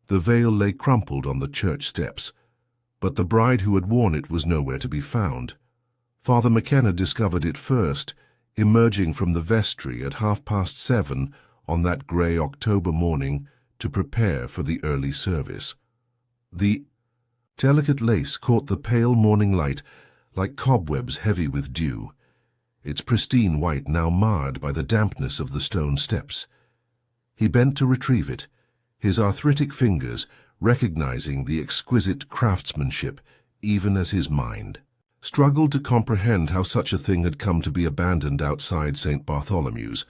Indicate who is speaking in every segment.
Speaker 1: The veil lay crumpled on the church steps, but the bride who had worn it was nowhere to be found. Father McKenna discovered it first, emerging from the vestry at 7:30 on that grey October morning to prepare for the early service. The delicate lace caught the pale morning light like cobwebs heavy with dew, its pristine white now marred by the dampness of the stone steps. He bent to retrieve it, his arthritic fingers recognizing the exquisite craftsmanship even as his mind struggled to comprehend how such a thing had come to be abandoned outside St. Bartholomew's.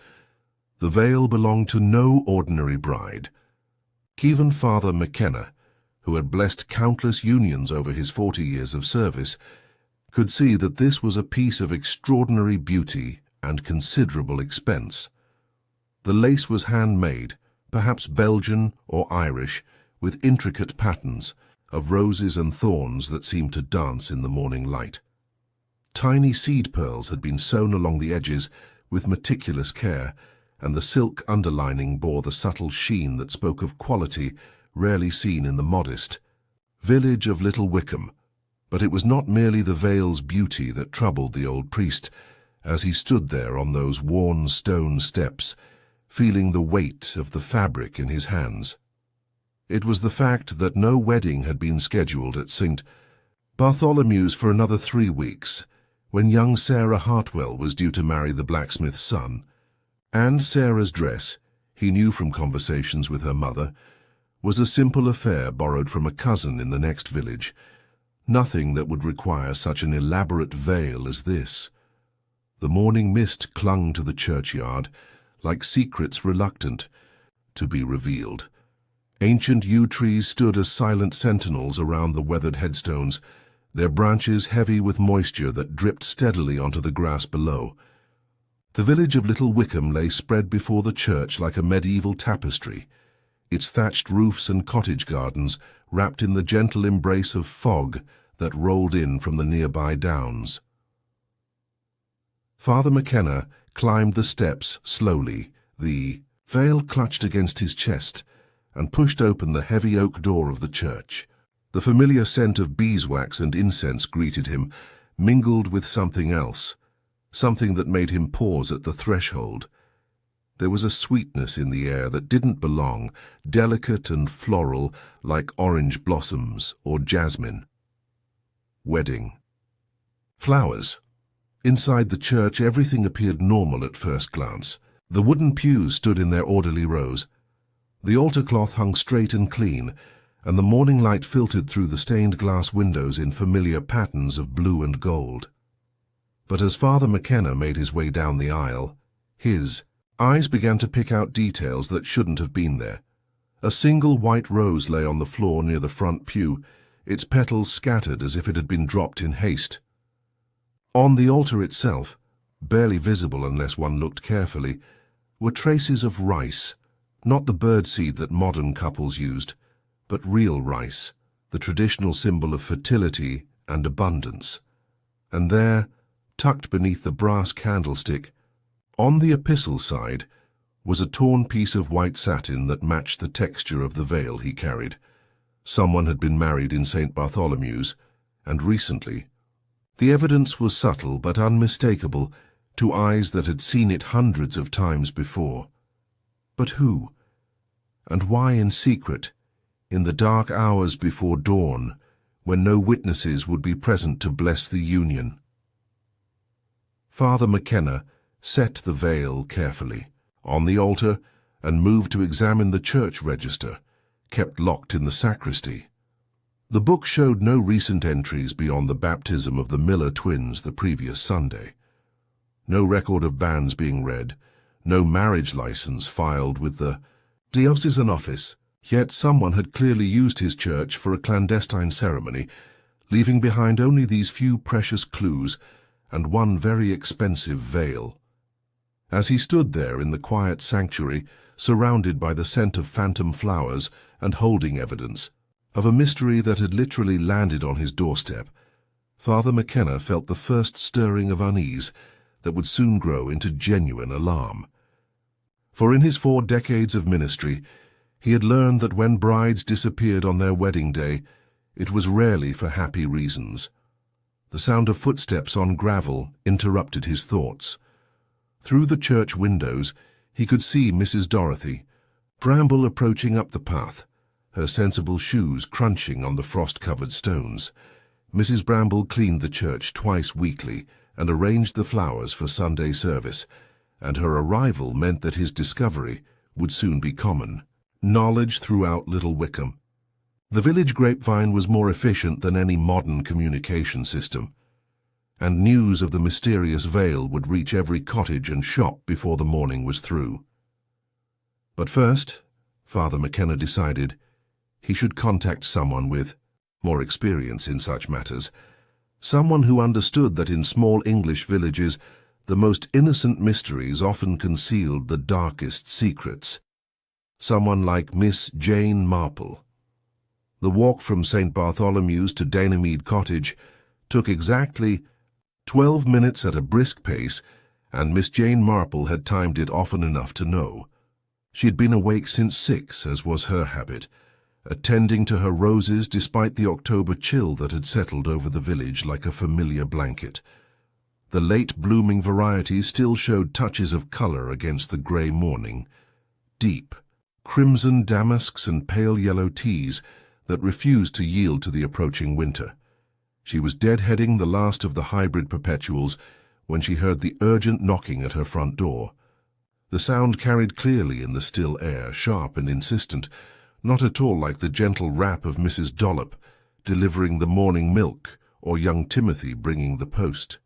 Speaker 1: The veil belonged to no ordinary bride. Even Father McKenna, who had blessed countless unions over his 40 years of service, could see that this was a piece of extraordinary beauty and considerable expense. The lace was handmade, perhaps Belgian or Irish, with intricate patterns of roses and thorns that seemed to dance in the morning light. Tiny seed pearls had been sewn along the edges with meticulous care, and the silk underlining bore the subtle sheen that spoke of quality rarely seen in the modest village of Little Wickham. But it was not merely the veil's beauty that troubled the old priest as he stood there on those worn stone steps, feeling the weight of the fabric in his hands. It was the fact that no wedding had been scheduled at St. Bartholomew's for another 3 weeks, when young Sarah Hartwell was due to marry the blacksmith's son. And Sarah's dress, he knew from conversations with her mother, was a simple affair borrowed from a cousin in the next village, nothing that would require such an elaborate veil as this. The morning mist clung to the churchyard, like secrets reluctant to be revealed. Ancient yew trees stood as silent sentinels around the weathered headstones, their branches heavy with moisture that dripped steadily onto the grass below. The village of Little Wickham lay spread before the church like a medieval tapestry, its thatched roofs and cottage gardens wrapped in the gentle embrace of fog that rolled in from the nearby downs. Father McKenna climbed the steps slowly, the veil clutched against his chest, and pushed open the heavy oak door of the church. The familiar scent of beeswax and incense greeted him, mingled with something else, something that made him pause at the threshold. There was a sweetness in the air that didn't belong, delicate and floral like orange blossoms or jasmine. Wedding. Flowers. Inside the church everything appeared normal at first glance. The wooden pews stood in their orderly rows. The altar cloth hung straight and clean, and the morning light filtered through the stained glass windows in familiar patterns of blue and gold. But as Father McKenna made his way down the aisle, his eyes began to pick out details that shouldn't have been there. A single white rose lay on the floor near the front pew, its petals scattered as if it had been dropped in haste. On the altar itself, barely visible unless one looked carefully, were traces of rice, not the birdseed that modern couples used, but real rice, the traditional symbol of fertility and abundance. And there, tucked beneath the brass candlestick, on the epistle side, was a torn piece of white satin that matched the texture of the veil he carried. Someone had been married in St. Bartholomew's, and recently. The evidence was subtle but unmistakable to eyes that had seen it hundreds of times before. But who? And why in secret, in the dark hours before dawn, when no witnesses would be present to bless the union? Father McKenna set the veil carefully on the altar and moved to examine the church register, kept locked in the sacristy. The book showed no recent entries beyond the baptism of the Miller twins the previous Sunday. No record of banns being read, no marriage license filed with the diocesan office, yet someone had clearly used his church for a clandestine ceremony, leaving behind only these few precious clues and one very expensive veil. As he stood there in the quiet sanctuary, surrounded by the scent of phantom flowers and holding evidence of a mystery that had literally landed on his doorstep, Father McKenna felt the first stirring of unease that would soon grow into genuine alarm. For in his 4 decades of ministry, He had learned that when brides disappeared on their wedding day, it was rarely for happy reasons. The sound of footsteps on gravel interrupted his thoughts. Through the church windows, he could see Mrs. Dorothy, Bramble approaching up the path, her sensible shoes crunching on the frost-covered stones. Mrs. Bramble cleaned the church twice weekly and arranged the flowers for Sunday service, and her arrival meant that his discovery would soon be common knowledge throughout Little Wickham. The village grapevine was more efficient than any modern communication system, and news of the mysterious veil would reach every cottage and shop before the morning was through. But first, Father McKenna decided, he should contact someone with more experience in such matters, someone who understood that in small English villages the most innocent mysteries often concealed the darkest secrets. Someone like Miss Jane Marple. The walk from St. Bartholomew's to Danemead Cottage took exactly 12 minutes at a brisk pace, and Miss Jane Marple had timed it often enough to know. She had been awake since 6, as was her habit, attending to her roses despite the October chill that had settled over the village like a familiar blanket. The late-blooming varieties still showed touches of colour against the grey morning. Deep, crimson damasks and pale yellow teas that refused to yield to the approaching winter. She was deadheading the last of the hybrid perpetuals when she heard the urgent knocking at her front door. The sound carried clearly in the still air, sharp and insistent, not at all like the gentle rap of Mrs. Dollop delivering the morning milk or young Timothy bringing the post.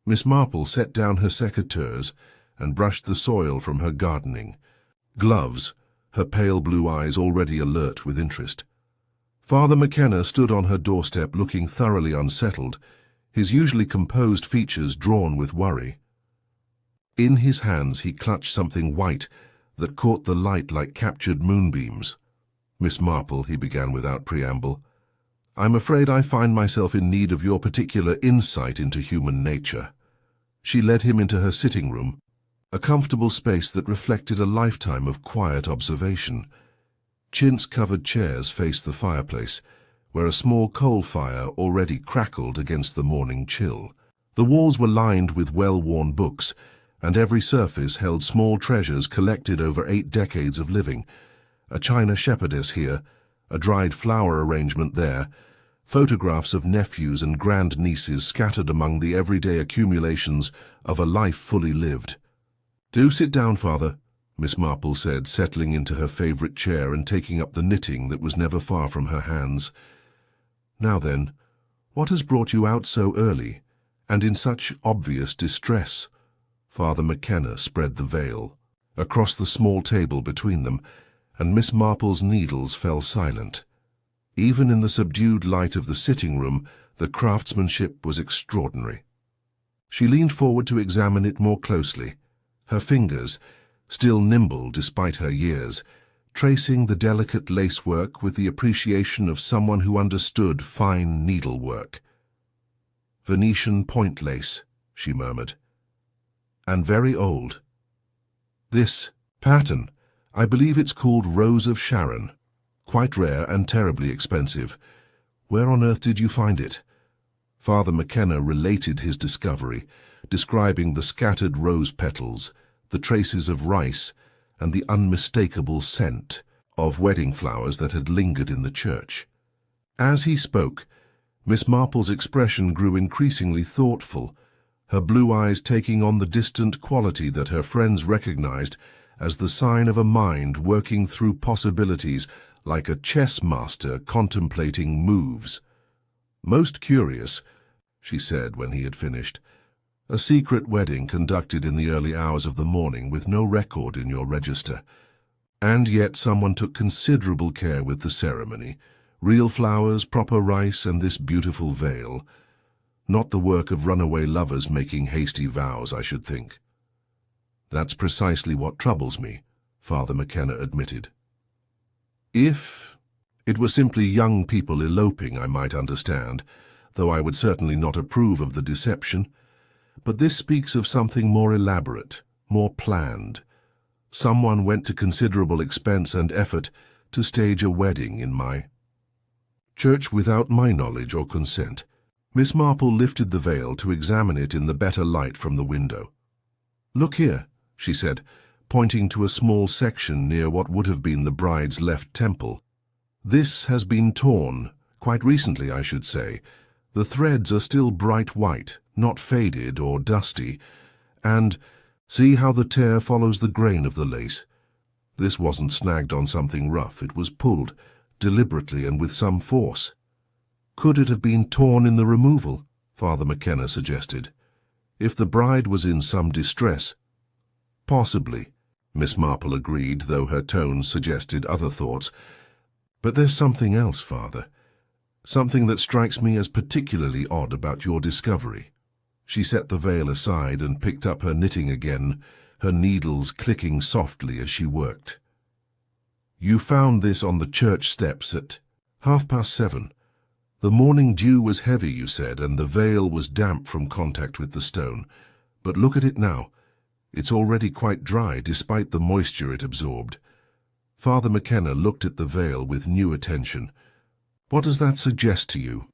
Speaker 1: Miss Marple set down her secateurs and brushed the soil from her gardening. Gloves, her pale blue eyes already alert with interest. Father McKenna stood on her doorstep looking thoroughly unsettled, his usually composed features drawn with worry. In his hands he clutched something white that caught the light like captured moonbeams. "Miss Marple," he began without preamble, "I'm afraid I find myself in need of your particular insight into human nature." She led him into her sitting room, a comfortable space that reflected a lifetime of quiet observation. Chintz-covered chairs faced the fireplace, where a small coal fire already crackled against the morning chill. The walls were lined with well-worn books, and every surface held small treasures collected over 8 decades of living. A china shepherdess here, a dried flower arrangement there, photographs of nephews and grandnieces scattered among the everyday accumulations of a life fully lived. "Do sit down, Father," Miss Marple said, settling into her favourite chair and taking up the knitting that was never far from her hands. "Now then, what has brought you out so early, and in such obvious distress?" Father McKenna spread the veil across the small table between them, and Miss Marple's needles fell silent. Even in the subdued light of the sitting room, the craftsmanship was extraordinary. She leaned forward to examine it more closely, her fingers, still nimble despite her years, tracing the delicate lacework with the appreciation of someone who understood fine needlework. "Venetian point lace," she murmured. "And very old. This pattern, I believe it's called Rose of Sharon. Quite rare and terribly expensive. Where on earth did you find it?" Father McKenna related his discovery, describing the scattered rose petals, the traces of rice, and the unmistakable scent of wedding flowers that had lingered in the church. As he spoke, Miss Marple's expression grew increasingly thoughtful, her blue eyes taking on the distant quality that her friends recognized as the sign of a mind working through possibilities like a chess master contemplating moves. "Most curious," she said when he had finished. "A secret wedding conducted in the early hours of the morning with no record in your register. And yet someone took considerable care with the ceremony. Real flowers, proper rice, and this beautiful veil. Not the work of runaway lovers making hasty vows, I should think." "That's precisely what troubles me," Father McKenna admitted. "If it were simply young people eloping, I might understand, though I would certainly not approve of the deception. But this speaks of something more elaborate, more planned, Someone went to considerable expense and effort to stage a wedding in my church without my knowledge or consent. Miss Marple lifted the veil to examine it in the better light from the window. "Look here," she said, pointing to a small section near what would have been the bride's left temple. "This has been torn, quite recently, I should say. The threads are still bright white, not faded or dusty, and see how the tear follows the grain of the lace. This wasn't snagged on something rough, it was pulled, deliberately and with some force." "Could it have been torn in the removal?" Father McKenna suggested. "If the bride was in some distress." "Possibly," Miss Marple agreed, though her tone suggested other thoughts. "But there's something else, Father. Something that strikes me as particularly odd about your discovery." She set the veil aside and picked up her knitting again, her needles clicking softly as she worked. "You found this on the church steps at 7:30. The morning dew was heavy, you said, and the veil was damp from contact with the stone. But look at it now. It's already quite dry, despite the moisture it absorbed." Father McKenna looked at the veil with new attention. "What does that suggest to you?"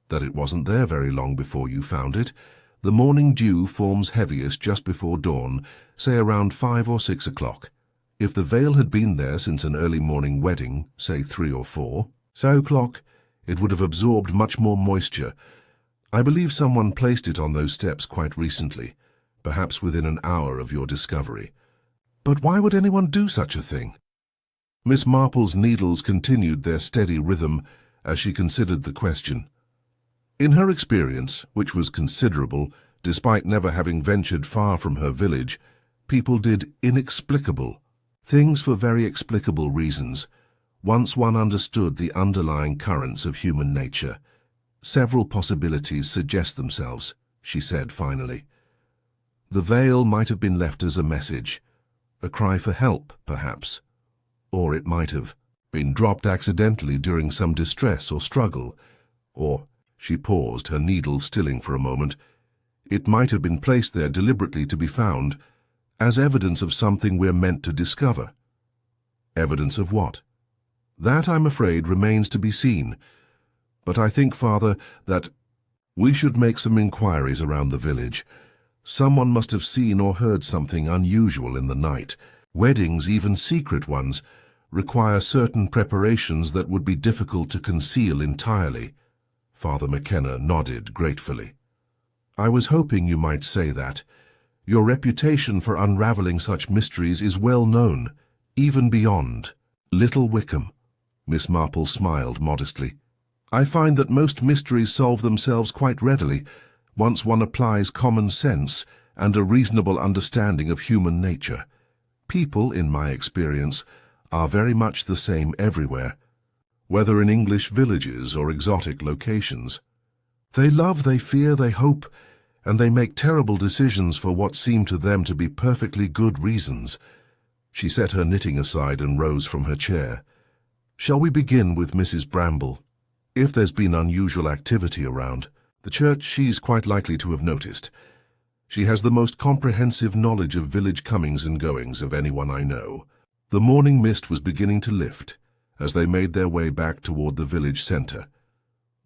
Speaker 1: "That it wasn't there very long before you found it. The morning dew forms heaviest just before dawn, say around 5 or 6 o'clock. If the veil had been there since an early morning wedding, say 3 or 4 o'clock, it would have absorbed much more moisture. I believe someone placed it on those steps quite recently, perhaps within an hour of your discovery." "But why would anyone do such a thing?" Miss Marple's needles continued their steady rhythm as she considered the question. In her experience, which was considerable, despite never having ventured far from her village, people did inexplicable things for very explicable reasons, once one understood the underlying currents of human nature. "Several possibilities suggest themselves," she said finally. "The veil might have been left as a message, a cry for help, perhaps. Or it might have been dropped accidentally during some distress or struggle. Or," she paused, her needles stilling for a moment, "it might have been placed there deliberately to be found, as evidence of something we're meant to discover." "Evidence of what?" "That, I'm afraid, remains to be seen. But I think, Father, that we should make some inquiries around the village. Someone must have seen or heard something unusual in the night. Weddings, even secret ones, require certain preparations that would be difficult to conceal entirely." Father McKenna nodded gratefully. "I was hoping you might say that. Your reputation for unraveling such mysteries is well known, even beyond Little Wickham." Miss Marple smiled modestly. "I find that most mysteries solve themselves quite readily, once one applies common sense and a reasonable understanding of human nature. People, in my experience, are very much the same everywhere, whether in English villages or exotic locations. They love, they fear, they hope, and they make terrible decisions for what seem to them to be perfectly good reasons." She set her knitting aside and rose from her chair. "Shall we begin with Mrs. Bramble? If there's been unusual activity around the church, she's quite likely to have noticed. She has the most comprehensive knowledge of village comings and goings of anyone I know." The morning mist was beginning to lift as they made their way back toward the village centre,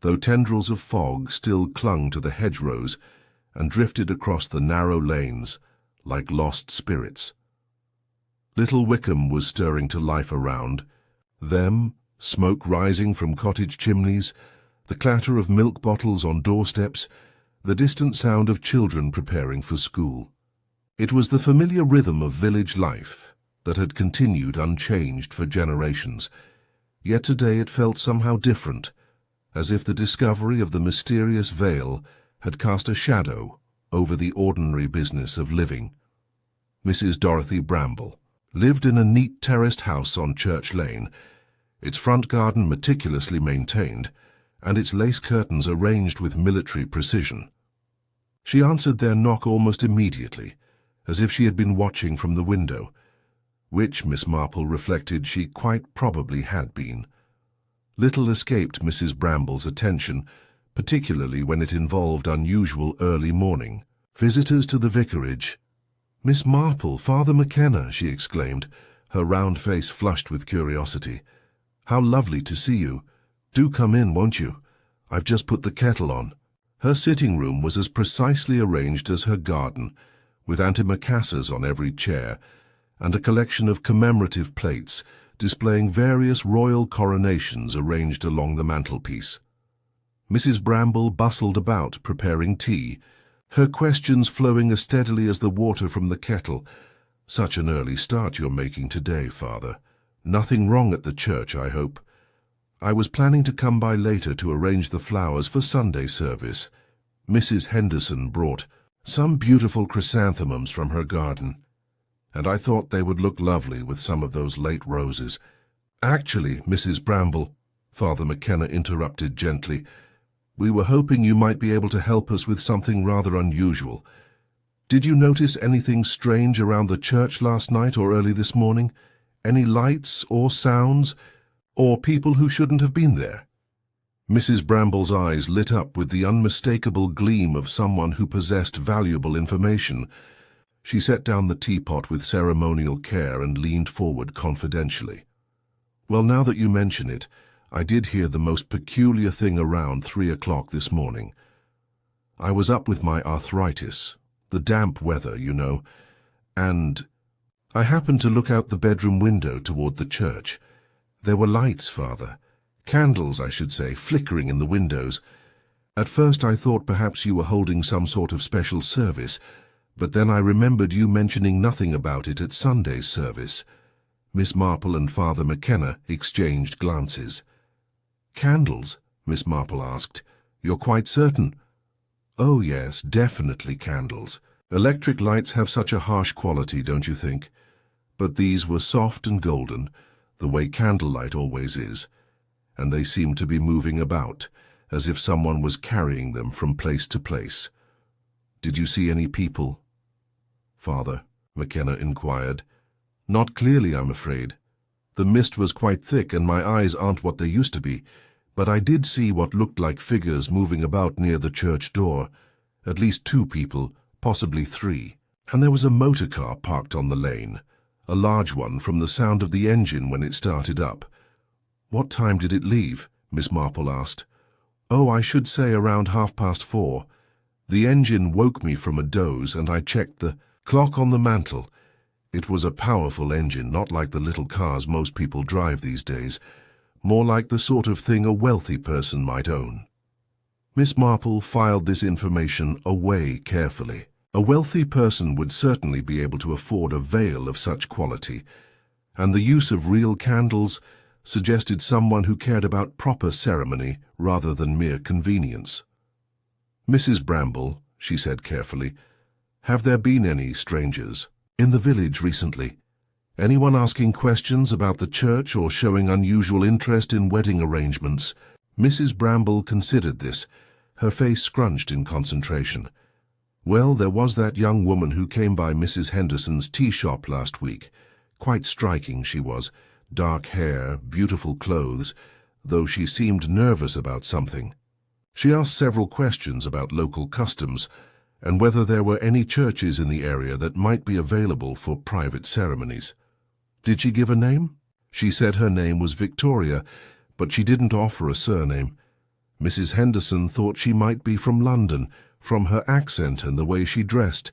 Speaker 1: though tendrils of fog still clung to the hedgerows and drifted across the narrow lanes like lost spirits. Little Wickham was stirring to life around them, smoke rising from cottage chimneys, the clatter of milk bottles on doorsteps, the distant sound of children preparing for school. It was the familiar rhythm of village life that had continued unchanged for generations, yet today it felt somehow different, as if the discovery of the mysterious veil had cast a shadow over the ordinary business of living. Mrs. Dorothy Bramble lived in a neat terraced house on Church Lane, its front garden meticulously maintained, and its lace curtains arranged with military precision. She answered their knock almost immediately, as if she had been watching from the window, which, Miss Marple reflected, she quite probably had been. Little escaped Mrs. Bramble's attention, particularly when it involved unusual early morning visitors to the vicarage. "Miss Marple, Father McKenna," she exclaimed, her round face flushed with curiosity. "How lovely to see you. Do come in, won't you? I've just put the kettle on." Her sitting room was as precisely arranged as her garden, with antimacassars on every chair, and a collection of commemorative plates displaying various royal coronations arranged along the mantelpiece. Mrs. Bramble bustled about, preparing tea, her questions flowing as steadily as the water from the kettle. "Such an early start you're making today, Father. Nothing wrong at the church, I hope? I was planning to come by later to arrange the flowers for Sunday service. Mrs. Henderson brought some beautiful chrysanthemums from her garden, and I thought they would look lovely with some of those late roses." "Actually, Mrs. Bramble," Father McKenna interrupted gently, "we were hoping you might be able to help us with something rather unusual. Did you notice anything strange around the church last night or early this morning? Any lights or sounds, or people who shouldn't have been there?" Mrs. Bramble's eyes lit up with the unmistakable gleam of someone who possessed valuable information. She set down the teapot with ceremonial care and leaned forward confidentially. "Well, now that you mention it, I did hear the most peculiar thing around 3 o'clock this morning. I was up with my arthritis, the damp weather, you know, and I happened to look out the bedroom window toward the church. There were lights, Father. Candles, I should say, flickering in the windows. At first I thought perhaps you were holding some sort of special service, but then I remembered you mentioning nothing about it at Sunday's service." Miss Marple and Father McKenna exchanged glances. "Candles?" Miss Marple asked. "You're quite certain?" "Oh yes, definitely candles. Electric lights have such a harsh quality, don't you think? But these were soft and golden, the way candlelight always is, and they seemed to be moving about, as if someone was carrying them from place to place." "Did you see any people, Father?" McKenna inquired. "Not clearly, I'm afraid. The mist was quite thick and my eyes aren't what they used to be, but I did see what looked like figures moving about near the church door. At least 2 people, possibly 3. And there was a motor car parked on the lane, a large one from the sound of the engine when it started up." "What time did it leave?" Miss Marple asked. "Oh, I should say around 4:30. The engine woke me from a doze and I checked the clock on the mantel. It was a powerful engine, not like the little cars most people drive these days, more like the sort of thing a wealthy person might own." Miss Marple filed this information away carefully. A wealthy person would certainly be able to afford a veil of such quality, and the use of real candles suggested someone who cared about proper ceremony rather than mere convenience. "Mrs. Bramble," she said carefully, "have there been any strangers in the village recently? Anyone asking questions about the church or showing unusual interest in wedding arrangements?" Mrs. Bramble considered this, her face scrunched in concentration. "Well, there was that young woman who came by Mrs. Henderson's tea shop last week. Quite striking she was, dark hair, beautiful clothes, though she seemed nervous about something. She asked several questions about local customs and whether there were any churches in the area that might be available for private ceremonies." "Did she give a name?" "She said her name was Victoria, but she didn't offer a surname. Mrs. Henderson thought she might be from London, from her accent and the way she dressed.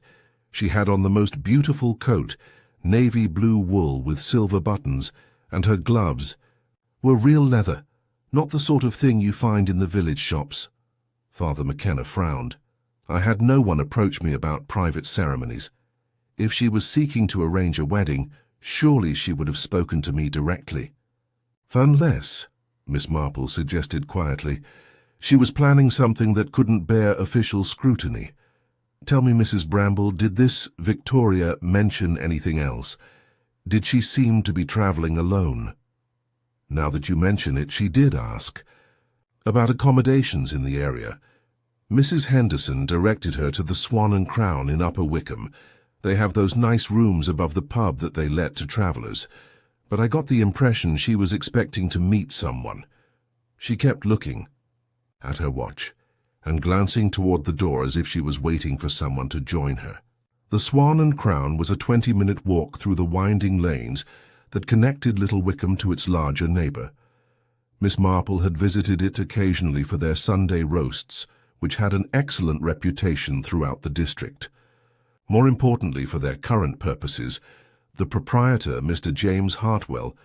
Speaker 1: She had on the most beautiful coat, navy blue wool with silver buttons, and her gloves were real leather, not the sort of thing you find in the village shops." Father McKenna frowned. "I had no one approach me about private ceremonies. If she was seeking to arrange a wedding, surely she would have spoken to me directly." "Unless," Miss Marple suggested quietly, "she was planning something that couldn't bear official scrutiny. Tell me, Mrs. Bramble, did this Victoria mention anything else? Did she seem to be traveling alone?" "Now that you mention it, she did ask about accommodations in the area. Mrs. Henderson directed her to the Swan and Crown in Upper Wickham. They have those nice rooms above the pub that they let to travellers, but I got the impression she was expecting to meet someone. She kept looking at her watch and glancing toward the door as if she was waiting for someone to join her. The Swan and Crown was a 20-minute walk through the winding lanes that connected Little Wickham to its larger neighbour. Miss Marple had visited it occasionally for their Sunday roasts, which had an excellent reputation throughout the district. More importantly for their current purposes, the proprietor, Mr. James Hartwell,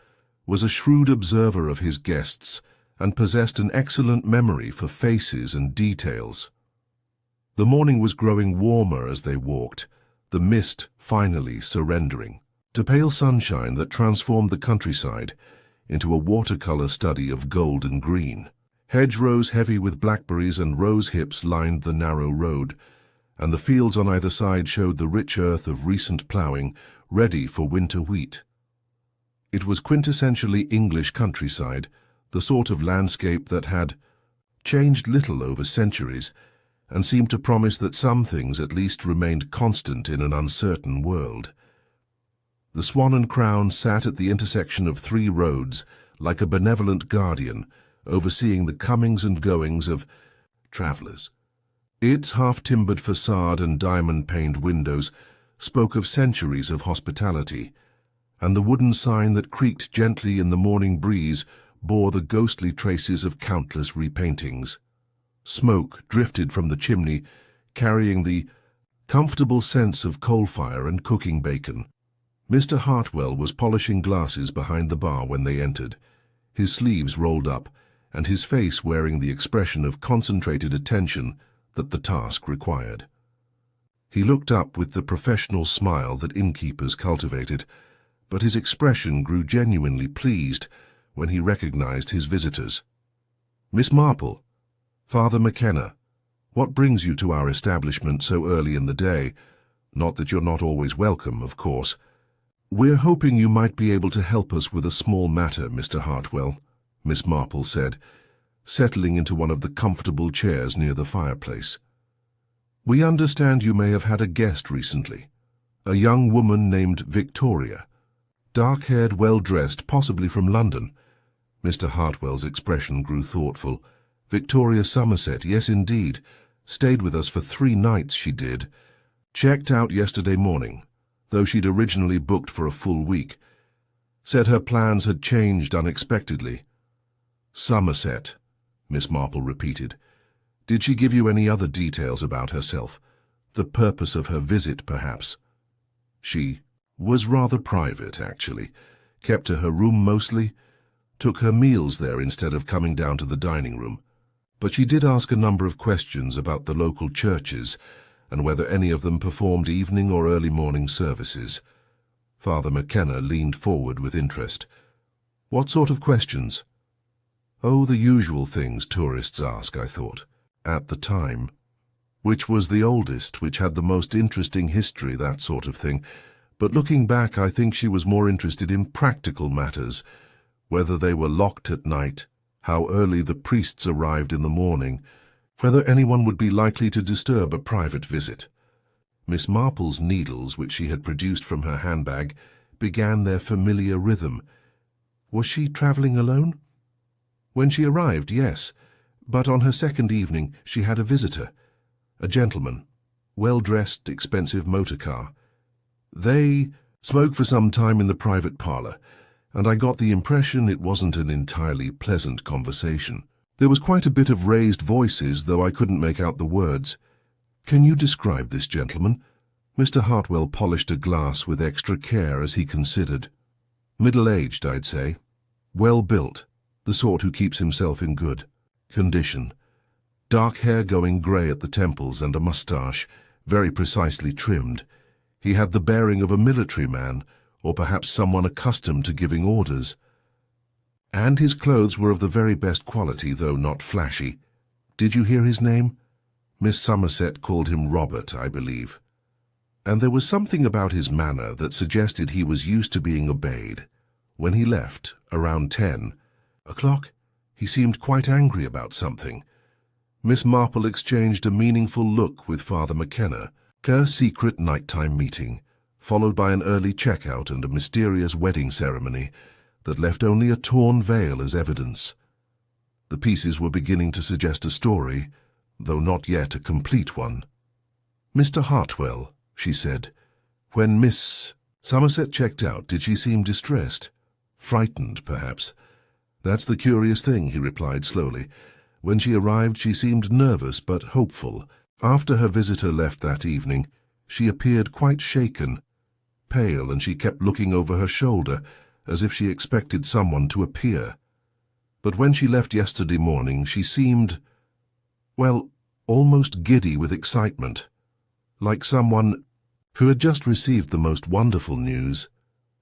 Speaker 1: was a shrewd observer of his guests and possessed an excellent memory for faces and details. The morning was growing warmer as they walked, the mist finally surrendering to pale sunshine that transformed the countryside into a watercolor study of gold and green. Hedgerows heavy with blackberries and rose hips lined the narrow road, and the fields on either side showed the rich earth of recent ploughing, ready for winter wheat. It was quintessentially English countryside, the sort of landscape that had changed little over centuries and seemed to promise that some things at least remained constant in an uncertain world. The Swan and Crown sat at the intersection of three roads like a benevolent guardian, overseeing the comings and goings of travellers. Its half-timbered facade and diamond-paned windows spoke of centuries of hospitality, and the wooden sign that creaked gently in the morning breeze bore the ghostly traces of countless repaintings. Smoke drifted from the chimney, carrying the comfortable sense of coal fire and cooking bacon. Mr. Hartwell was polishing glasses behind the bar when they entered, his sleeves rolled up and his face wearing the expression of concentrated attention that the task required. He looked up with the professional smile that innkeepers cultivated, but his expression grew genuinely pleased when he recognized his visitors. "Miss Marple, Father McKenna, what brings you to our establishment so early in the day? Not that you're not always welcome, of course. We're hoping you might be able to help us with a small matter, Mr. Hartwell," Miss Marple said, settling into one of the comfortable chairs near the fireplace. "We understand you may have had a guest recently, a young woman named Victoria, dark-haired, well-dressed, possibly from London." Mr. Hartwell's expression grew thoughtful. "Victoria Somerset, yes indeed. Stayed with us for 3 nights, she did. Checked out yesterday morning, though she'd originally booked for a full week. Said her plans had changed unexpectedly." "Somerset," Miss Marple repeated. "Did she give you any other details about herself? The purpose of her visit, perhaps?" "She was rather private, actually. Kept to her room mostly. Took her meals there instead of coming down to the dining room. But she did ask a number of questions about the local churches and whether any of them performed evening or early morning services." Father McKenna leaned forward with interest. "What sort of questions?" "Oh, the usual things tourists ask, I thought, at the time. Which was the oldest, which had the most interesting history, that sort of thing. But looking back, I think she was more interested in practical matters, whether they were locked at night, how early the priests arrived in the morning, whether anyone would be likely to disturb a private visit." Miss Marple's needles, which she had produced from her handbag, began their familiar rhythm. "Was she travelling alone?" "When she arrived, yes. But on her second evening she had a visitor, a gentleman, well-dressed, expensive motor car. They smoked for some time in the private parlour, and I got the impression it wasn't an entirely pleasant conversation. There was quite a bit of raised voices, though I couldn't make out the words. Can you describe this gentleman?" Mr. Hartwell polished a glass with extra care as he considered. "Middle-aged, I'd say. Well-built, the sort who keeps himself in good condition. Dark hair going grey at the temples and a moustache, very precisely trimmed. He had the bearing of a military man, or perhaps someone accustomed to giving orders. And his clothes were of the very best quality, though not flashy. Did you hear his name? Miss Somerset called him Robert, I believe. And there was something about his manner that suggested he was used to being obeyed. When he left, around 10 o'clock, he seemed quite angry about something." Miss Marple exchanged a meaningful look with Father McKenna. A secret nighttime meeting, followed by an early checkout and a mysterious wedding ceremony that left only a torn veil as evidence. The pieces were beginning to suggest a story, though not yet a complete one. "Mr. Hartwell," she said, When Miss Somerset checked out, did she seem distressed? Frightened, perhaps? That's the curious thing, he replied slowly. When she arrived, she seemed nervous but hopeful. After her visitor left that evening, she appeared quite shaken, pale, and she kept looking over her shoulder, as if she expected someone to appear. But when she left yesterday morning, she seemed, well, almost giddy with excitement, like someone who had just received the most wonderful news.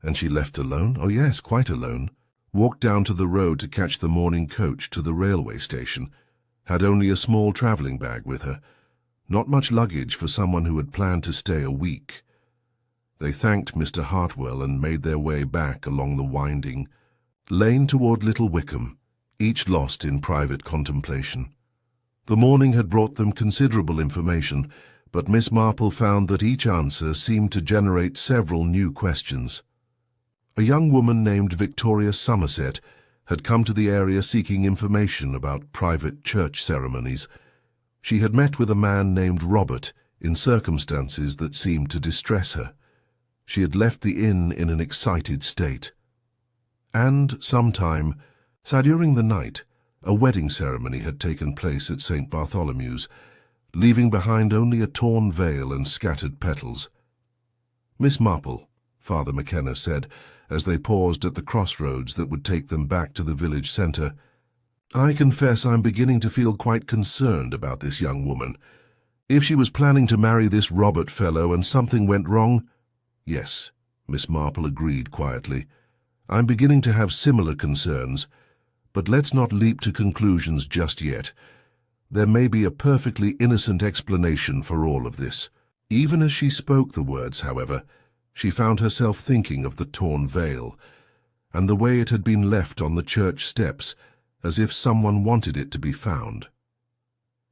Speaker 1: And she left alone? Oh yes, quite alone. Walked down to the road to catch the morning coach to the railway station. Had only a small travelling bag with her. Not much luggage for someone who had planned to stay a week. They thanked Mr. Hartwell and made their way back along the winding lane toward Little Wickham, each lost in private contemplation. The morning had brought them considerable information, but Miss Marple found that each answer seemed to generate several new questions. A young woman named Victoria Somerset had come to the area seeking information about private church ceremonies. She had met with a man named Robert in circumstances that seemed to distress her. She had left the inn in an excited state. And sometime, during the night, a wedding ceremony had taken place at St. Bartholomew's, leaving behind only a torn veil and scattered petals. Miss Marple, Father McKenna said, as they paused at the crossroads that would take them back to the village centre, I confess I'm beginning to feel quite concerned about this young woman. If she was planning to marry this Robert fellow and something went wrong— Yes, Miss Marple agreed quietly. I'm beginning to have similar concerns, but let's not leap to conclusions just yet. There may be a perfectly innocent explanation for all of this. Even as she spoke the words, however, she found herself thinking of the torn veil, and the way it had been left on the church steps, as if someone wanted it to be found.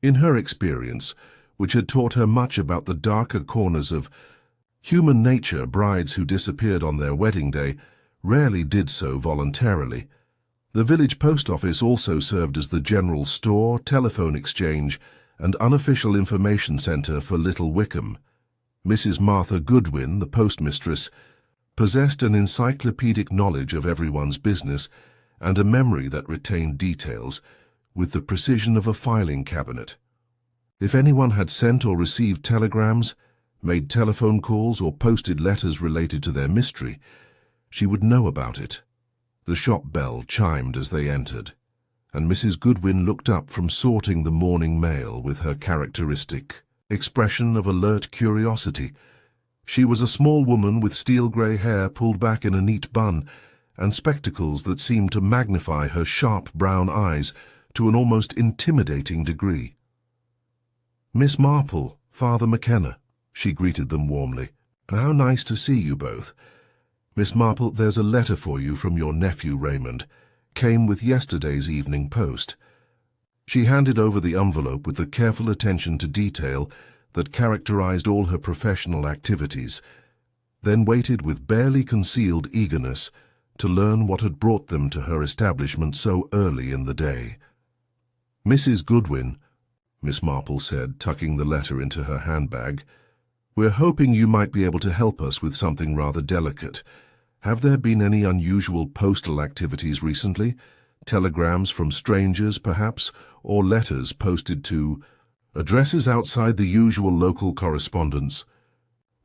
Speaker 1: In her experience, which had taught her much about the darker corners of human nature, brides who disappeared on their wedding day rarely did so voluntarily. The village post office also served as the general store, telephone exchange, and unofficial information centre for Little Wickham. Mrs. Martha Goodwin, the postmistress, possessed an encyclopedic knowledge of everyone's business and a memory that retained details with the precision of a filing cabinet. If anyone had sent or received telegrams, made telephone calls, or posted letters related to their mystery, she would know about it. The shop bell chimed as they entered, and Mrs. Goodwin looked up from sorting the morning mail with her characteristic expression of alert curiosity. She was a small woman with steel-grey hair pulled back in a neat bun, and spectacles that seemed to magnify her sharp brown eyes to an almost intimidating degree. Miss Marple, Father McKenna, she greeted them warmly. How nice to see you both. Miss Marple, there's a letter for you from your nephew Raymond. Came with yesterday's evening post. She handed over the envelope with the careful attention to detail that characterized all her professional activities, then waited with barely concealed eagerness to learn what had brought them to her establishment so early in the day. Mrs. Goodwin, Miss Marple said, tucking the letter into her handbag, we're hoping you might be able to help us with something rather delicate. Have there been any unusual postal activities recently? Telegrams from strangers, perhaps, or letters posted to addresses outside the usual local correspondence?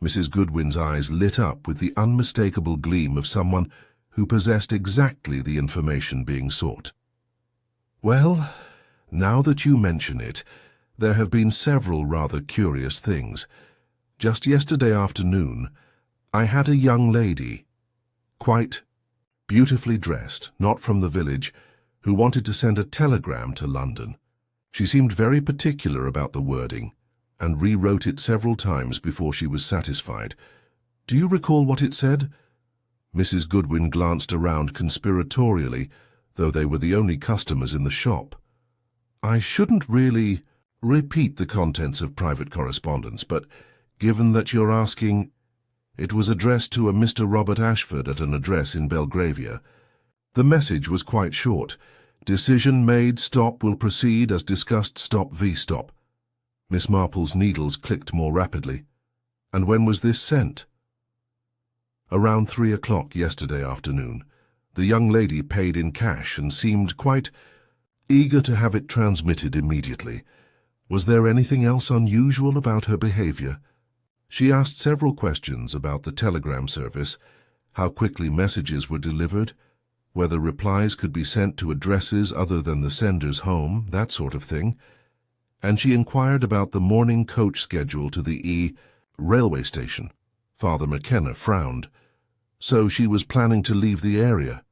Speaker 1: Mrs. Goodwin's eyes lit up with the unmistakable gleam of someone who possessed exactly the information being sought. Well, now that you mention it, there have been several rather curious things. Just yesterday afternoon, I had a young lady, quite beautifully dressed, not from the village, who wanted to send a telegram to London. She seemed very particular about the wording, and rewrote it several times before she was satisfied. Do you recall what it said? Mrs. Goodwin glanced around conspiratorially, though they were the only customers in the shop. I shouldn't really repeat the contents of private correspondence, but given that you're asking, it was addressed to a Mr. Robert Ashford at an address in Belgravia. The message was quite short. Decision made, stop will proceed as discussed, stop v stop. Miss Marple's needles clicked more rapidly. And when was this sent? Around 3 o'clock yesterday afternoon. The young lady paid in cash and seemed quite eager to have it transmitted immediately. Was there anything else unusual about her behavior? She asked several questions about the telegram service, how quickly messages were delivered, whether replies could be sent to addresses other than the sender's home, that sort of thing. And she inquired about the morning coach schedule to the railway station. Father McKenna frowned. So she was planning to leave the area.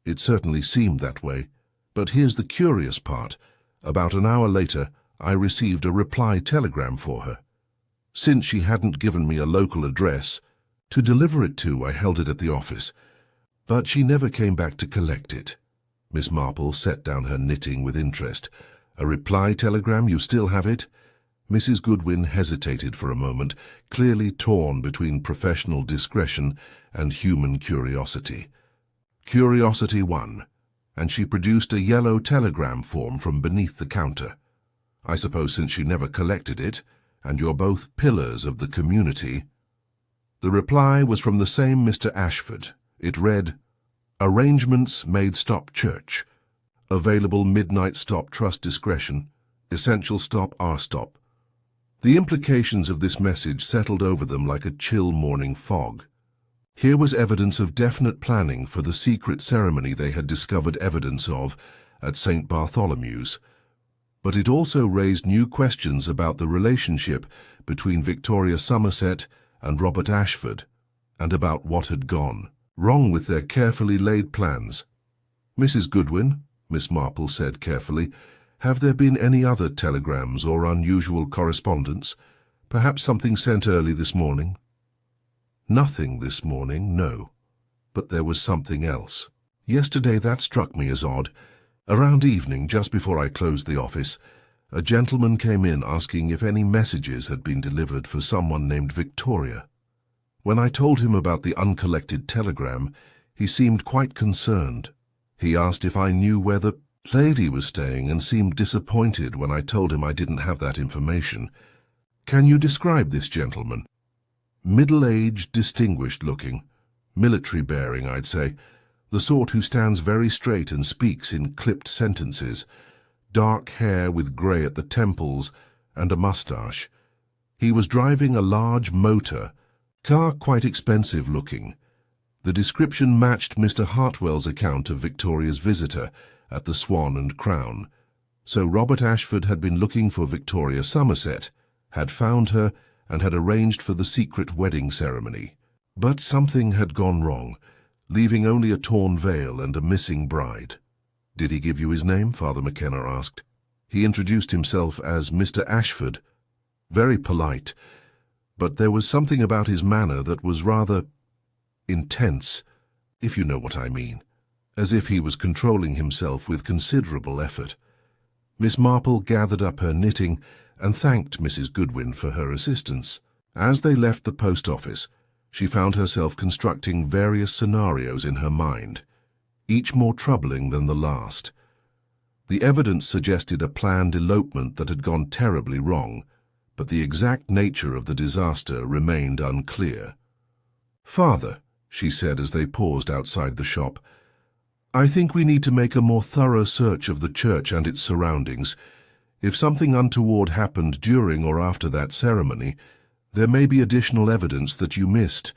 Speaker 1: It certainly seemed that way. But here's the curious part. About an hour later, I received a reply telegram for her. Since she hadn't given me a local address to deliver it to, I held it at the office. But she never came back to collect it. Miss Marple set down her knitting with interest. A reply telegram? You still have it? Mrs. Goodwin hesitated for a moment, clearly torn between professional discretion and human curiosity. Curiosity won, and she produced a yellow telegram form from beneath the counter. I suppose since you never collected it, and you're both pillars of the community. The reply was from the same Mr. Ashford. It read, "Arrangements made stop church. Available midnight stop trust discretion. Essential stop R-stop." The implications of this message settled over them like a chill morning fog. Here was evidence of definite planning for the secret ceremony they had discovered evidence of at St. Bartholomew's. But it also raised new questions about the relationship between Victoria Somerset and Robert Ashford, and about what had gone wrong with their carefully laid plans. "Mrs. Goodwin," Miss Marple said carefully, "have there been any other telegrams or unusual correspondence? Perhaps something sent early this morning?" "Nothing this morning, no. But there was something else. Yesterday that struck me as odd. Around evening, just before I closed the office, a gentleman came in asking if any messages had been delivered for someone named Victoria. When I told him about the uncollected telegram, he seemed quite concerned. He asked if I knew where the lady was staying and seemed disappointed when I told him I didn't have that information. Can you describe this gentleman?" "Middle-aged, distinguished-looking. Military-bearing, I'd say. The sort who stands very straight and speaks in clipped sentences. Dark hair with grey at the temples and a moustache. He was driving a large motor car, quite expensive-looking. The description matched Mr. Hartwell's account of Victoria's visitor at the Swan and Crown. So Robert Ashford had been looking for Victoria Somerset, had found her, and had arranged for the secret wedding ceremony. But something had gone wrong, leaving only a torn veil and a missing bride. "Did he give you his name?" Father McKenna asked. "He introduced himself as Mr. Ashford. Very polite, but there was something about his manner that was rather intense, if you know what I mean, as if he was controlling himself with considerable effort." Miss Marple gathered up her knitting and thanked Mrs. Goodwin for her assistance. As they left the post office, she found herself constructing various scenarios in her mind, each more troubling than the last. The evidence suggested a planned elopement that had gone terribly wrong, but the exact nature of the disaster remained unclear. "Father," she said as they paused outside the shop, "I think we need to make a more thorough search of the church and its surroundings. If something untoward happened during or after that ceremony, there may be additional evidence that you missed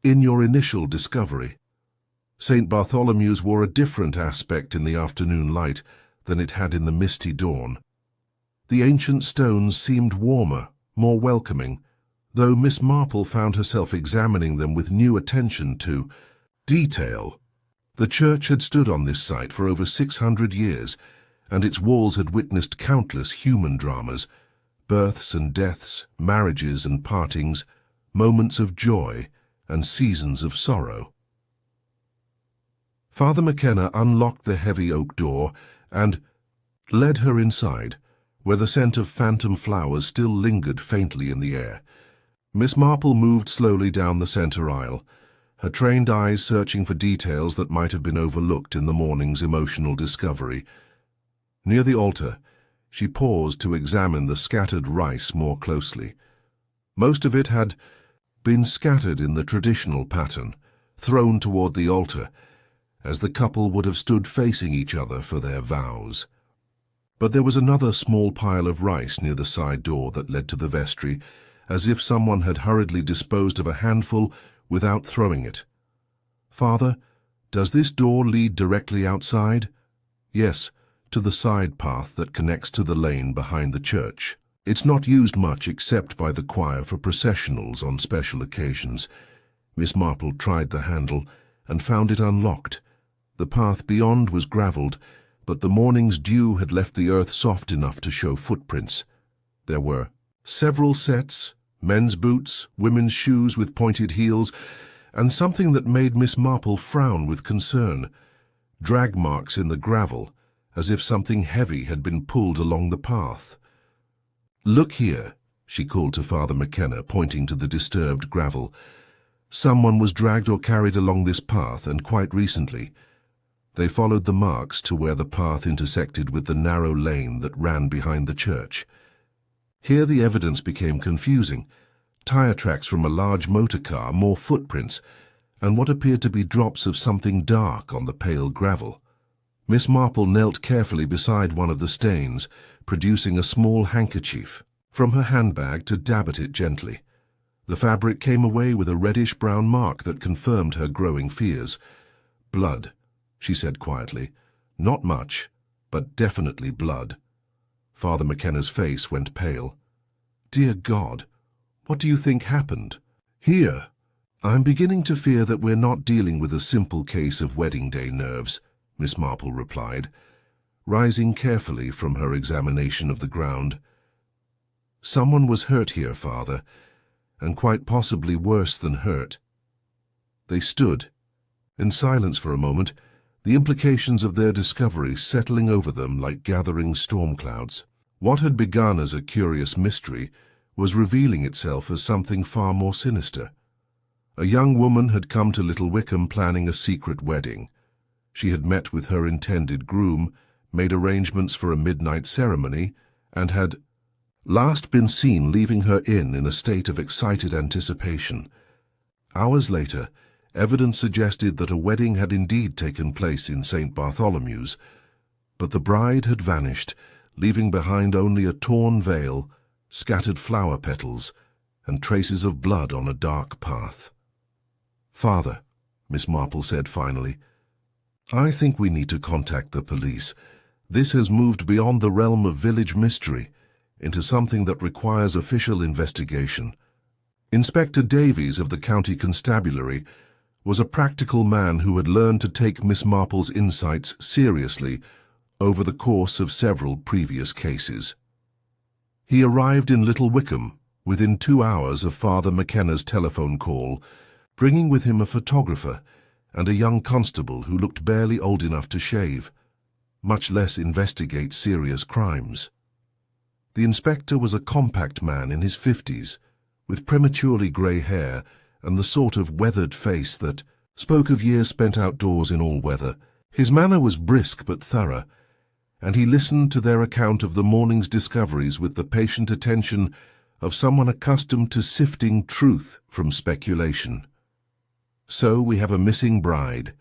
Speaker 1: in your initial discovery. St. Bartholomew's wore a different aspect in the afternoon light than it had in the misty dawn. The ancient stones seemed warmer, more welcoming, though Miss Marple found herself examining them with new attention to detail. The church had stood on this site for over 600 years, and its walls had witnessed countless human dramas, births and deaths, marriages and partings, moments of joy and seasons of sorrow. Father McKenna unlocked the heavy oak door and led her inside, where the scent of phantom flowers still lingered faintly in the air. Miss Marple moved slowly down the center aisle, her trained eyes searching for details that might have been overlooked in the morning's emotional discovery. Near the altar, she paused to examine the scattered rice more closely. Most of it had been scattered in the traditional pattern, thrown toward the altar, as the couple would have stood facing each other for their vows. But there was another small pile of rice near the side door that led to the vestry, as if someone had hurriedly disposed of a handful without throwing it. "Father, does this door lead directly outside?" "Yes, to the side path that connects to the lane behind the church. It's not used much except by the choir for processionals on special occasions." Miss Marple tried the handle and found it unlocked. The path beyond was gravelled, but the morning's dew had left the earth soft enough to show footprints. There were several sets, men's boots, women's shoes with pointed heels, and something that made Miss Marple frown with concern: drag marks in the gravel, as if something heavy had been pulled along the path. "Look here," she called to Father McKenna, pointing to the disturbed gravel. "Someone was dragged or carried along this path, and quite recently." They followed the marks to where the path intersected with the narrow lane that ran behind the church. Here the evidence became confusing: tire tracks from a large motor car, more footprints, and what appeared to be drops of something dark on the pale gravel. Miss Marple knelt carefully beside one of the stains, producing a small handkerchief from her handbag to dab at it gently. The fabric came away with a reddish-brown mark that confirmed her growing fears. "Blood," she said quietly. "Not much, but definitely blood." Father McKenna's face went pale. "Dear God, what do you think happened?" "Here, I'm beginning to fear that we're not dealing with a simple case of wedding day nerves," Miss Marple replied, rising carefully from her examination of the ground. "Someone was hurt here, Father, and quite possibly worse than hurt." They stood in silence for a moment, the implications of their discovery settling over them like gathering storm clouds. What had begun as a curious mystery was revealing itself as something far more sinister. A young woman had come to Little Wickham planning a secret wedding. She had met with her intended groom, made arrangements for a midnight ceremony, and had last been seen leaving her inn in a state of excited anticipation. Hours later, evidence suggested that a wedding had indeed taken place in St. Bartholomew's, but the bride had vanished, leaving behind only a torn veil, scattered flower petals, and traces of blood on a dark path. "Father," Miss Marple said finally, "I think we need to contact the police. This has moved beyond the realm of village mystery into something that requires official investigation." Inspector Davies of the County Constabulary was a practical man who had learned to take Miss Marple's insights seriously over the course of several previous cases. He arrived in Little Wickham within 2 hours of Father McKenna's telephone call, bringing with him a photographer and a young constable who looked barely old enough to shave, much less investigate serious crimes. The inspector was a compact man in his 50s, with prematurely grey hair and the sort of weathered face that spoke of years spent outdoors in all weather. His manner was brisk but thorough, and he listened to their account of the morning's discoveries with the patient attention of someone accustomed to sifting truth from speculation. "So we have a missing bride,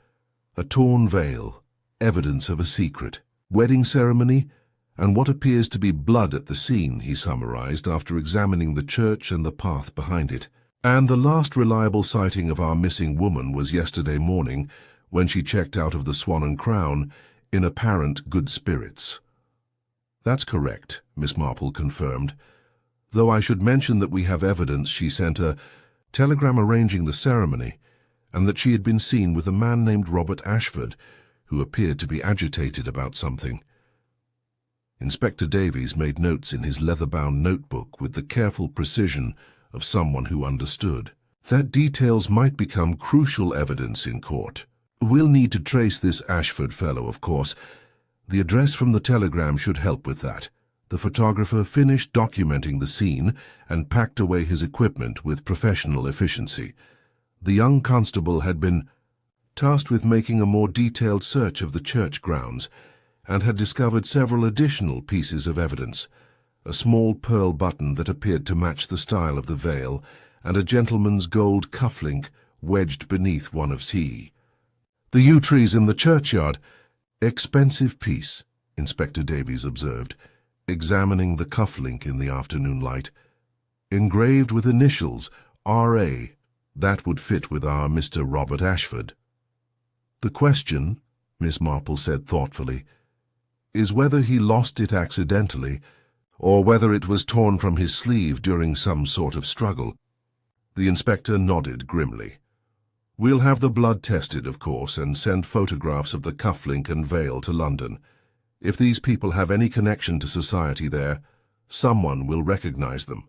Speaker 1: a torn veil, evidence of a secret, wedding ceremony, and what appears to be blood at the scene," he summarized after examining the church and the path behind it. "And the last reliable sighting of our missing woman was yesterday morning, when she checked out of the Swan and Crown in apparent good spirits." "That's correct," Miss Marple confirmed, "though I should mention that we have evidence she sent a telegram arranging the ceremony, and that she had been seen with a man named Robert Ashford, who appeared to be agitated about something." Inspector Davies made notes in his leather-bound notebook with the careful precision of someone who understood. "That details might become crucial evidence in court. We'll need to trace this Ashford fellow, of course. The address from the telegram should help with that." The photographer finished documenting the scene and packed away his equipment with professional efficiency. The young constable had been tasked with making a more detailed search of the church grounds and had discovered several additional pieces of evidence: a small pearl button that appeared to match the style of the veil, and a gentleman's gold cufflink wedged beneath one of his. "The yew trees in the churchyard. Expensive piece," Inspector Davies observed, examining the cufflink in the afternoon light. "Engraved with initials, R.A. That would fit with our Mr. Robert Ashford." "The question," Miss Marple said thoughtfully, "is whether he lost it accidentally, or whether it was torn from his sleeve during some sort of struggle." The inspector nodded grimly. "We'll have the blood tested, of course, and send photographs of the cufflink and veil to London. If these people have any connection to society there, someone will recognize them."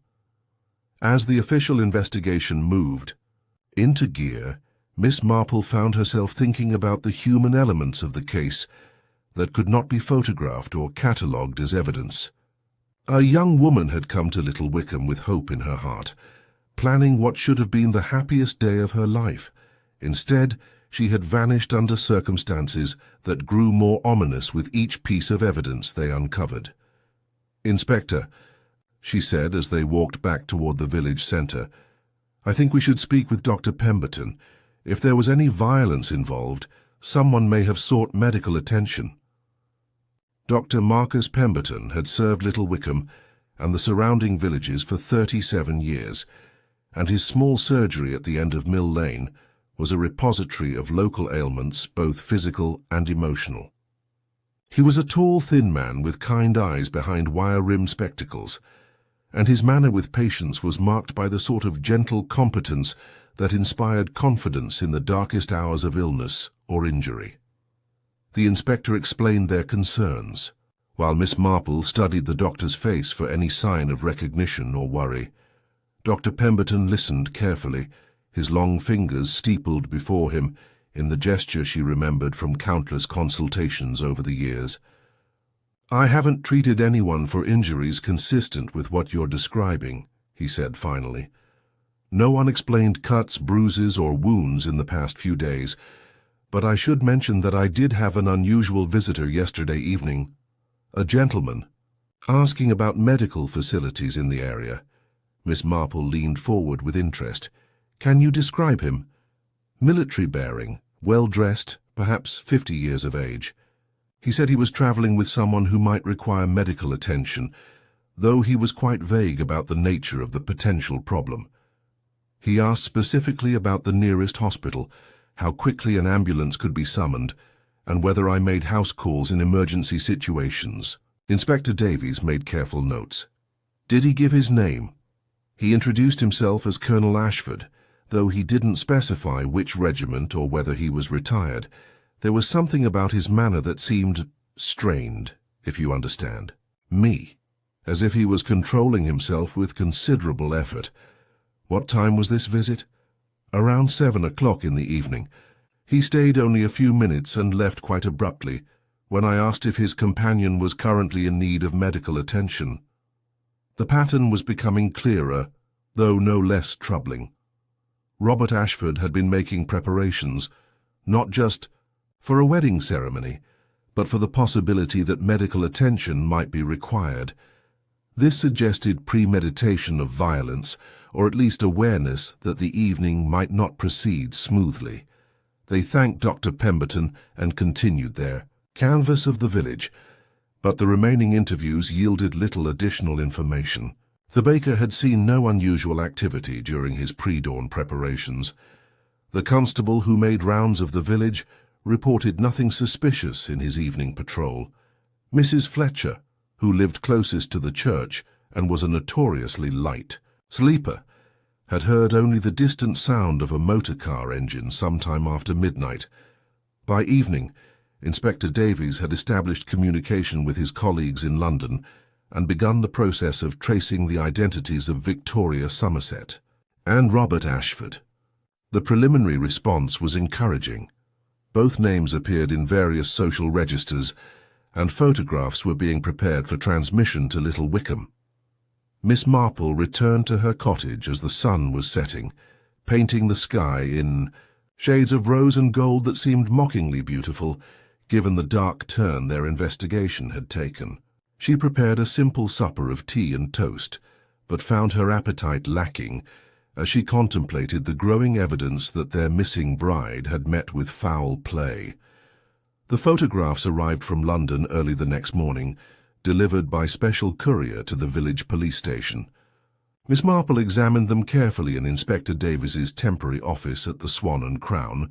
Speaker 1: As the official investigation moved into gear, Miss Marple found herself thinking about the human elements of the case that could not be photographed or catalogued as evidence. A young woman had come to Little Wickham with hope in her heart, planning what should have been the happiest day of her life. Instead, she had vanished under circumstances that grew more ominous with each piece of evidence they uncovered. "Inspector," she said as they walked back toward the village centre, "I think we should speak with Dr. Pemberton. If there was any violence involved, someone may have sought medical attention." Dr. Marcus Pemberton had served Little Wickham and the surrounding villages for 37 years, and his small surgery at the end of Mill Lane was a repository of local ailments, both physical and emotional. He was a tall, thin man with kind eyes behind wire-rimmed spectacles, and his manner with patients was marked by the sort of gentle competence that inspired confidence in the darkest hours of illness or injury. The inspector explained their concerns, while Miss Marple studied the doctor's face for any sign of recognition or worry. Dr. Pemberton listened carefully, his long fingers steepled before him in the gesture she remembered from countless consultations over the years. "I haven't treated anyone for injuries consistent with what you're describing," he said finally. "No unexplained cuts, bruises, or wounds in the past few days, but I should mention that I did have an unusual visitor yesterday evening, a gentleman, asking about medical facilities in the area." Miss Marple leaned forward with interest. "Can you describe him?" "Military-bearing, well-dressed, perhaps 50 years of age. He said he was traveling with someone who might require medical attention, though he was quite vague about the nature of the potential problem. He asked specifically about the nearest hospital, how quickly an ambulance could be summoned, and whether I made house calls in emergency situations." Inspector Davies made careful notes. "Did he give his name?" "He introduced himself as Colonel Ashford, though he didn't specify which regiment or whether he was retired. There was something about his manner that seemed strained, if you understand. Me, as if he was controlling himself with considerable effort." "What time was this visit?" "Around 7 o'clock in the evening. He stayed only a few minutes and left quite abruptly when I asked if his companion was currently in need of medical attention." The pattern was becoming clearer, though no less troubling. Robert Ashford had been making preparations, not just for a wedding ceremony, but for the possibility that medical attention might be required. This suggested premeditation of violence, or at least awareness that the evening might not proceed smoothly. They thanked Dr. Pemberton and continued their canvass of the village, but the remaining interviews yielded little additional information. The baker had seen no unusual activity during his pre-dawn preparations. The constable who made rounds of the village reported nothing suspicious in his evening patrol. Mrs. Fletcher, who lived closest to the church and was a notoriously light sleeper, had heard only the distant sound of a motor car engine sometime after midnight. By evening, Inspector Davies had established communication with his colleagues in London and begun the process of tracing the identities of Victoria Somerset and Robert Ashford. The preliminary response was encouraging. Both names appeared in various social registers, and photographs were being prepared for transmission to Little Wickham. Miss Marple returned to her cottage as the sun was setting, painting the sky in shades of rose and gold that seemed mockingly beautiful, given the dark turn their investigation had taken. She prepared a simple supper of tea and toast, but found her appetite lacking as she contemplated the growing evidence that their missing bride had met with foul play. The photographs arrived from London early the next morning, delivered by special courier to the village police station. Miss Marple examined them carefully in Inspector Davies's temporary office at the Swan and Crown,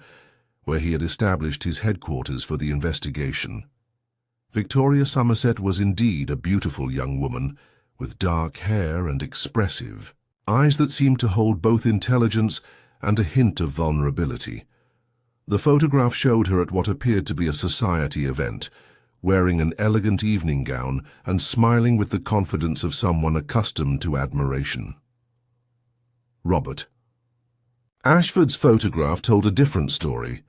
Speaker 1: where he had established his headquarters for the investigation. Victoria Somerset was indeed a beautiful young woman, with dark hair and expressive eyes that seemed to hold both intelligence and a hint of vulnerability. The photograph showed her at what appeared to be a society event, wearing an elegant evening gown and smiling with the confidence of someone accustomed to admiration. Robert. Ashford's photograph told a different story.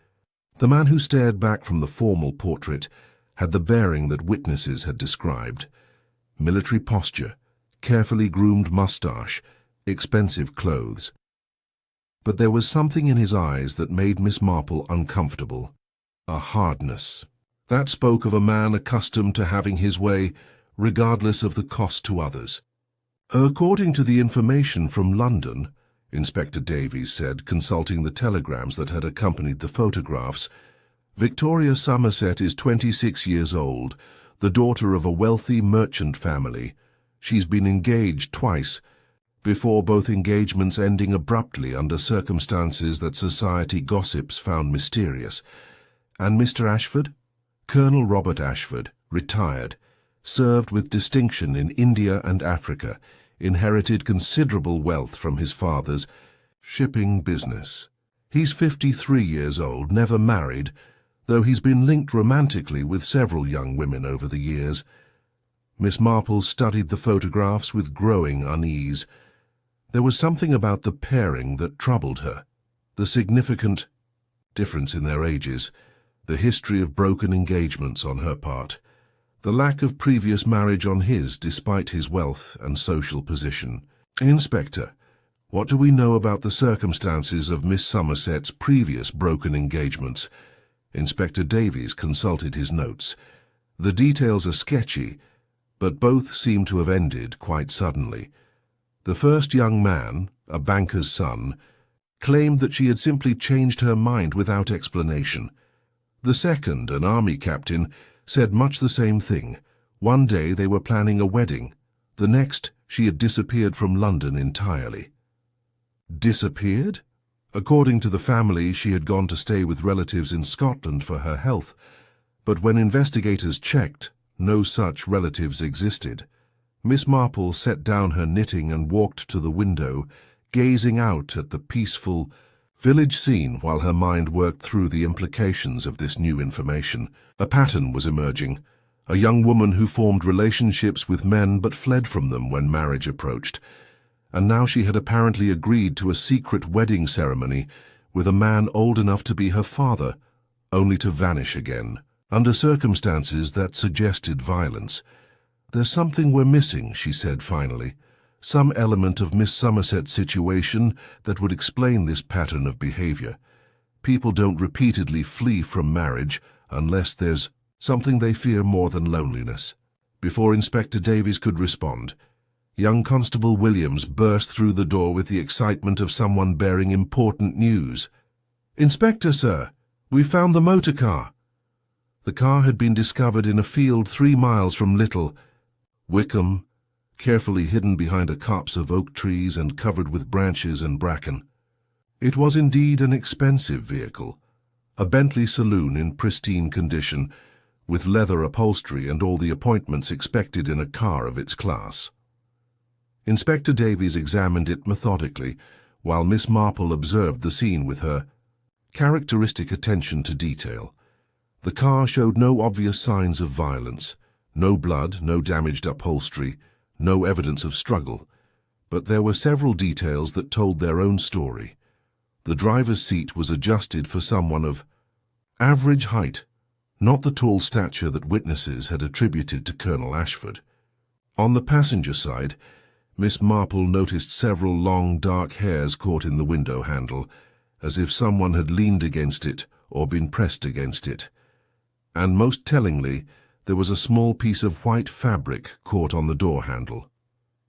Speaker 1: The man who stared back from the formal portrait had the bearing that witnesses had described: military posture, carefully groomed moustache, expensive clothes. But there was something in his eyes that made Miss Marple uncomfortable, a hardness. That spoke of a man accustomed to having his way, regardless of the cost to others. According to the information from London, Inspector Davies said, consulting the telegrams that had accompanied the photographs, Victoria Somerset is 26 years old, the daughter of a wealthy merchant family. She's been engaged twice, before both engagements ending abruptly under circumstances that society gossips found mysterious. And Mr. Ashford? Colonel Robert Ashford, retired, served with distinction in India and Africa, inherited considerable wealth from his father's shipping business. He's 53 years old, never married, though he's been linked romantically with several young women over the years. Miss Marple studied the photographs with growing unease. There was something about the pairing that troubled her. The significant difference in their ages, the history of broken engagements on her part, the lack of previous marriage on his despite his wealth and social position. Inspector, what do we know about the circumstances of Miss Somerset's previous broken engagements? Inspector Davies consulted his notes. The details are sketchy, but both seem to have ended quite suddenly. The first young man, a banker's son, claimed that she had simply changed her mind without explanation. The second, an army captain, said much the same thing. One day they were planning a wedding. The next, she had disappeared from London entirely. Disappeared? According to the family, she had gone to stay with relatives in Scotland for her health, but when investigators checked, no such relatives existed. Miss Marple set down her knitting and walked to the window, gazing out at the peaceful village scene while her mind worked through the implications of this new information. A pattern was emerging. A young woman who formed relationships with men but fled from them when marriage approached. And now she had apparently agreed to a secret wedding ceremony with a man old enough to be her father, only to vanish again, under circumstances that suggested violence. "There's something we're missing," she said finally. "Some element of Miss Somerset's situation that would explain this pattern of behavior. People don't repeatedly flee from marriage unless there's something they fear more than loneliness." Before Inspector Davies could respond, young Constable Williams burst through the door with the excitement of someone bearing important news. "Inspector, sir, we found the motor car." The car had been discovered in a field 3 miles from Little Wickham, carefully hidden behind a copse of oak trees and covered with branches and bracken. It was indeed an expensive vehicle, a Bentley saloon in pristine condition, with leather upholstery and all the appointments expected in a car of its class. Inspector Davies examined it methodically, while Miss Marple observed the scene with her characteristic attention to detail. The car showed no obvious signs of violence, no blood, no damaged upholstery, no evidence of struggle, but there were several details that told their own story. The driver's seat was adjusted for someone of average height, not the tall stature that witnesses had attributed to Colonel Ashford. On the passenger side, Miss Marple noticed several long dark hairs caught in the window handle, as if someone had leaned against it or been pressed against it. And most tellingly, there was a small piece of white fabric caught on the door handle.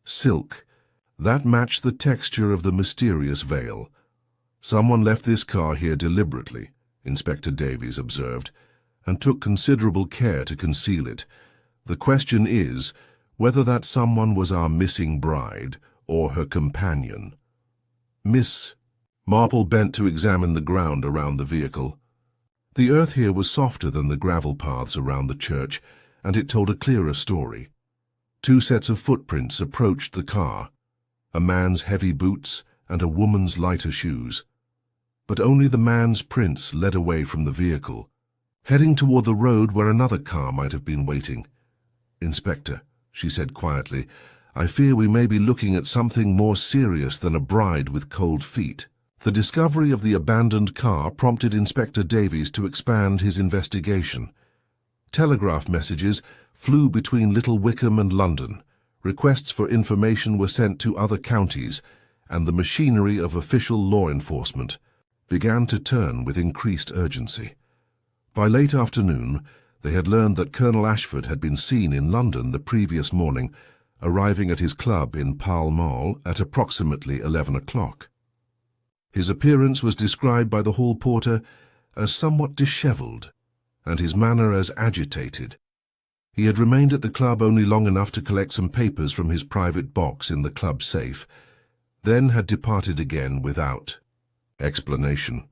Speaker 1: Silk, That matched the texture of the mysterious veil. "Someone left this car here deliberately," Inspector Davies observed, "and took considerable care to conceal it. The question is whether that someone was our missing bride or her companion." Miss Marple bent to examine the ground around the vehicle. The earth here was softer than the gravel paths around the church, and it told a clearer story. Two sets of footprints approached the car, a man's heavy boots and a woman's lighter shoes. But only the man's prints led away from the vehicle, heading toward the road where another car might have been waiting. "Inspector," she said quietly, "I fear we may be looking at something more serious than a bride with cold feet." The discovery of the abandoned car prompted Inspector Davies to expand his investigation. Telegraph messages flew between Little Wickham and London. Requests for information were sent to other counties, and the machinery of official law enforcement began to turn with increased urgency. By late afternoon, they had learned that Colonel Ashford had been seen in London the previous morning, arriving at his club in Pall Mall at approximately 11 o'clock. His appearance was described by the hall porter as somewhat dishevelled, and his manner as agitated. He had remained at the club only long enough to collect some papers from his private box in the club safe, then had departed again without explanation.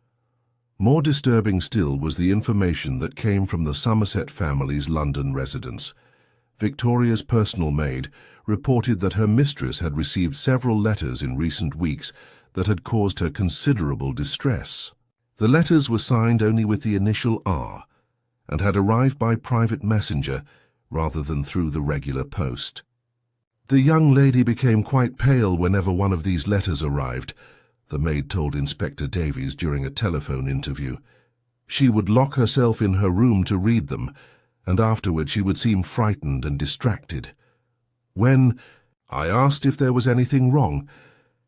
Speaker 1: More disturbing still was the information that came from the Somerset family's London residence. Victoria's personal maid reported that her mistress had received several letters in recent weeks that had caused her considerable distress. The letters were signed only with the initial R, and had arrived by private messenger rather than through the regular post. "The young lady became quite pale whenever one of these letters arrived," the maid told Inspector Davies during a telephone interview. "She would lock herself in her room to read them, and afterward she would seem frightened and distracted. When I asked if there was anything wrong,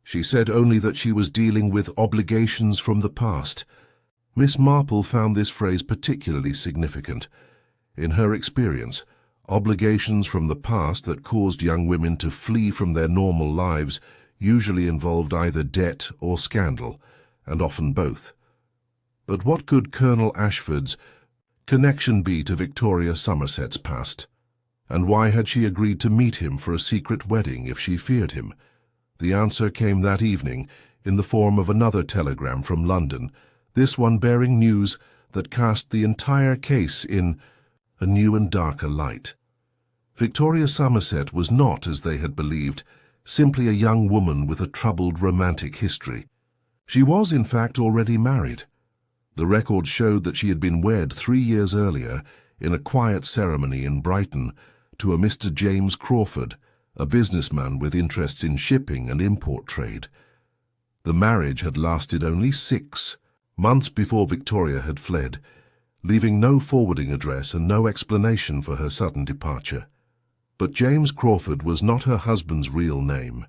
Speaker 1: she said only that she was dealing with obligations from the past." Miss Marple found this phrase particularly significant. In her experience, obligations from the past that caused young women to flee from their normal lives usually involved either debt or scandal, and often both. But what could Colonel Ashford's connection be to Victoria Somerset's past? And why had she agreed to meet him for a secret wedding if she feared him? The answer came that evening in the form of another telegram from London, this one bearing news that cast the entire case in a new and darker light. Victoria Somerset was not, as they had believed, simply a young woman with a troubled romantic history. She was, in fact, already married. The records showed that she had been wed 3 years earlier in a quiet ceremony in Brighton to a Mr. James Crawford, a businessman with interests in shipping and import trade. The marriage had lasted only 6 months before Victoria had fled, leaving no forwarding address and no explanation for her sudden departure. But James Crawford was not her husband's real name.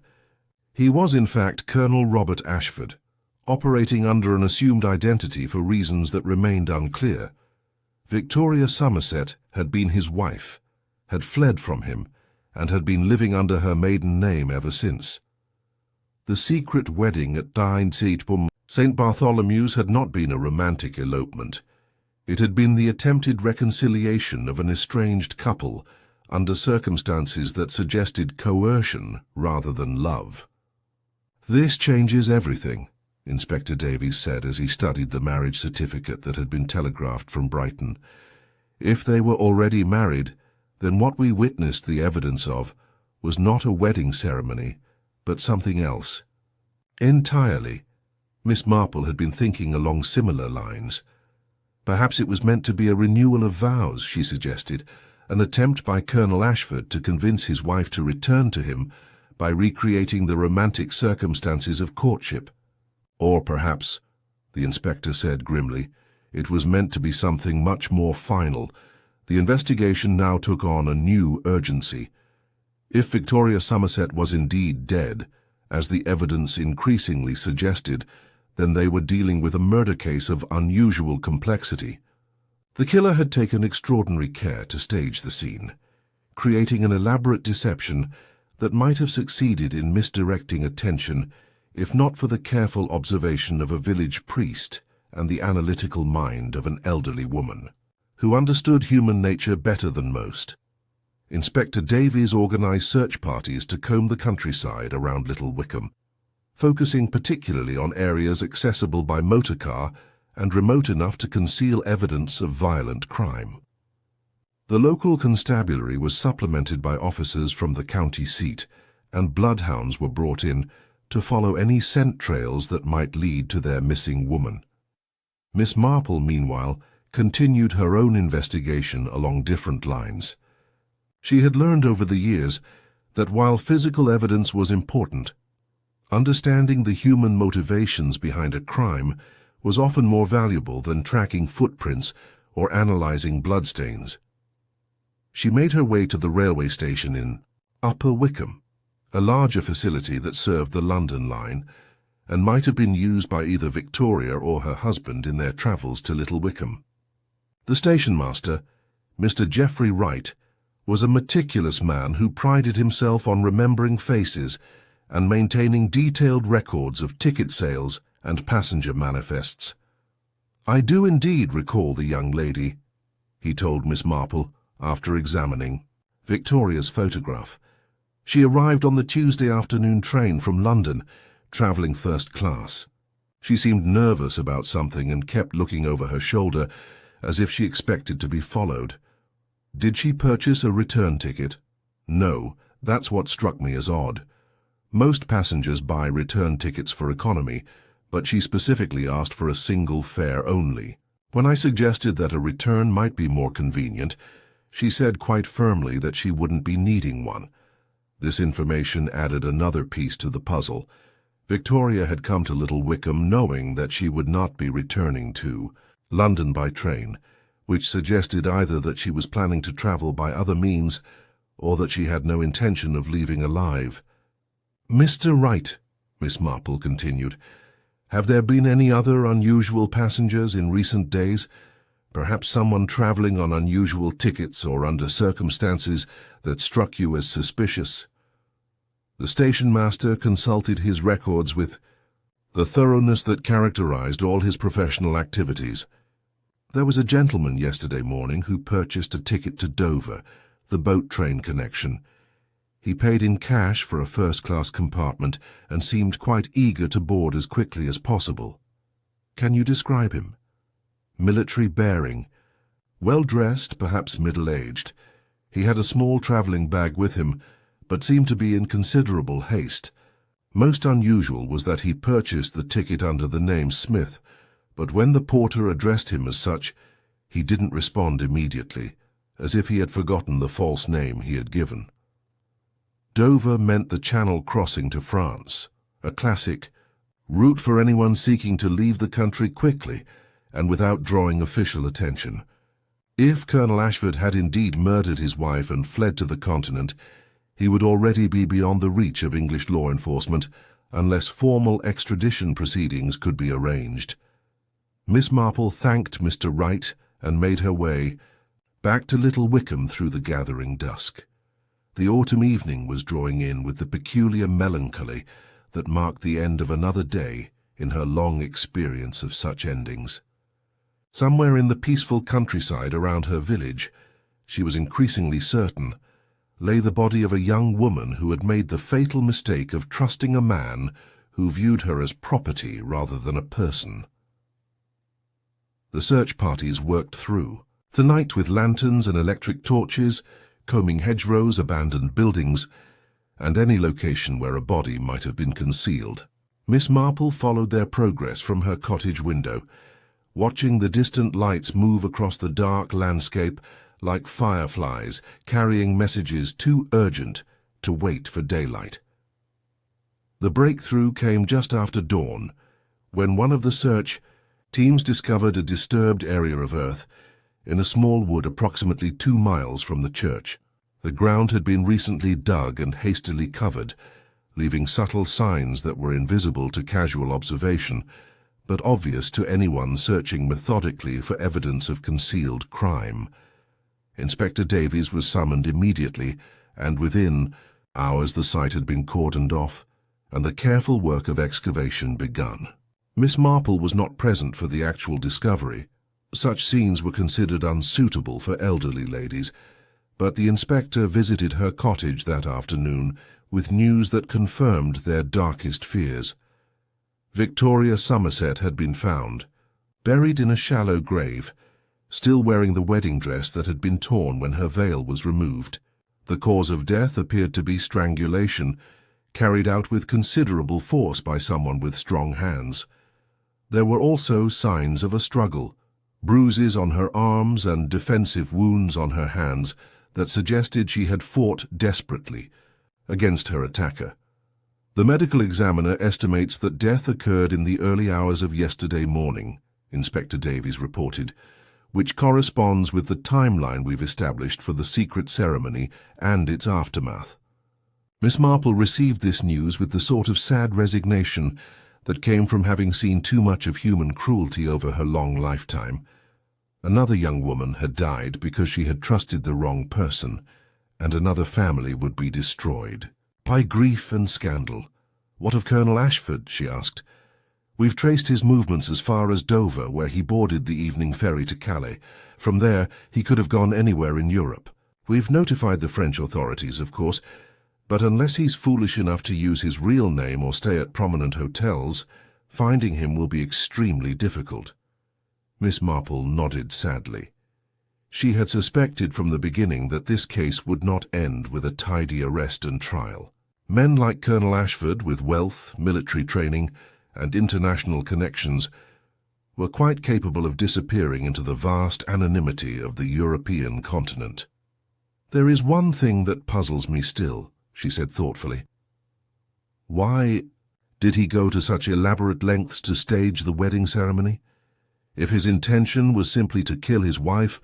Speaker 1: He was, in fact, Colonel Robert Ashford, operating under an assumed identity for reasons that remained unclear. Victoria Somerset had been his wife, had fled from him, and had been living under her maiden name ever since. The secret wedding at St. Bartholomew's had not been a romantic elopement. It had been the attempted reconciliation of an estranged couple under circumstances that suggested coercion rather than love. "This changes everything," Inspector Davies said as he studied the marriage certificate that had been telegraphed from Brighton. "If they were already married, then what we witnessed the evidence of was not a wedding ceremony, but something else. Entirely." Miss Marple had been thinking along similar lines. "Perhaps it was meant to be a renewal of vows," she suggested, an attempt by Colonel Ashford to convince his wife to return to him by recreating the romantic circumstances of courtship. "Or perhaps," the inspector said grimly, "it was meant to be something much more final." The investigation now took on a new urgency. If Victoria Somerset was indeed dead, as the evidence increasingly suggested, then they were dealing with a murder case of unusual complexity. The killer had taken extraordinary care to stage the scene, creating an elaborate deception that might have succeeded in misdirecting attention if not for the careful observation of a village priest and the analytical mind of an elderly woman, who understood human nature better than most. Inspector Davies organized search parties to comb the countryside around Little Wickham, focusing particularly on areas accessible by motorcar and remote enough to conceal evidence of violent crime. The local constabulary was supplemented by officers from the county seat, and bloodhounds were brought in to follow any scent trails that might lead to their missing woman. Miss Marple, meanwhile, continued her own investigation along different lines. She had learned over the years that while physical evidence was important, understanding the human motivations behind a crime was often more valuable than tracking footprints or analyzing bloodstains. She made her way to the railway station in Upper Wickham, a larger facility that served the London line and might have been used by either Victoria or her husband in their travels to Little Wickham. The station master, Mr. Geoffrey Wright, was a meticulous man who prided himself on remembering faces and maintaining detailed records of ticket sales and passenger manifests. "I do indeed recall the young lady," he told Miss Marple after examining Victoria's photograph. "She arrived on the Tuesday afternoon train from London, travelling first class. She seemed nervous about something and kept looking over her shoulder as if she expected to be followed. Did she purchase a return ticket? No, that's what struck me as odd. Most passengers buy return tickets for economy, but she specifically asked for a single fare only. When I suggested that a return might be more convenient, she said quite firmly that she wouldn't be needing one. This information added another piece to the puzzle. Victoria had come to Little Wickham knowing that she would not be returning to London by train, which suggested either that she was planning to travel by other means or that she had no intention of leaving alive. "Mr. Wright," Miss Marple continued, "have there been any other unusual passengers in recent days? Perhaps someone traveling on unusual tickets or under circumstances that struck you as suspicious?" The station master consulted his records with the thoroughness that characterized all his professional activities. "There was a gentleman yesterday morning who purchased a ticket to Dover, the boat train connection. He paid in cash for a first-class compartment and seemed quite eager to board as quickly as possible." "Can you describe him?" "Military bearing. Well-dressed, perhaps middle-aged. He had a small travelling bag with him, but seemed to be in considerable haste. Most unusual was that he purchased the ticket under the name Smith, but when the porter addressed him as such, he didn't respond immediately, as if he had forgotten the false name he had given." Dover meant the Channel crossing to France, a classic route for anyone seeking to leave the country quickly and without drawing official attention. If Colonel Ashford had indeed murdered his wife and fled to the continent, he would already be beyond the reach of English law enforcement unless formal extradition proceedings could be arranged. Miss Marple thanked Mr. Wright and made her way back to Little Wickham through the gathering dusk. The autumn evening was drawing in with the peculiar melancholy that marked the end of another day in her long experience of such endings. Somewhere in the peaceful countryside around her village, she was increasingly certain, lay the body of a young woman who had made the fatal mistake of trusting a man who viewed her as property rather than a person. The search parties worked through the night with lanterns and electric torches, combing hedgerows, abandoned buildings, and any location where a body might have been concealed. Miss Marple followed their progress from her cottage window, watching the distant lights move across the dark landscape like fireflies carrying messages too urgent to wait for daylight. The breakthrough came just after dawn, when one of the search teams discovered a disturbed area of earth in a small wood approximately 2 miles from the church. The ground had been recently dug and hastily covered, leaving subtle signs that were invisible to casual observation, but obvious to anyone searching methodically for evidence of concealed crime. Inspector Davies was summoned immediately, and within, Hours the site had been cordoned off, and the careful work of excavation begun. Miss Marple was not present for the actual discovery. Such scenes were considered unsuitable for elderly ladies, but the inspector visited her cottage that afternoon with news that confirmed their darkest fears. Victoria Somerset had been found, buried in a shallow grave, still wearing the wedding dress that had been torn when her veil was removed. The cause of death appeared to be strangulation, carried out with considerable force by someone with strong hands. There were also signs of a struggle, bruises on her arms and defensive wounds on her hands that suggested she had fought desperately against her attacker. The medical examiner estimates that death occurred in the early hours of yesterday morning, Inspector Davies reported, which corresponds with the timeline we've established for the secret ceremony and its aftermath. Miss Marple received this news with the sort of sad resignation that came from having seen too much of human cruelty over her long lifetime. Another young woman had died because she had trusted the wrong person, and another family would be destroyed by grief and scandal. "What of Colonel Ashford?" she asked. "We've traced his movements as far as Dover, where he boarded the evening ferry to Calais. From there, he could have gone anywhere in Europe. We've notified the French authorities, of course, but unless he's foolish enough to use his real name or stay at prominent hotels, finding him will be extremely difficult." Miss Marple nodded sadly. She had suspected from the beginning that this case would not end with a tidy arrest and trial. Men like Colonel Ashford, with wealth, military training, and international connections, were quite capable of disappearing into the vast anonymity of the European continent. "There is one thing that puzzles me still," she said thoughtfully. "Why did he go to such elaborate lengths to stage the wedding ceremony? If his intention was simply to kill his wife,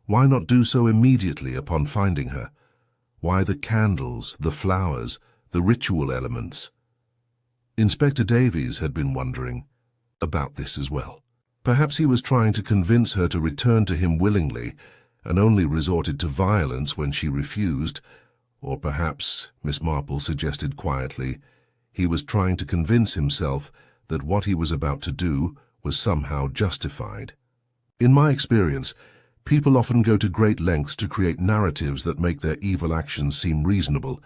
Speaker 1: why not do so immediately upon finding her? Why the candles, the flowers, the ritual elements?" Inspector Davies had been wondering about this as well. Perhaps he was trying to convince her to return to him willingly and only resorted to violence when she refused, or perhaps, Miss Marple suggested quietly, he was trying to convince himself that what he was about to do was somehow justified. In my experience, people often go to great lengths to create narratives that make their evil actions seem reasonable,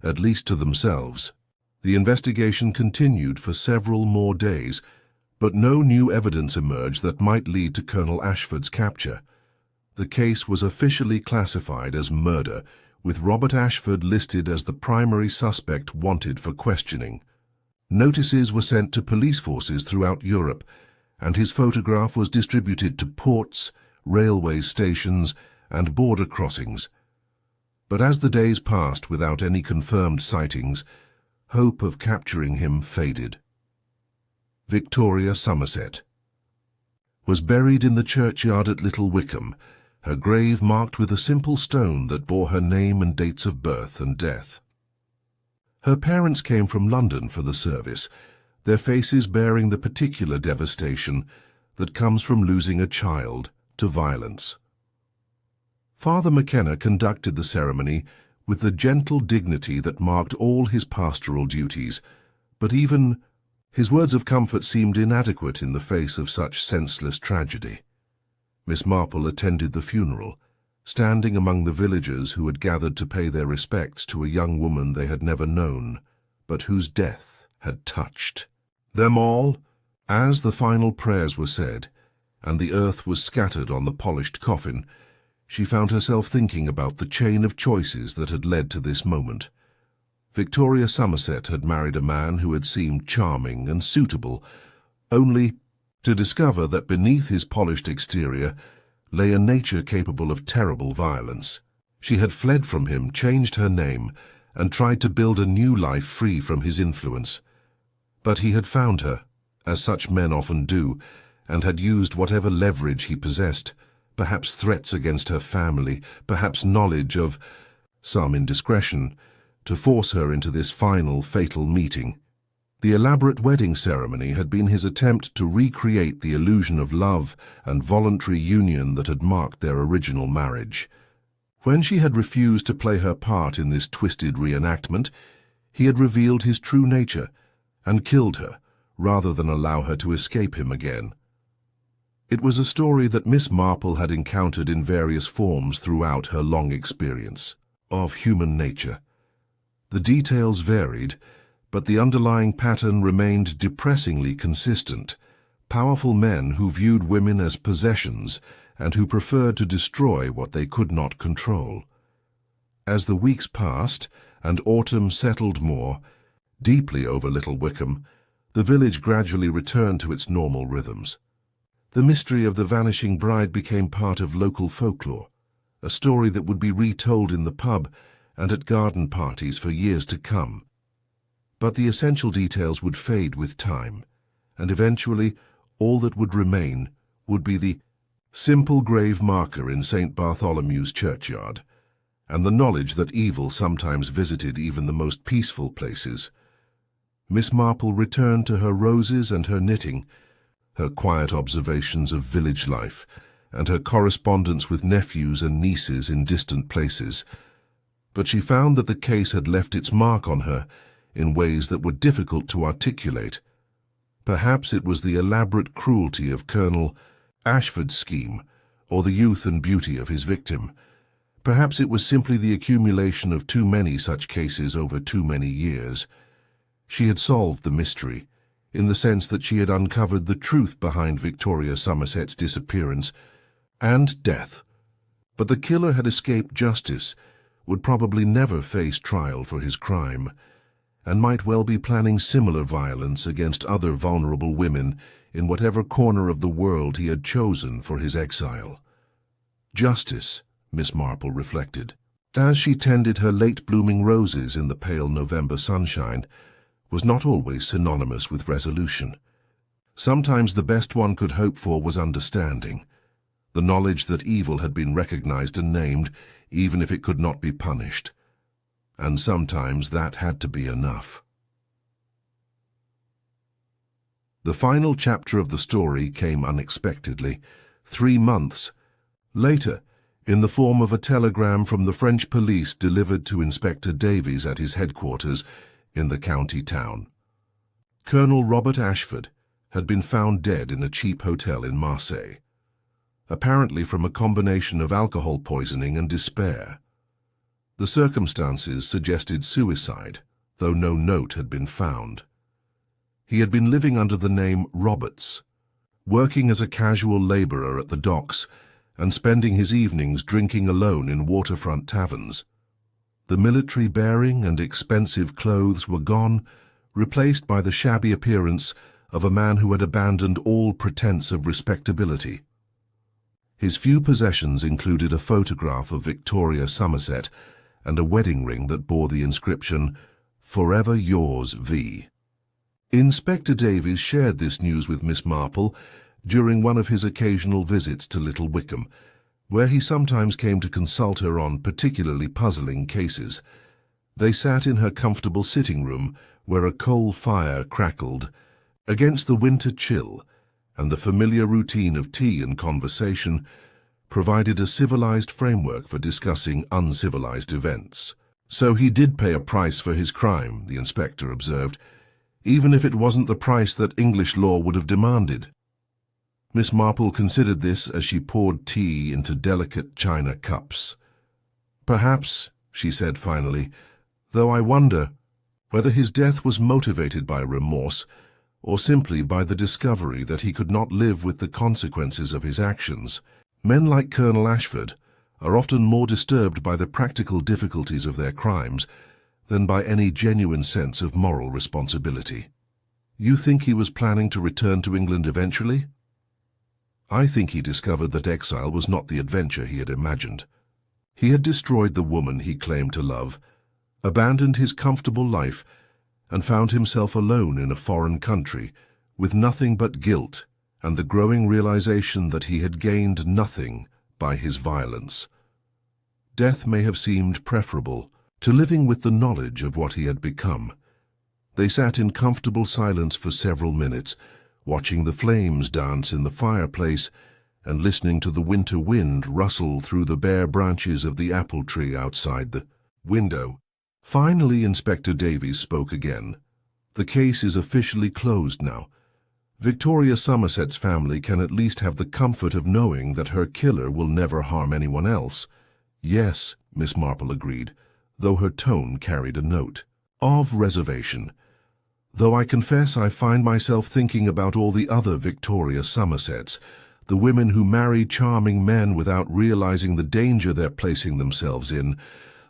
Speaker 1: at least to themselves. The investigation continued for several more days, but no new evidence emerged that might lead to Colonel Ashford's capture. The case was officially classified as murder, with Robert Ashford listed as the primary suspect wanted for questioning. Notices were sent to police forces throughout Europe, and his photograph was distributed to ports, railway stations, and border crossings. But as the days passed without any confirmed sightings, hope of capturing him faded. Victoria Somerset was buried in the churchyard at Little Wickham, her grave marked with a simple stone that bore her name and dates of birth and death. Her parents came from London for the service, their faces bearing the particular devastation that comes from losing a child to violence. Father McKenna conducted the ceremony with the gentle dignity that marked all his pastoral duties, but even his words of comfort seemed inadequate in the face of such senseless tragedy. Miss Marple attended the funeral, standing among the villagers who had gathered to pay their respects to a young woman they had never known, but whose death had touched them all. As the final prayers were said, and the earth was scattered on the polished coffin, she found herself thinking about the chain of choices that had led to this moment. Victoria Somerset had married a man who had seemed charming and suitable, only to discover that beneath his polished exterior lay a nature capable of terrible violence. She had fled from him, changed her name, and tried to build a new life free from his influence. But he had found her, as such men often do, and had used whatever leverage he possessed, perhaps threats against her family, perhaps knowledge of some indiscretion, to force her into this final, fatal meeting. The elaborate wedding ceremony had been his attempt to recreate the illusion of love and voluntary union that had marked their original marriage. When she had refused to play her part in this twisted reenactment, he had revealed his true nature and killed her rather than allow her to escape him again. It was a story that Miss Marple had encountered in various forms throughout her long experience of human nature. The details varied, but the underlying pattern remained depressingly consistent. Powerful men who viewed women as possessions and who preferred to destroy what they could not control. As the weeks passed and autumn settled more deeply over Little Wickham, the village gradually returned to its normal rhythms. The mystery of the Vanishing Bride became part of local folklore, a story that would be retold in the pub and at garden parties for years to come. But the essential details would fade with time, and eventually all that would remain would be the simple grave marker in St. Bartholomew's churchyard, and the knowledge that evil sometimes visited even the most peaceful places. Miss Marple returned to her roses and her knitting, her quiet observations of village life, and her correspondence with nephews and nieces in distant places. But she found that the case had left its mark on her in ways that were difficult to articulate. Perhaps it was the elaborate cruelty of Colonel Ashford's scheme, or the youth and beauty of his victim. Perhaps it was simply the accumulation of too many such cases over too many years. She had solved the mystery, in the sense that she had uncovered the truth behind Victoria Somerset's disappearance and death. But the killer had escaped justice, would probably never face trial for his crime, and might well be planning similar violence against other vulnerable women in whatever corner of the world he had chosen for his exile. Justice, Miss Marple reflected, as she tended her late-blooming roses in the pale November sunshine, was not always synonymous with resolution. Sometimes the best one could hope for was understanding, the knowledge that evil had been recognized and named, even if it could not be punished. And sometimes that had to be enough. The final chapter of the story came unexpectedly, 3 months later, in the form of a telegram from the French police delivered to Inspector Davies at his headquarters in the county town. Colonel Robert Ashford had been found dead in a cheap hotel in Marseille, apparently from a combination of alcohol poisoning and despair. The circumstances suggested suicide, though no note had been found. He had been living under the name Roberts, working as a casual laborer at the docks and spending his evenings drinking alone in waterfront taverns. The military bearing and expensive clothes were gone, replaced by the shabby appearance of a man who had abandoned all pretense of respectability. His few possessions included a photograph of Victoria Somerset and a wedding ring that bore the inscription, "Forever yours, V." Inspector Davies shared this news with Miss Marple during one of his occasional visits to Little Wickham, where he sometimes came to consult her on particularly puzzling cases. They sat in her comfortable sitting room, where a coal fire crackled against the winter chill, and the familiar routine of tea and conversation provided a civilized framework for discussing uncivilized events. "So he did pay a price for his crime," the inspector observed, "even if it wasn't the price that English law would have demanded." Miss Marple considered this as she poured tea into delicate china cups. "Perhaps," she said finally, "though I wonder whether his death was motivated by remorse or simply by the discovery that he could not live with the consequences of his actions. Men like Colonel Ashford are often more disturbed by the practical difficulties of their crimes than by any genuine sense of moral responsibility." "You think he was planning to return to England eventually?" "I think he discovered that exile was not the adventure he had imagined. He had destroyed the woman he claimed to love, abandoned his comfortable life, and found himself alone in a foreign country, with nothing but guilt and the growing realization that he had gained nothing by his violence. Death may have seemed preferable to living with the knowledge of what he had become. They sat in comfortable silence for several minutes, watching the flames dance in the fireplace and listening to the winter wind rustle through the bare branches of the apple tree outside the window. Finally, Inspector Davies spoke again. "The case is officially closed now. Victoria Somerset's family can at least have the comfort of knowing that her killer will never harm anyone else." "Yes," Miss Marple agreed, though her tone carried a note of reservation. "Though I confess I find myself thinking about all the other Victoria Somersets, the women who marry charming men without realizing the danger they're placing themselves in,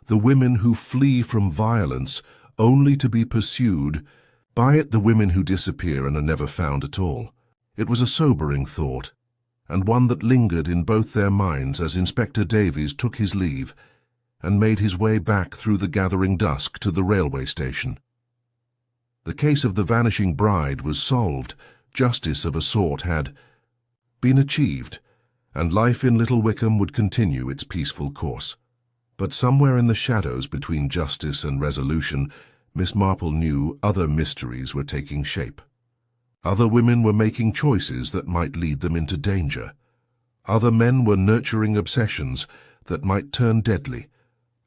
Speaker 1: the women who flee from violence only to be pursued by it, the women who disappear and are never found at all." It was a sobering thought, and one that lingered in both their minds as Inspector Davies took his leave and made his way back through the gathering dusk to the railway station. The case of the Vanishing Bride was solved, justice of a sort had been achieved, and life in Little Wickham would continue its peaceful course. But somewhere in the shadows between justice and resolution, Miss Marple knew other mysteries were taking shape. Other women were making choices that might lead them into danger. Other men were nurturing obsessions that might turn deadly,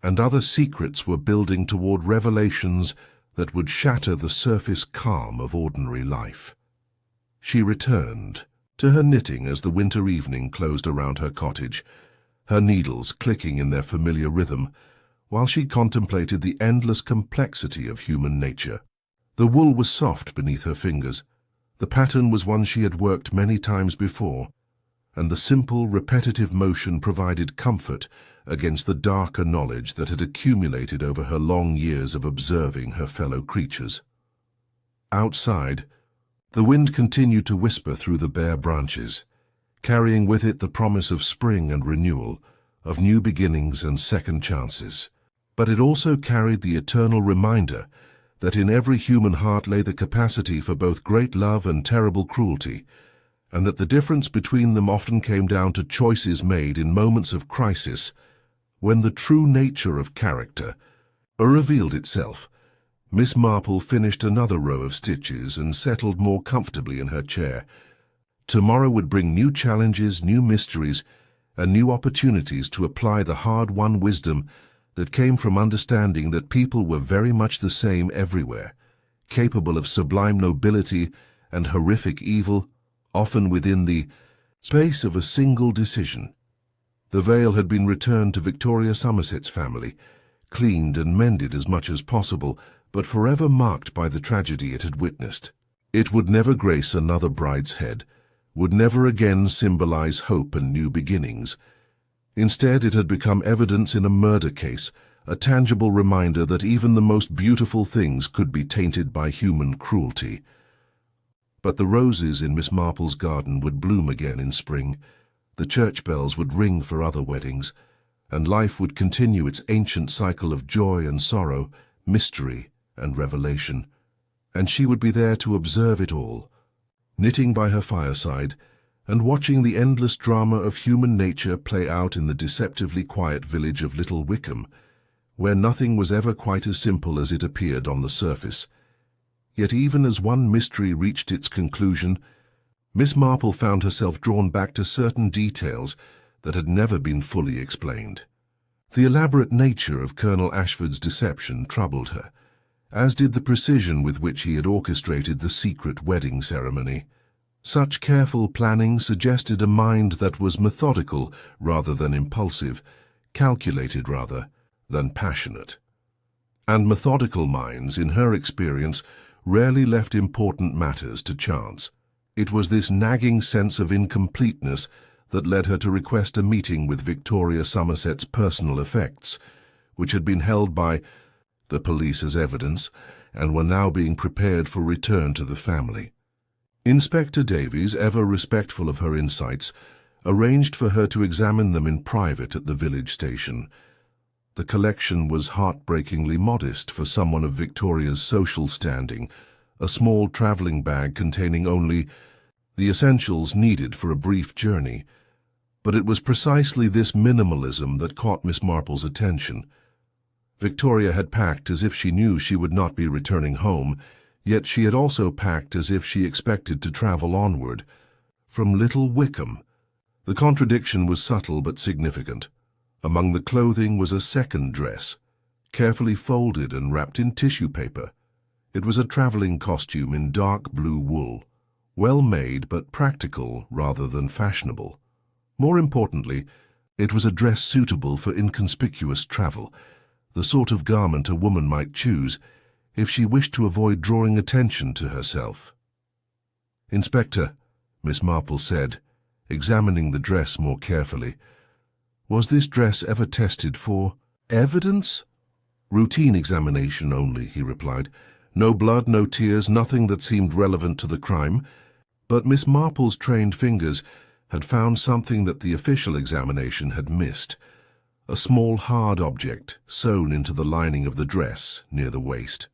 Speaker 1: and other secrets were building toward revelations that would shatter the surface calm of ordinary life. She returned to her knitting as the winter evening closed around her cottage, her needles clicking in their familiar rhythm, while she contemplated the endless complexity of human nature. The wool was soft beneath her fingers. The pattern was one she had worked many times before, and the simple, repetitive motion provided comfort against the darker knowledge that had accumulated over her long years of observing her fellow creatures. Outside, the wind continued to whisper through the bare branches, carrying with it the promise of spring and renewal, of new beginnings and second chances. But it also carried the eternal reminder that in every human heart lay the capacity for both great love and terrible cruelty, and that the difference between them often came down to choices made in moments of crisis, when the true nature of character revealed itself. Miss Marple finished another row of stitches and settled more comfortably in her chair. Tomorrow would bring new challenges, new mysteries, and new opportunities to apply the hard-won wisdom that came from understanding that people were very much the same everywhere, capable of sublime nobility and horrific evil, often within the space of a single decision. The veil had been returned to Victoria Somerset's family, cleaned and mended as much as possible, but forever marked by the tragedy it had witnessed. It would never grace another bride's head, would never again symbolize hope and new beginnings. Instead, it had become evidence in a murder case, a tangible reminder that even the most beautiful things could be tainted by human cruelty. But the roses in Miss Marple's garden would bloom again in spring, the church bells would ring for other weddings, and life would continue its ancient cycle of joy and sorrow, mystery and revelation. And she would be there to observe it all, knitting by her fireside, and watching the endless drama of human nature play out in the deceptively quiet village of Little Wickham, where nothing was ever quite as simple as it appeared on the surface. Yet even as one mystery reached its conclusion, Miss Marple found herself drawn back to certain details that had never been fully explained. The elaborate nature of Colonel Ashford's deception troubled her, as did the precision with which he had orchestrated the secret wedding ceremony. Such careful planning suggested a mind that was methodical rather than impulsive, calculated rather than passionate. And methodical minds, in her experience, rarely left important matters to chance. It was this nagging sense of incompleteness that led her to request a meeting with Victoria Somerset's personal effects, which had been held by the police as evidence and were now being prepared for return to the family. Inspector Davies, ever respectful of her insights, arranged for her to examine them in private at the village station. The collection was heartbreakingly modest for someone of Victoria's social standing, a small traveling bag containing only the essentials needed for a brief journey. But it was precisely this minimalism that caught Miss Marple's attention. Victoria had packed as if she knew she would not be returning home, yet she had also packed as if she expected to travel onward. From Little Wickham, The contradiction was subtle but significant. Among the clothing was a second dress, carefully folded and wrapped in tissue paper. It was a traveling costume in dark blue wool, well made but practical rather than fashionable. More importantly, it was a dress suitable for inconspicuous travel, the sort of garment a woman might choose if she wished to avoid drawing attention to herself. "Inspector," Miss Marple said, examining the dress more carefully, "was this dress ever tested for evidence?" "Routine examination only," he replied. "No blood, no tears, nothing that seemed relevant to the crime." But Miss Marple's trained fingers had found something that the official examination had missed, a small hard object sewn into the lining of the dress near the waist.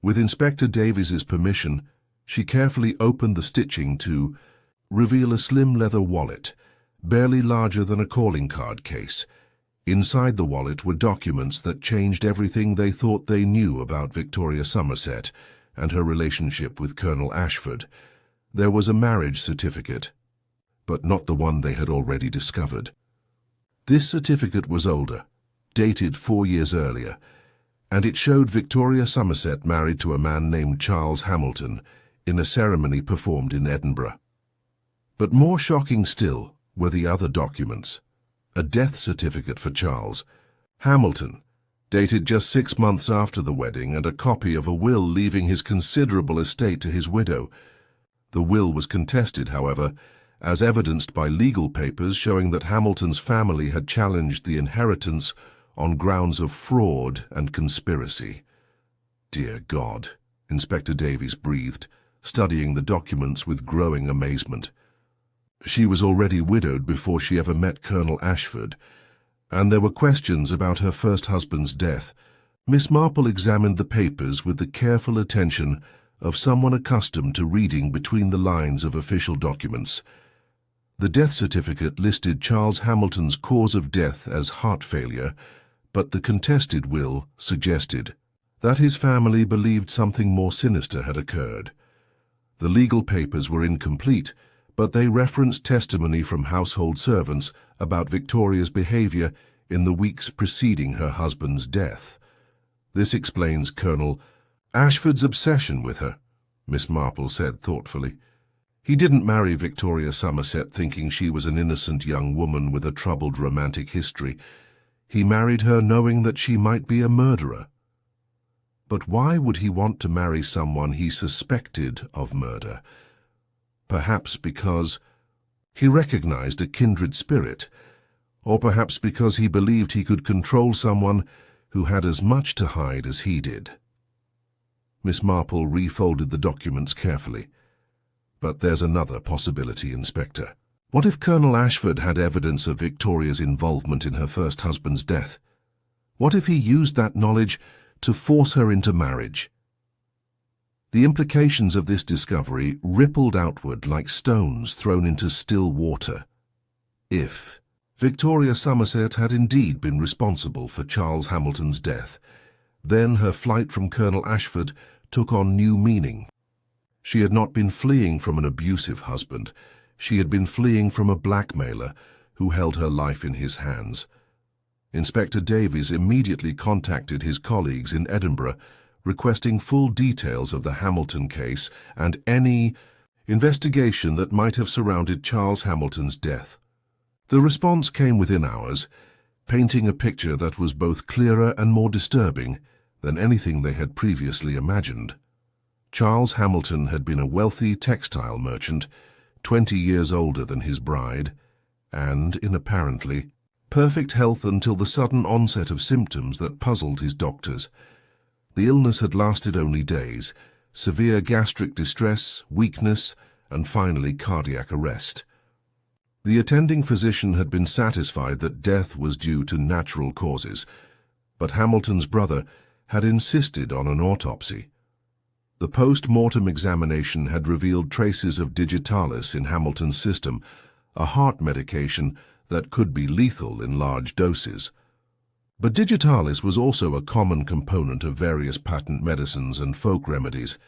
Speaker 1: With Inspector Davies's permission, she carefully opened the stitching to reveal a slim leather wallet, barely larger than a calling card case. Inside the wallet were documents that changed everything they thought they knew about Victoria Somerset and her relationship with Colonel Ashford. There was a marriage certificate, but not the one they had already discovered. This certificate was older, dated 4 years earlier, and it showed Victoria Somerset married to a man named Charles Hamilton in a ceremony performed in Edinburgh. But more shocking still were the other documents. A death certificate for Charles Hamilton, dated just 6 months after the wedding, and a copy of a will leaving his considerable estate to his widow. The will was contested, however, as evidenced by legal papers showing that Hamilton's family had challenged the inheritance on grounds of fraud and conspiracy. "Dear God," Inspector Davies breathed, studying the documents with growing amazement. She was already widowed before she ever met Colonel Ashford, and there were questions about her first husband's death. Miss Marple examined the papers with the careful attention of someone accustomed to reading between the lines of official documents. The death certificate listed Charles Hamilton's cause of death as heart failure, but the contested will suggested that his family believed something more sinister had occurred. The legal papers were incomplete, but they referenced testimony from household servants about Victoria's behavior in the weeks preceding her husband's death. "This explains Colonel Ashford's obsession with her," Miss Marple said thoughtfully. "He didn't marry Victoria Somerset thinking she was an innocent young woman with a troubled romantic history. He married her knowing that she might be a murderer. But why would he want to marry someone he suspected of murder? Perhaps because he recognized a kindred spirit, or perhaps because he believed he could control someone who had as much to hide as he did." Miss Marple refolded the documents carefully. "But there's another possibility, Inspector. What if Colonel Ashford had evidence of Victoria's involvement in her first husband's death? What if he used that knowledge to force her into marriage?" The implications of this discovery rippled outward like stones thrown into still water. If Victoria Somerset had indeed been responsible for Charles Hamilton's death, then her flight from Colonel Ashford took on new meaning. She had not been fleeing from an abusive husband. She had been fleeing from a blackmailer who held her life in his hands. Inspector Davies immediately contacted his colleagues in Edinburgh, requesting full details of the Hamilton case and any investigation that might have surrounded Charles Hamilton's death. The response came within hours, painting a picture that was both clearer and more disturbing than anything they had previously imagined. Charles Hamilton had been a wealthy textile merchant, 20 years older than his bride, and in apparently perfect health until the sudden onset of symptoms that puzzled his doctors. The illness had lasted only days: severe gastric distress, weakness, and finally cardiac arrest. The attending physician had been satisfied that death was due to natural causes, but Hamilton's brother had insisted on an autopsy. The post-mortem examination had revealed traces of digitalis in Hamilton's system, a heart medication that could be lethal in large doses. But digitalis was also a common component of various patent medicines and folk remedies,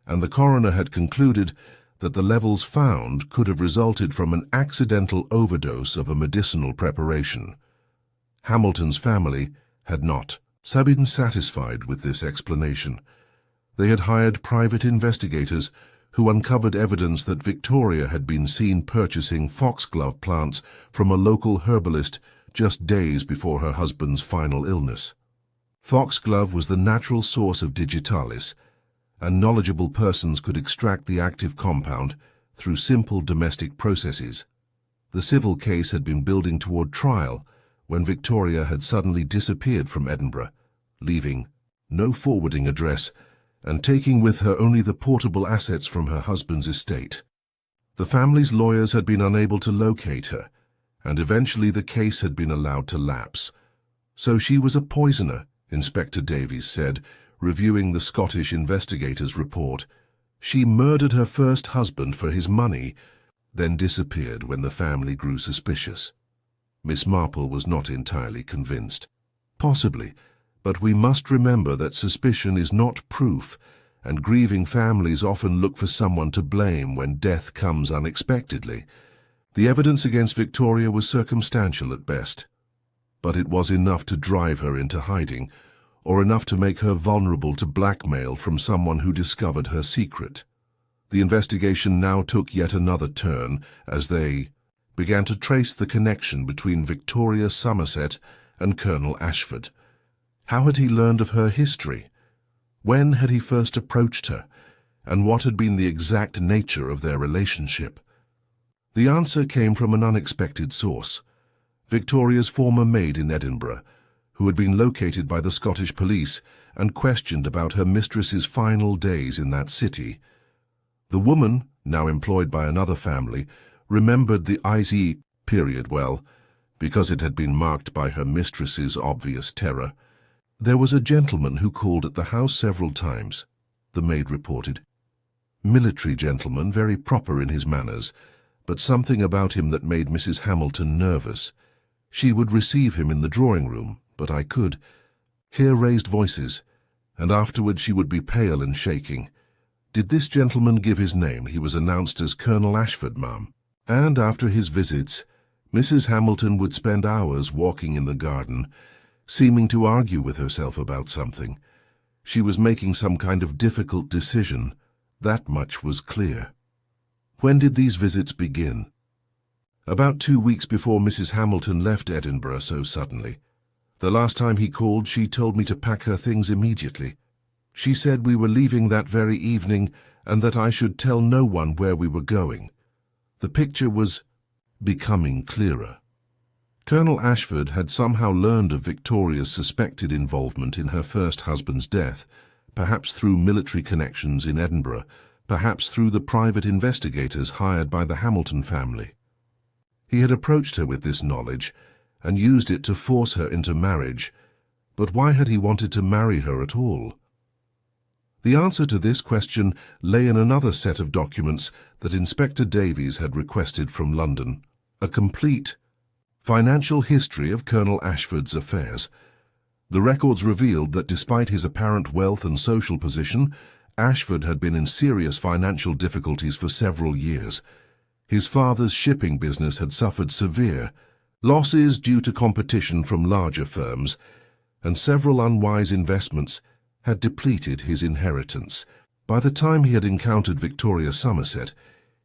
Speaker 1: and the coroner had concluded that the levels found could have resulted from an accidental overdose of a medicinal preparation. Hamilton's family had not been satisfied with this explanation. They had hired private investigators who uncovered evidence that Victoria had been seen purchasing foxglove plants from a local herbalist just days before her husband's final illness. Foxglove was the natural source of digitalis, and knowledgeable persons could extract the active compound through simple domestic processes. The civil case had been building toward trial when Victoria had suddenly disappeared from Edinburgh, leaving no forwarding address and taking with her only the portable assets from her husband's estate. The family's lawyers had been unable to locate her, and eventually the case had been allowed to lapse. So she was a poisoner, Inspector Davies said, reviewing the Scottish investigator's report. She murdered her first husband for his money, then disappeared when the family grew suspicious. Miss Marple was not entirely convinced. Possibly, but we must remember that suspicion is not proof, and grieving families often look for someone to blame when death comes unexpectedly. The evidence against Victoria was circumstantial at best, but it was enough to drive her into hiding, or enough to make her vulnerable to blackmail from someone who discovered her secret. The investigation now took yet another turn as they began to trace the connection between Victoria Somerset and Colonel Ashford. How had he learned of her history? When had he first approached her? And what had been the exact nature of their relationship? The answer came from an unexpected source. Victoria's former maid in Edinburgh, who had been located by the Scottish police and questioned about her mistress's final days in that city. The woman, now employed by another family, remembered the IZ period well, because it had been marked by her mistress's obvious terror. There was a gentleman who called at the house several times, the maid reported. Military gentleman, very proper in his manners, but something about him that made Mrs. Hamilton nervous. She would receive him in the drawing-room, but I could hear raised voices, and afterward she would be pale and shaking. Did this gentleman give his name? He was announced as Colonel Ashford, ma'am. And after his visits, Mrs. Hamilton would spend hours walking in the garden, seeming to argue with herself about something. She was making some kind of difficult decision. That much was clear. When did these visits begin? About 2 weeks before Mrs. Hamilton left Edinburgh so suddenly. The last time he called, she told me to pack her things immediately. She said we were leaving that very evening and that I should tell no one where we were going. The picture was becoming clearer. Colonel Ashford had somehow learned of Victoria's suspected involvement in her first husband's death, perhaps through military connections in Edinburgh, perhaps through the private investigators hired by the Hamilton family. He had approached her with this knowledge and used it to force her into marriage, but why had he wanted to marry her at all? The answer to this question lay in another set of documents that Inspector Davies had requested from London, a complete financial history of Colonel Ashford's affairs. The records revealed that despite his apparent wealth and social position, Ashford had been in serious financial difficulties for several years. His father's shipping business had suffered severe losses due to competition from larger firms, and several unwise investments had depleted his inheritance. By the time he had encountered Victoria Somerset,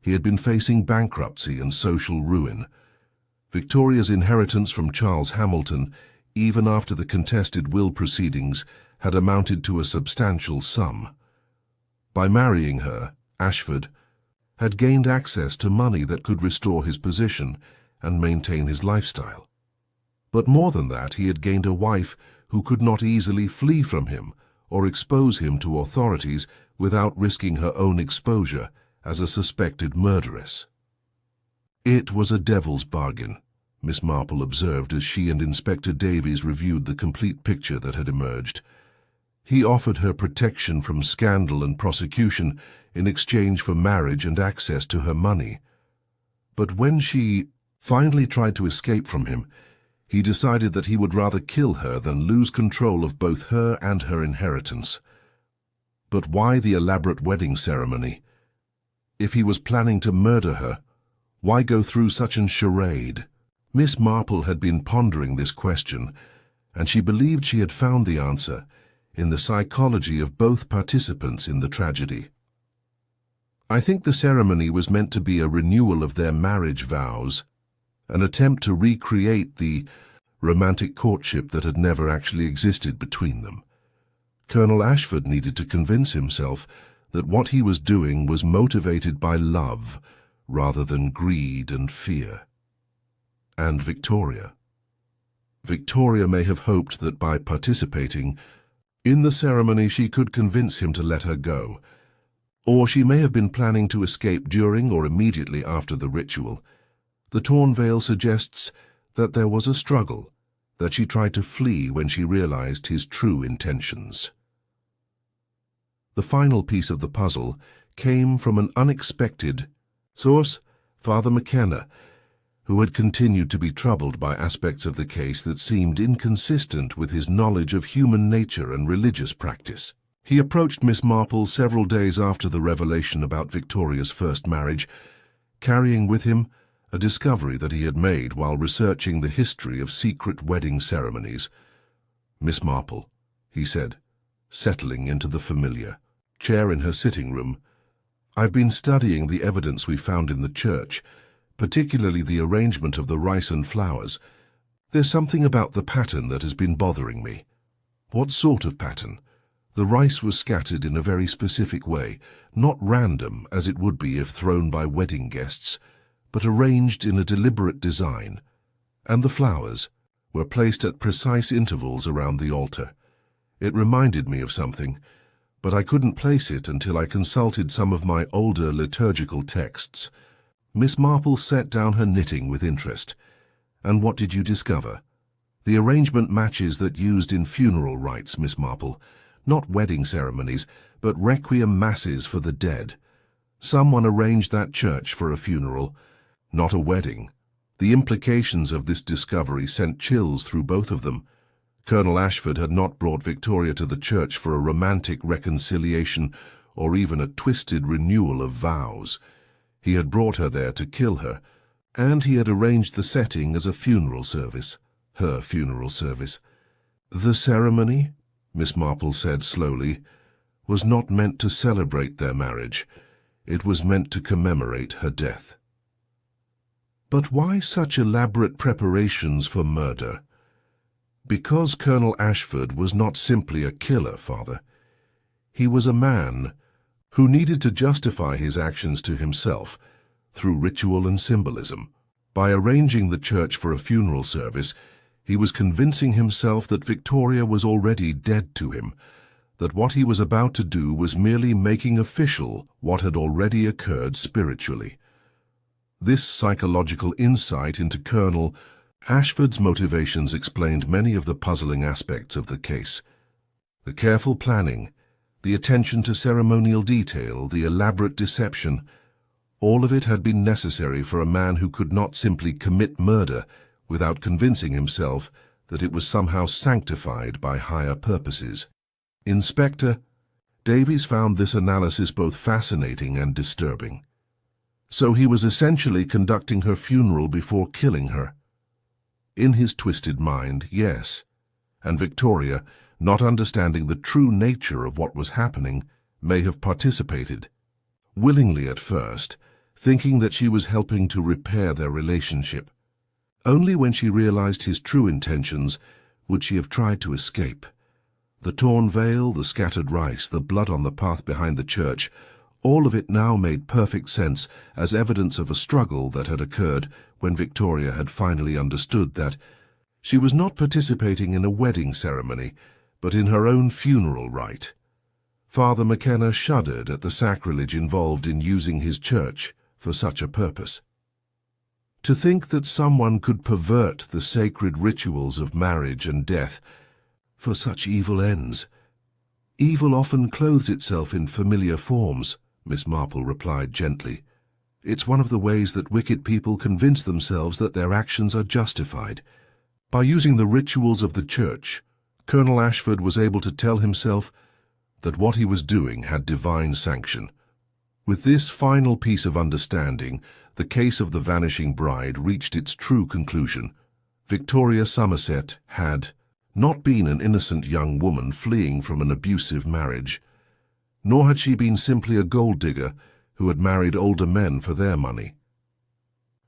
Speaker 1: he had been facing bankruptcy and social ruin. Victoria's inheritance from Charles Hamilton, even after the contested will proceedings, had amounted to a substantial sum. By marrying her, Ashford had gained access to money that could restore his position and maintain his lifestyle. But more than that, he had gained a wife who could not easily flee from him or expose him to authorities without risking her own exposure as a suspected murderess. It was a devil's bargain, Miss Marple observed as she and Inspector Davies reviewed the complete picture that had emerged. He offered her protection from scandal and prosecution in exchange for marriage and access to her money. But when she finally tried to escape from him, he decided that he would rather kill her than lose control of both her and her inheritance. But why the elaborate wedding ceremony? If he was planning to murder her, why go through such an charade? Miss Marple had been pondering this question, and she believed she had found the answer in the psychology of both participants in the tragedy. I think the ceremony was meant to be a renewal of their marriage vows, an attempt to recreate the romantic courtship that had never actually existed between them. Colonel Ashford needed to convince himself that what he was doing was motivated by love rather than greed and fear. And Victoria. Victoria may have hoped that by participating in the ceremony she could convince him to let her go, or she may have been planning to escape during or immediately after the ritual. The torn veil suggests that there was a struggle, that she tried to flee when she realized his true intentions. The final piece of the puzzle came from an unexpected source, Father McKenna, who had continued to be troubled by aspects of the case that seemed inconsistent with his knowledge of human nature and religious practice. He approached Miss Marple several days after the revelation about Victoria's first marriage, carrying with him a discovery that he had made while researching the history of secret wedding ceremonies. "Miss Marple," he said, settling into the familiar chair in her sitting room, "I've been studying the evidence we found in the church, particularly the arrangement of the rice and flowers. There's something about the pattern that has been bothering me." "What sort of pattern?" "The rice was scattered in a very specific way, not random as it would be if thrown by wedding guests, but arranged in a deliberate design. And the flowers were placed at precise intervals around the altar. It reminded me of something, but I couldn't place it until I consulted some of my older liturgical texts." Miss Marple set down her knitting with interest. "And what did you discover?" "The arrangement matches that used in funeral rites, Miss Marple. Not wedding ceremonies, but requiem masses for the dead. Someone arranged that church for a funeral, not a wedding." The implications of this discovery sent chills through both of them. Colonel Ashford had not brought Victoria to the church for a romantic reconciliation or even a twisted renewal of vows. He had brought her there to kill her, and he had arranged the setting as a funeral service, her funeral service. "The ceremony," Miss Marple said slowly, "was not meant to celebrate their marriage. It was meant to commemorate her death." "But why such elaborate preparations for murder?" "Because Colonel Ashford was not simply a killer, Father. He was a man who needed to justify his actions to himself through ritual and symbolism. By arranging the church for a funeral service, he was convincing himself that Victoria was already dead to him, that what he was about to do was merely making official what had already occurred spiritually. This psychological insight into Colonel Ashford's motivations explained many of the puzzling aspects of the case. The careful planning, the attention to ceremonial detail, the elaborate deception, all of it had been necessary for a man who could not simply commit murder without convincing himself that it was somehow sanctified by higher purposes. Inspector Davies found this analysis both fascinating and disturbing. So he was essentially conducting her funeral before killing her. In his twisted mind, yes, and Victoria, not understanding the true nature of what was happening, may have participated. Willingly at first, thinking that she was helping to repair their relationship. Only when she realized his true intentions would she have tried to escape. The torn veil, the scattered rice, the blood on the path behind the church, all of it now made perfect sense as evidence of a struggle that had occurred when Victoria had finally understood that she was not participating in a wedding ceremony, but in her own funeral rite. Father McKenna shuddered at the sacrilege involved in using his church for such a purpose. To think that someone could pervert the sacred rituals of marriage and death for such evil ends. "Evil often clothes itself in familiar forms," Miss Marple replied gently. "It's one of the ways that wicked people convince themselves that their actions are justified. By using the rituals of the church, Colonel Ashford was able to tell himself that what he was doing had divine sanction. With this final piece of understanding, the case of the Vanishing Bride reached its true conclusion. Victoria Somerset had not been an innocent young woman fleeing from an abusive marriage, nor had she been simply a gold digger who had married older men for their money.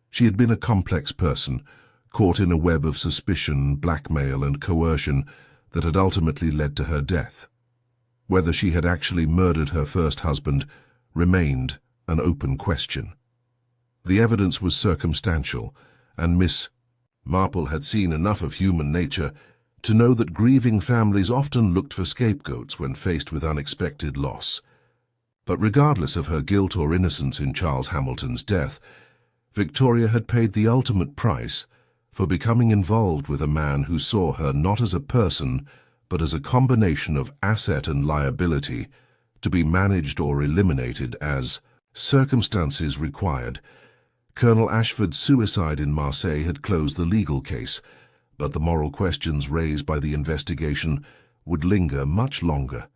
Speaker 1: She had been a complex person, caught in a web of suspicion, blackmail, and coercion that had ultimately led to her death. Whether she had actually murdered her first husband remained an open question. The evidence was circumstantial, and Miss Marple had seen enough of human nature to know that grieving families often looked for scapegoats when faced with unexpected loss. But regardless of her guilt or innocence in Charles Hamilton's death, Victoria had paid the ultimate price for becoming involved with a man who saw her not as a person, but as a combination of asset and liability to be managed or eliminated as circumstances required. Colonel Ashford's suicide in Marseille had closed the legal case, but the moral questions raised by the investigation would linger much longer.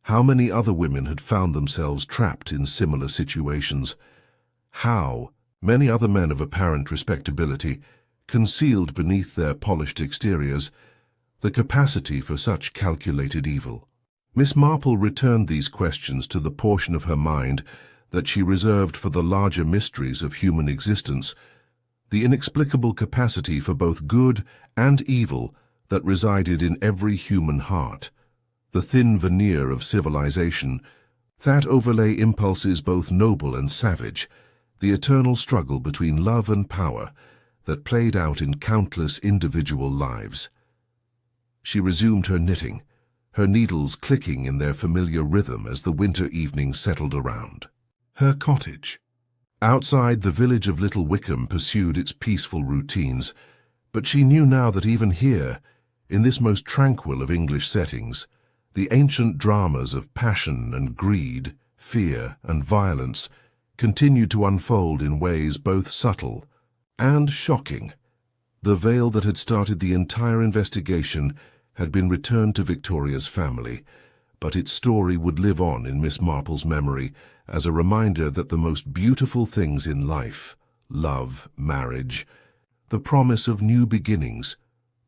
Speaker 1: How many other women had found themselves trapped in similar situations? How many other men of apparent respectability concealed beneath their polished exteriors the capacity for such calculated evil? Miss Marple returned these questions to the portion of her mind that she reserved for the larger mysteries of human existence, the inexplicable capacity for both good and evil that resided in every human heart, the thin veneer of civilization that overlay impulses both noble and savage, the eternal struggle between love and power that played out in countless individual lives. She resumed her knitting, her needles clicking in their familiar rhythm as the winter evening settled around. Her cottage. Outside, the village of Little Wickham pursued its peaceful routines, but she knew now that even here, in this most tranquil of English settings, the ancient dramas of passion and greed, fear and violence continued to unfold in ways both subtle and shocking. The veil that had started the entire investigation had been returned to Victoria's family, but its story would live on in Miss Marple's memory as a reminder that the most beautiful things in life, love, marriage, the promise of new beginnings,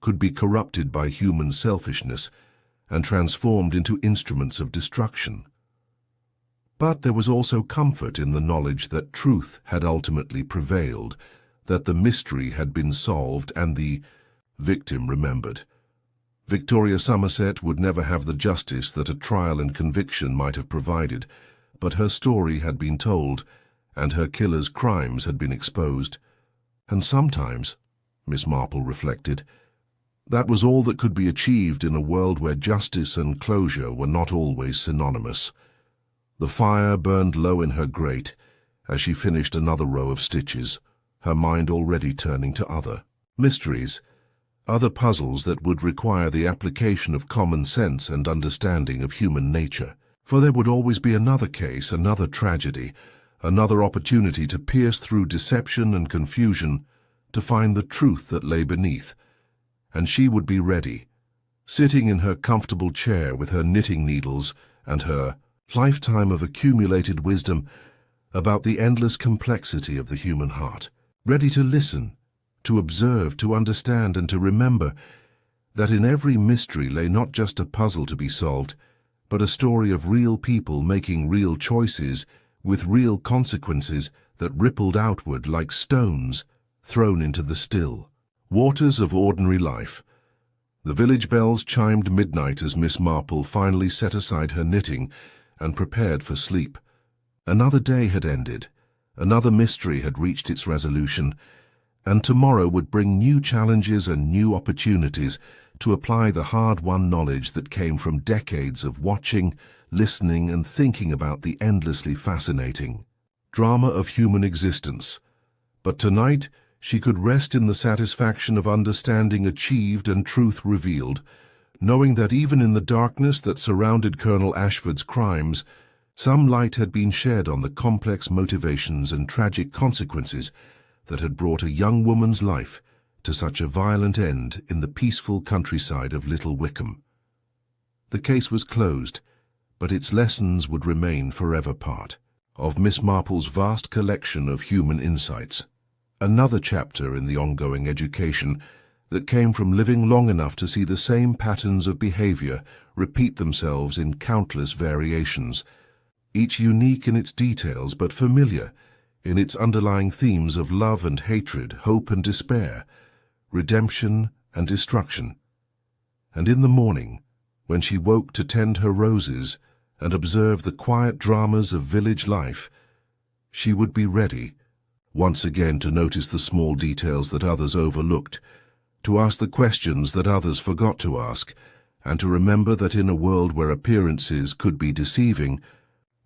Speaker 1: could be corrupted by human selfishness and transformed into instruments of destruction. But there was also comfort in the knowledge that truth had ultimately prevailed, that the mystery had been solved and the victim remembered. Victoria Somerset would never have the justice that a trial and conviction might have provided, but her story had been told, and her killer's crimes had been exposed. And sometimes, Miss Marple reflected, that was all that could be achieved in a world where justice and closure were not always synonymous. The fire burned low in her grate as she finished another row of stitches, her mind already turning to other mysteries, other puzzles that would require the application of common sense and understanding of human nature. For there would always be another case, another tragedy, another opportunity to pierce through deception and confusion to find the truth that lay beneath. And she would be ready, sitting in her comfortable chair with her knitting needles and her lifetime of accumulated wisdom about the endless complexity of the human heart, ready to listen, to observe, to understand, and to remember that in every mystery lay not just a puzzle to be solved, but a story of real people making real choices with real consequences that rippled outward like stones thrown into the still waters of ordinary life. The village bells chimed midnight as Miss Marple finally set aside her knitting and prepared for sleep. Another day had ended, another mystery had reached its resolution, and tomorrow would bring new challenges and new opportunities to apply the hard-won knowledge that came from decades of watching, listening, and thinking about the endlessly fascinating drama of human existence. But tonight, she could rest in the satisfaction of understanding achieved and truth revealed, knowing that even in the darkness that surrounded Colonel Ashford's crimes, some light had been shed on the complex motivations and tragic consequences that had brought a young woman's life to such a violent end in the peaceful countryside of Little Wickham. The case was closed, but its lessons would remain forever part of Miss Marple's vast collection of human insights. Another chapter in the ongoing education that came from living long enough to see the same patterns of behavior repeat themselves in countless variations, each unique in its details but familiar in its underlying themes of love and hatred, hope and despair, redemption and destruction. And in the morning, when she woke to tend her roses and observe the quiet dramas of village life, she would be ready, once again, to notice the small details that others overlooked, to ask the questions that others forgot to ask, and to remember that in a world where appearances could be deceiving,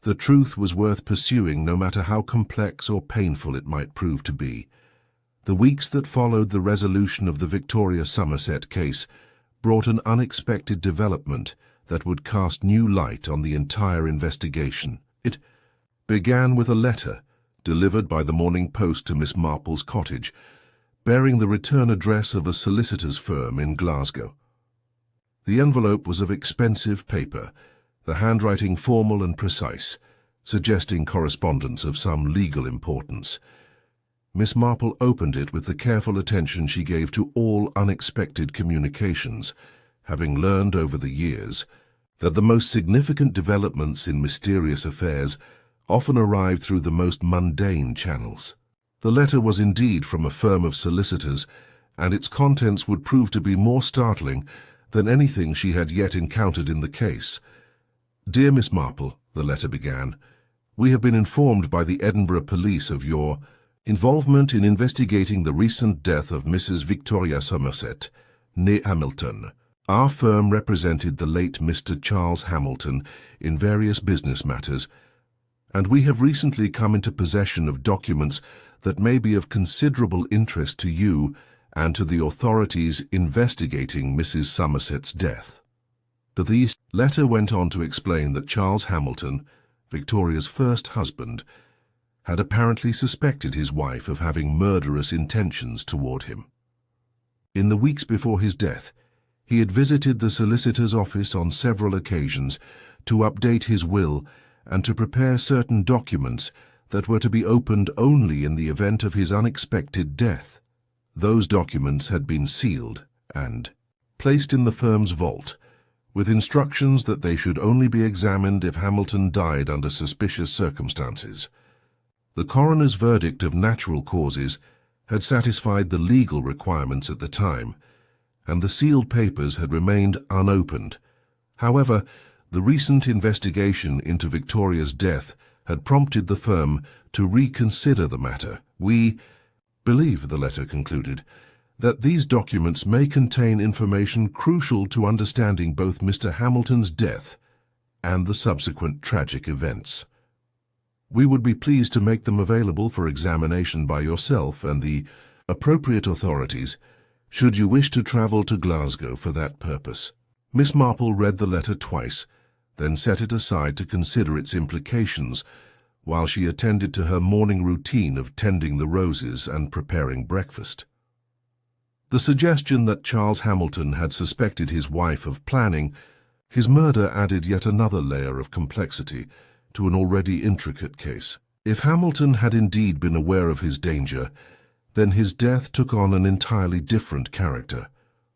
Speaker 1: the truth was worth pursuing no matter how complex or painful it might prove to be. The weeks that followed the resolution of the Victoria Somerset case brought an unexpected development that would cast new light on the entire investigation. It began with a letter delivered by the Morning Post to Miss Marple's cottage, bearing the return address of a solicitor's firm in Glasgow. The envelope was of expensive paper, the handwriting formal and precise, suggesting correspondence of some legal importance. Miss Marple opened it with the careful attention she gave to all unexpected communications, having learned over the years that the most significant developments in mysterious affairs often arrived through the most mundane channels. The letter was indeed from a firm of solicitors, and its contents would prove to be more startling than anything she had yet encountered in the case. "Dear Miss Marple," the letter began, "we have been informed by the Edinburgh police of your involvement in investigating the recent death of Mrs. Victoria Somerset, née Hamilton. Our firm represented the late Mr. Charles Hamilton in various business matters, and we have recently come into possession of documents that may be of considerable interest to you and to the authorities investigating Mrs. Somerset's death." The letter went on to explain that Charles Hamilton, Victoria's first husband, had apparently suspected his wife of having murderous intentions toward him. In the weeks before his death, he had visited the solicitor's office on several occasions to update his will and to prepare certain documents that were to be opened only in the event of his unexpected death. Those documents had been sealed and placed in the firm's vault, with instructions that they should only be examined if Hamilton died under suspicious circumstances. The coroner's verdict of natural causes had satisfied the legal requirements at the time, and the sealed papers had remained unopened. However, the recent investigation into Victoria's death had prompted the firm to reconsider the matter. "We believe," the letter concluded, "that these documents may contain information crucial to understanding both Mr. Hamilton's death and the subsequent tragic events. We would be pleased to make them available for examination by yourself and the appropriate authorities, should you wish to travel to Glasgow for that purpose." Miss Marple read the letter twice, then set it aside to consider its implications while she attended to her morning routine of tending the roses and preparing breakfast. The suggestion that Charles Hamilton had suspected his wife of planning his murder added yet another layer of complexity to an already intricate case. If Hamilton had indeed been aware of his danger, then his death took on an entirely different character.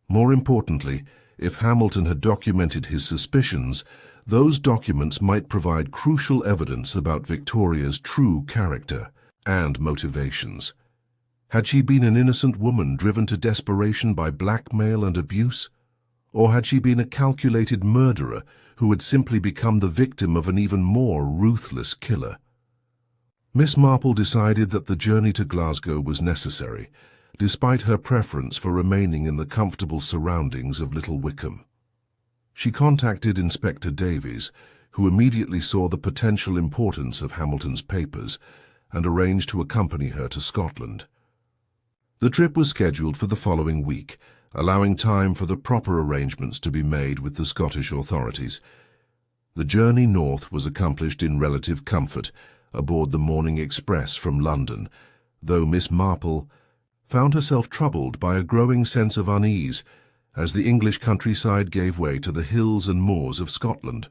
Speaker 1: More importantly, if Hamilton had documented his suspicions, those documents might provide crucial evidence about Victoria's true character and motivations. Had she been an innocent woman driven to desperation by blackmail and abuse? Or had she been a calculated murderer who had simply become the victim of an even more ruthless killer? Miss Marple decided that the journey to Glasgow was necessary, despite her preference for remaining in the comfortable surroundings of Little Wickham. She contacted Inspector Davies, who immediately saw the potential importance of Hamilton's papers and arranged to accompany her to Scotland. The trip was scheduled for the following week, allowing time for the proper arrangements to be made with the Scottish authorities. The journey north was accomplished in relative comfort aboard the morning express from London, though Miss Marple found herself troubled by a growing sense of unease as the English countryside gave way to the hills and moors of Scotland.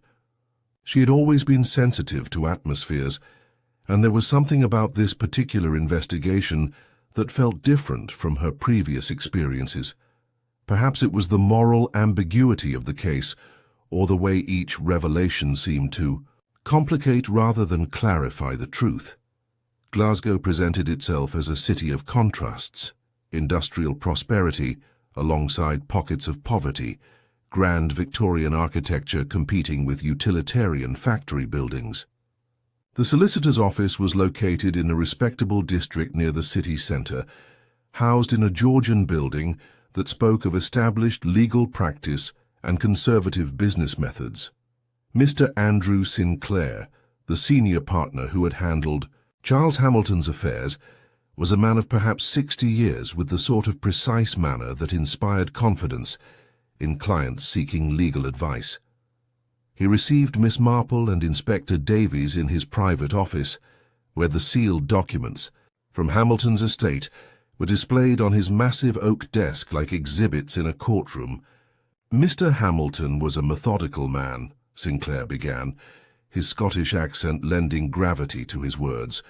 Speaker 1: She had always been sensitive to atmospheres, And there was something about this particular investigation that felt different from her previous experiences. Perhaps it was the moral ambiguity of the case, or the way each revelation seemed to complicate rather than clarify the truth. Glasgow presented itself as a city of contrasts: industrial prosperity alongside pockets of poverty, grand Victorian architecture competing with utilitarian factory buildings. The solicitor's office was located in a respectable district near the city centre, housed in a Georgian building that spoke of established legal practice and conservative business methods. Mr. Andrew Sinclair, the senior partner who had handled Charles Hamilton's affairs, was a man of perhaps 60 years with the sort of precise manner that inspired confidence in clients seeking legal advice. He received Miss Marple and Inspector Davies in his private office, where the sealed documents from Hamilton's estate were displayed on his massive oak desk like exhibits in a courtroom. Mr. Hamilton was a methodical man, Sinclair began, his Scottish accent lending gravity to his words.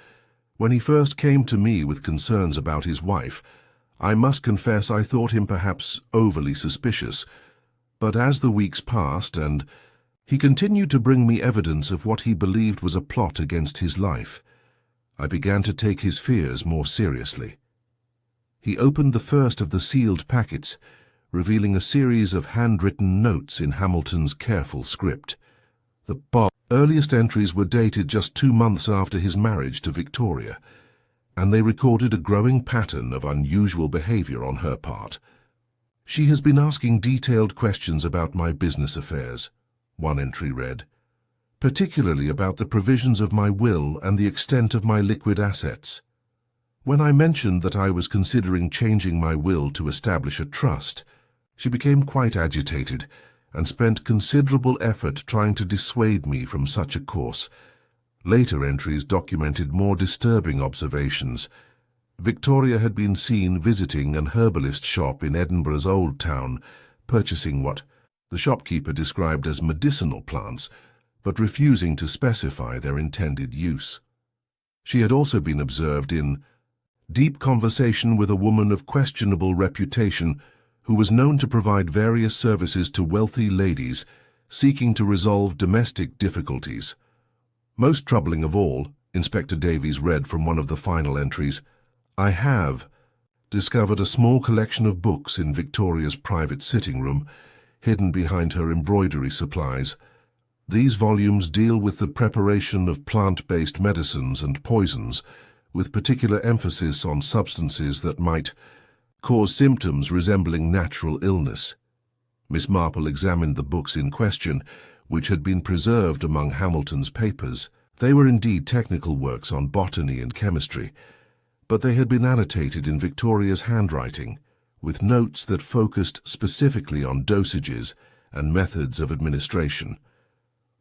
Speaker 1: When he first came to me with concerns about his wife, I must confess I thought him perhaps overly suspicious, but as the weeks passed and he continued to bring me evidence of what he believed was a plot against his life, I began to take his fears more seriously. He opened the first of the sealed packets, revealing a series of handwritten notes in Hamilton's careful script. The earliest entries were dated just 2 months after his marriage to Victoria, and they recorded a growing pattern of unusual behavior on her part. "She has been asking detailed questions about my business affairs," one entry read, "particularly about the provisions of my will and the extent of my liquid assets. When I mentioned that I was considering changing my will to establish a trust, she became quite agitated and spent considerable effort trying to dissuade me from such a course." Later entries documented more disturbing observations. Victoria had been seen visiting an herbalist shop in Edinburgh's Old Town, purchasing what the shopkeeper described as medicinal plants, but refusing to specify their intended use. She had also been observed in deep conversation with a woman of questionable reputation who was known to provide various services to wealthy ladies seeking to resolve domestic difficulties. Most troubling of all, Inspector Davies read from one of the final entries, "I have discovered a small collection of books in Victoria's private sitting room, hidden behind her embroidery supplies. These volumes deal with the preparation of plant-based medicines and poisons, with particular emphasis on substances that might cause symptoms resembling natural illness." Miss Marple examined the books in question, which had been preserved among Hamilton's papers. They were indeed technical works on botany and chemistry, but they had been annotated in Victoria's handwriting, with notes that focused specifically on dosages and methods of administration.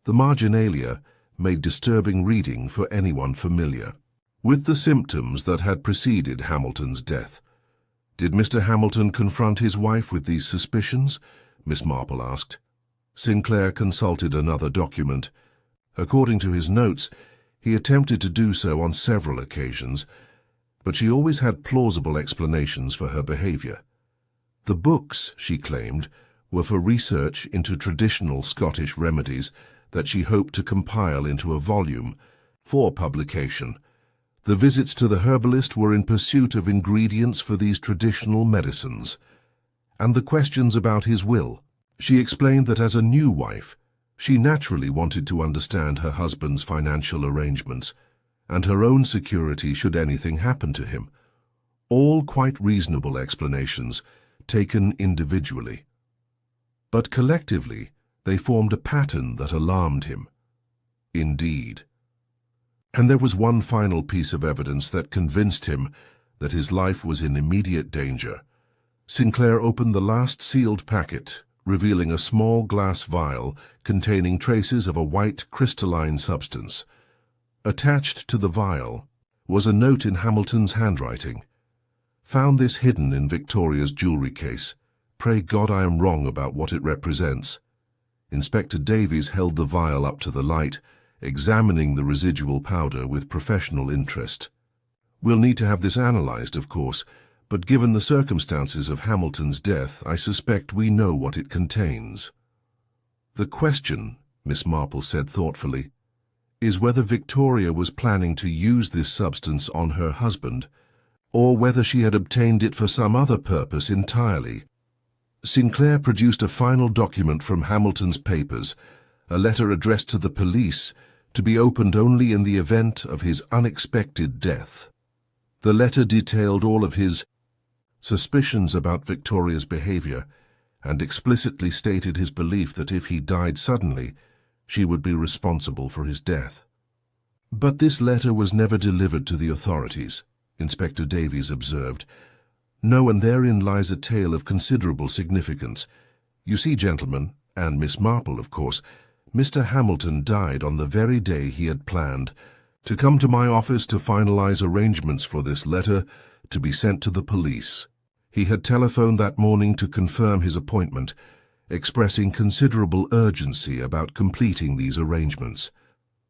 Speaker 1: The marginalia made disturbing reading for anyone familiar with the symptoms that had preceded Hamilton's death. "Did Mr. Hamilton confront his wife with these suspicions?" Miss Marple asked. Sinclair consulted another document. According to his notes, he attempted to do so on several occasions, but she always had plausible explanations for her behavior. The books, she claimed, were for research into traditional Scottish remedies that she hoped to compile into a volume for publication. The visits to the herbalist were in pursuit of ingredients for these traditional medicines. And the questions about his will. She explained that as a new wife, she naturally wanted to understand her husband's financial arrangements and her own security should anything happen to him. All quite reasonable explanations, taken individually. But collectively, they formed a pattern that alarmed him. Indeed. And there was one final piece of evidence that convinced him that his life was in immediate danger. Sinclair opened the last sealed packet, revealing a small glass vial containing traces of a white crystalline substance. Attached to the vial was a note in Hamilton's handwriting. "Found this hidden in Victoria's jewellery case. Pray God I am wrong about what it represents." Inspector Davies held the vial up to the light, examining the residual powder with professional interest. We'll need to have this analyzed, of course, but given the circumstances of Hamilton's death, I suspect we know what it contains. The question, Miss Marple said thoughtfully, is whether Victoria was planning to use this substance on her husband, or whether she had obtained it for some other purpose entirely. Sinclair produced a final document from Hamilton's papers, a letter addressed to the police, to be opened only in the event of his unexpected death. The letter detailed all of his suspicions about Victoria's behavior and explicitly stated his belief that if he died suddenly, she would be responsible for his death. But this letter was never delivered to the authorities, Inspector Davies observed. No, and therein lies a tale of considerable significance. You see, gentlemen, and Miss Marple, of course, Mr. Hamilton died on the very day he had planned to come to my office to finalize arrangements for this letter to be sent to the police. He had telephoned that morning to confirm his appointment, expressing considerable urgency about completing these arrangements.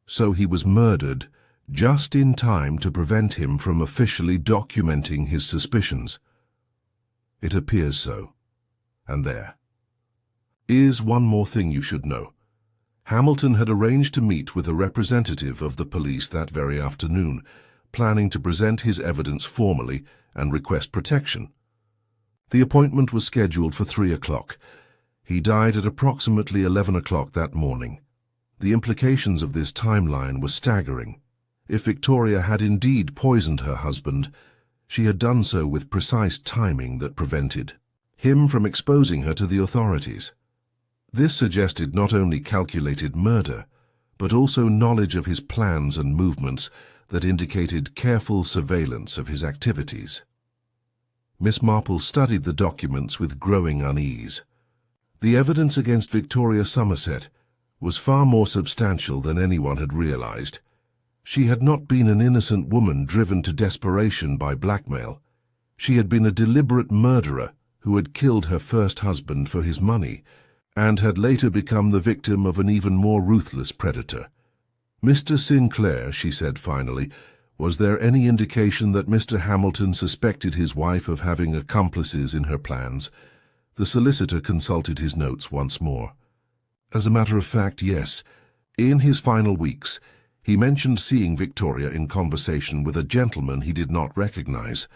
Speaker 1: So he was murdered just in time to prevent him from officially documenting his suspicions. It appears so. And there is one more thing you should know. Hamilton had arranged to meet with a representative of the police that very afternoon, planning to present his evidence formally and request protection. The appointment was scheduled for 3 o'clock. He died at approximately 11 o'clock that morning. The implications of this timeline were staggering. If Victoria had indeed poisoned her husband, she had done so with precise timing that prevented him from exposing her to the authorities. This suggested not only calculated murder, but also knowledge of his plans and movements that indicated careful surveillance of his activities. Miss Marple studied the documents with growing unease. The evidence against Victoria Somerset was far more substantial than anyone had realized. She had not been an innocent woman driven to desperation by blackmail. She had been a deliberate murderer who had killed her first husband for his money and had later become the victim of an even more ruthless predator. "Mr. Sinclair," she said finally, "was there any indication that Mr. Hamilton suspected his wife of having accomplices in her plans?" The solicitor consulted his notes once more. "As a matter of fact, yes. In his final weeks, he mentioned seeing Victoria in conversation with a gentleman he did not recognize,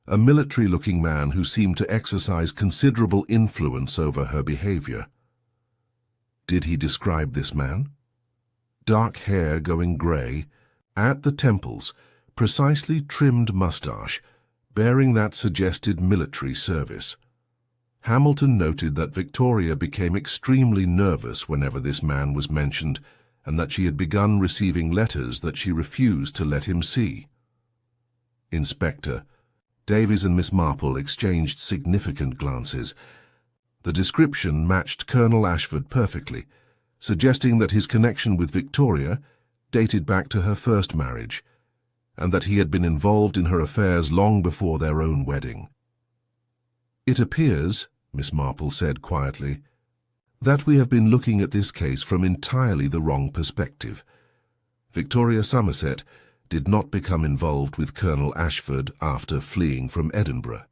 Speaker 1: a military-looking man who seemed to exercise considerable influence over her behavior." Did he describe this man? Dark hair going grey, at the temples, precisely trimmed mustache, bearing that suggested military service. Hamilton noted that Victoria became extremely nervous whenever this man was mentioned, and that she had begun receiving letters that she refused to let him see. Inspector Davies and Miss Marple exchanged significant glances. The description matched Colonel Ashford perfectly, suggesting that his connection with Victoria dated back to her first marriage, and that he had been involved in her affairs long before their own wedding. "It appears," Miss Marple said quietly, "that we have been looking at this case from entirely the wrong perspective. Victoria Somerset did not become involved with Colonel Ashford after fleeing from Edinburgh.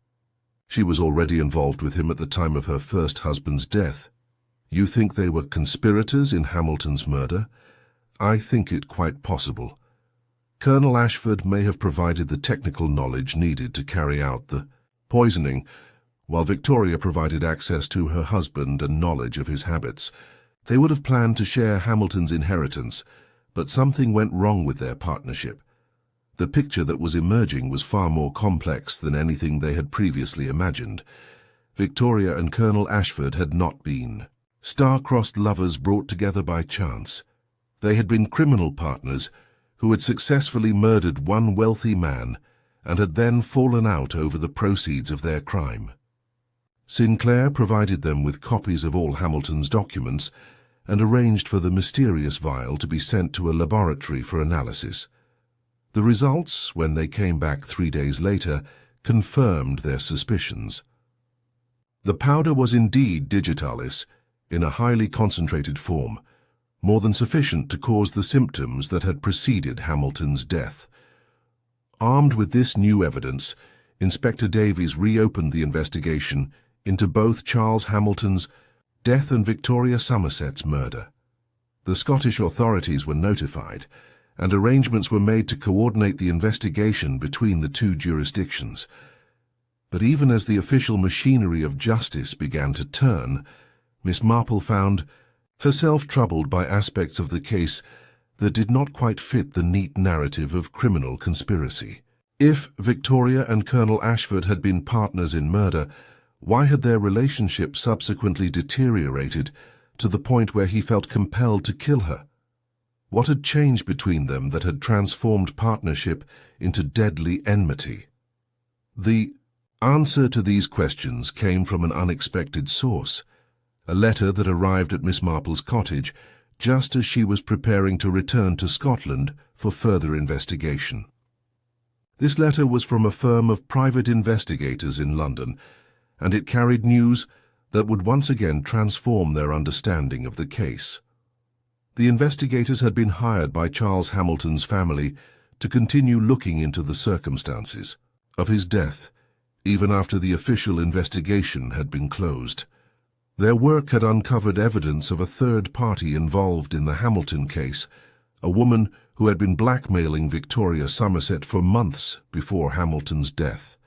Speaker 1: She was already involved with him at the time of her first husband's death. You think they were conspirators in Hamilton's murder? I think it quite possible. Colonel Ashford may have provided the technical knowledge needed to carry out the poisoning, while Victoria provided access to her husband and knowledge of his habits. They would have planned to share Hamilton's inheritance, but something went wrong with their partnership. The picture that was emerging was far more complex than anything they had previously imagined. Victoria and Colonel Ashford had not been star-crossed lovers brought together by chance. They had been criminal partners who had successfully murdered one wealthy man and had then fallen out over the proceeds of their crime. Sinclair provided them with copies of all Hamilton's documents and arranged for the mysterious vial to be sent to a laboratory for analysis. The results, when they came back 3 days later, confirmed their suspicions. The powder was indeed digitalis, in a highly concentrated form, more than sufficient to cause the symptoms that had preceded Hamilton's death. Armed with this new evidence, Inspector Davies reopened the investigation into both Charles Hamilton's death and Victoria Somerset's murder. The Scottish authorities were notified, and arrangements were made to coordinate the investigation between the two jurisdictions. But even as the official machinery of justice began to turn, Miss Marple found herself troubled by aspects of the case that did not quite fit the neat narrative of criminal conspiracy. If Victoria and Colonel Ashford had been partners in murder, why had their relationship subsequently deteriorated to the point where he felt compelled to kill her? What had changed between them that had transformed partnership into deadly enmity? The answer to these questions came from an unexpected source, a letter that arrived at Miss Marple's cottage just as she was preparing to return to Scotland for further investigation. This letter was from a firm of private investigators in London, and it carried news that would once again transform their understanding of the case. The investigators had been hired by Charles Hamilton's family to continue looking into the circumstances of his death, even after the official investigation had been closed. Their work had uncovered evidence of a third party involved in the Hamilton case, a woman who had been blackmailing Victoria Somerset for months before Hamilton's death.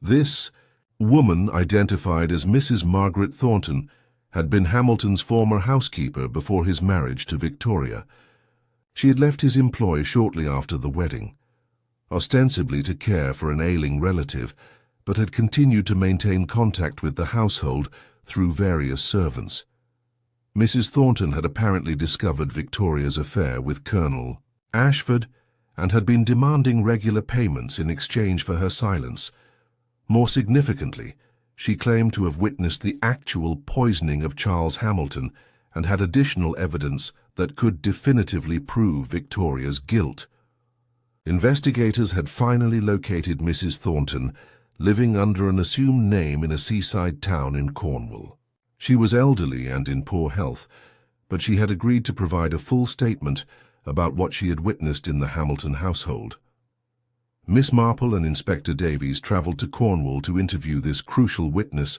Speaker 1: This woman, identified as Mrs. Margaret Thornton, had been Hamilton's former housekeeper before his marriage to Victoria. She had left his employ shortly after the wedding, ostensibly to care for an ailing relative, but had continued to maintain contact with the household through various servants. Mrs. Thornton had apparently discovered Victoria's affair with Colonel Ashford and had been demanding regular payments in exchange for her silence. More significantly, she claimed to have witnessed the actual poisoning of Charles Hamilton and had additional evidence that could definitively prove Victoria's guilt. Investigators had finally located Mrs. Thornton, living under an assumed name in a seaside town in Cornwall. She was elderly and in poor health, but she had agreed to provide a full statement about what she had witnessed in the Hamilton household. Miss Marple and Inspector Davies travelled to Cornwall to interview this crucial witness,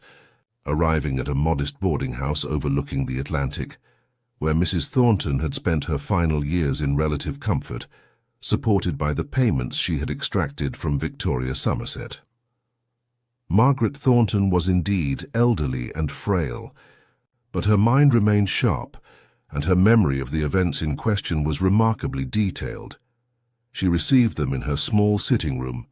Speaker 1: arriving at a modest boarding house overlooking the Atlantic, where Mrs. Thornton had spent her final years in relative comfort, supported by the payments she had extracted from Victoria Somerset. Margaret Thornton was indeed elderly and frail, but her mind remained sharp, and her memory of the events in question was remarkably detailed. She received them in her small sitting room,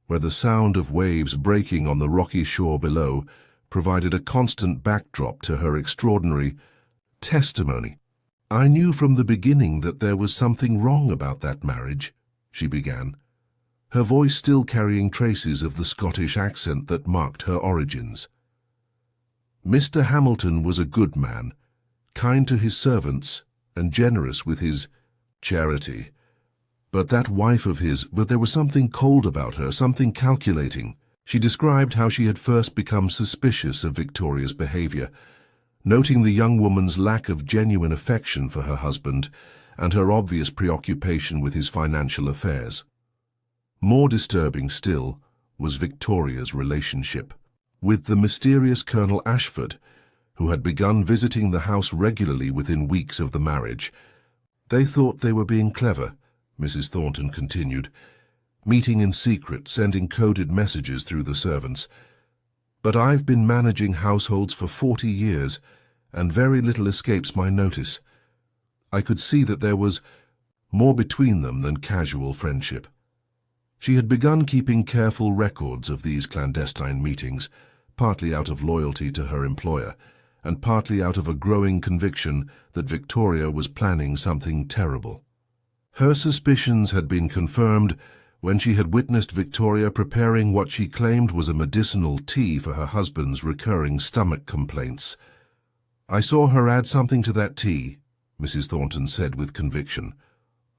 Speaker 1: where the sound of waves breaking on the rocky shore below provided a constant backdrop to her extraordinary testimony. "I knew from the beginning that there was something wrong about that marriage," she began, her voice still carrying traces of the Scottish accent that marked her origins. "Mr. Hamilton was a good man, kind to his servants and generous with his charity. But that wife of his, there was something cold about her, something calculating." She described how she had first become suspicious of Victoria's behavior, noting the young woman's lack of genuine affection for her husband and her obvious preoccupation with his financial affairs. More disturbing still was Victoria's relationship with the mysterious Colonel Ashford, who had begun visiting the house regularly within weeks of the marriage. "They thought they were being clever," Mrs. Thornton continued, "meeting in secret, sending coded messages through the servants. But I've been managing households for 40 years, and very little escapes my notice. I could see that there was more between them than casual friendship." She had begun keeping careful records of these clandestine meetings, partly out of loyalty to her employer, and partly out of a growing conviction that Victoria was planning something terrible. Her suspicions had been confirmed when she had witnessed Victoria preparing what she claimed was a medicinal tea for her husband's recurring stomach complaints. "I saw her add something to that tea," Mrs. Thornton said with conviction.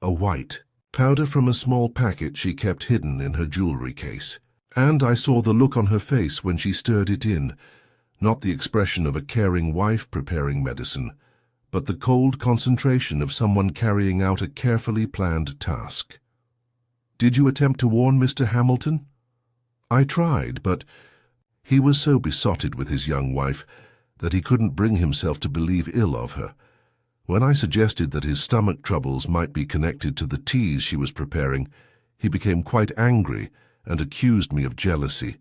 Speaker 1: "A white powder from a small packet she kept hidden in her jewelry case. And I saw the look on her face when she stirred it in, not the expression of a caring wife preparing medicine, but the cold concentration of someone carrying out a carefully planned task. "Did you attempt to warn Mr. Hamilton?" "I tried, but he was so besotted with his young wife that he couldn't bring himself to believe ill of her. When I suggested that his stomach troubles might be connected to the teas she was preparing, he became quite angry and accused me of jealousy."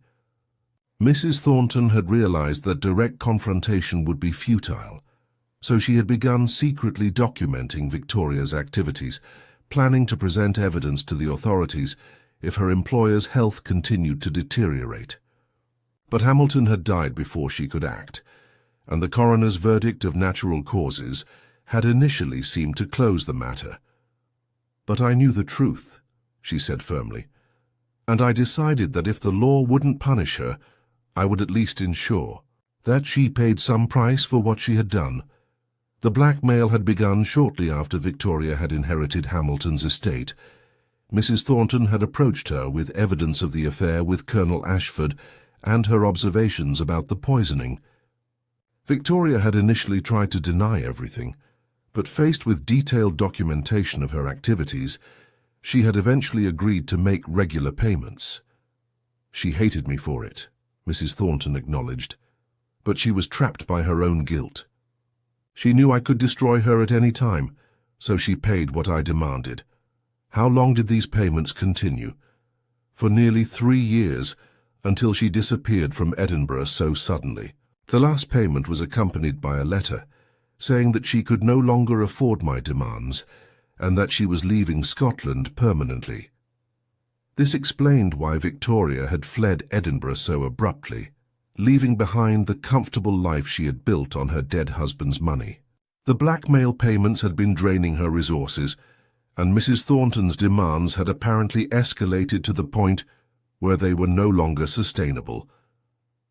Speaker 1: Mrs. Thornton had realized that direct confrontation would be futile, so she had begun secretly documenting Victoria's activities, planning to present evidence to the authorities if her employer's health continued to deteriorate. But Hamilton had died before she could act, and the coroner's verdict of natural causes had initially seemed to close the matter. "But I knew the truth," she said firmly, "and I decided that if the law wouldn't punish her, I would at least ensure that she paid some price for what she had done." The blackmail had begun shortly after Victoria had inherited Hamilton's estate. Mrs. Thornton had approached her with evidence of the affair with Colonel Ashford and her observations about the poisoning. Victoria had initially tried to deny everything, but faced with detailed documentation of her activities, she had eventually agreed to make regular payments. "She hated me for it," Mrs. Thornton acknowledged, "but she was trapped by her own guilt. She knew I could destroy her at any time, so she paid what I demanded." "How long did these payments continue?" "For nearly 3 years, until she disappeared from Edinburgh so suddenly. The last payment was accompanied by a letter saying that she could no longer afford my demands and that she was leaving Scotland permanently. This explained why Victoria had fled Edinburgh so abruptly, leaving behind the comfortable life she had built on her dead husband's money. The blackmail payments had been draining her resources, and Mrs. Thornton's demands had apparently escalated to the point where they were no longer sustainable.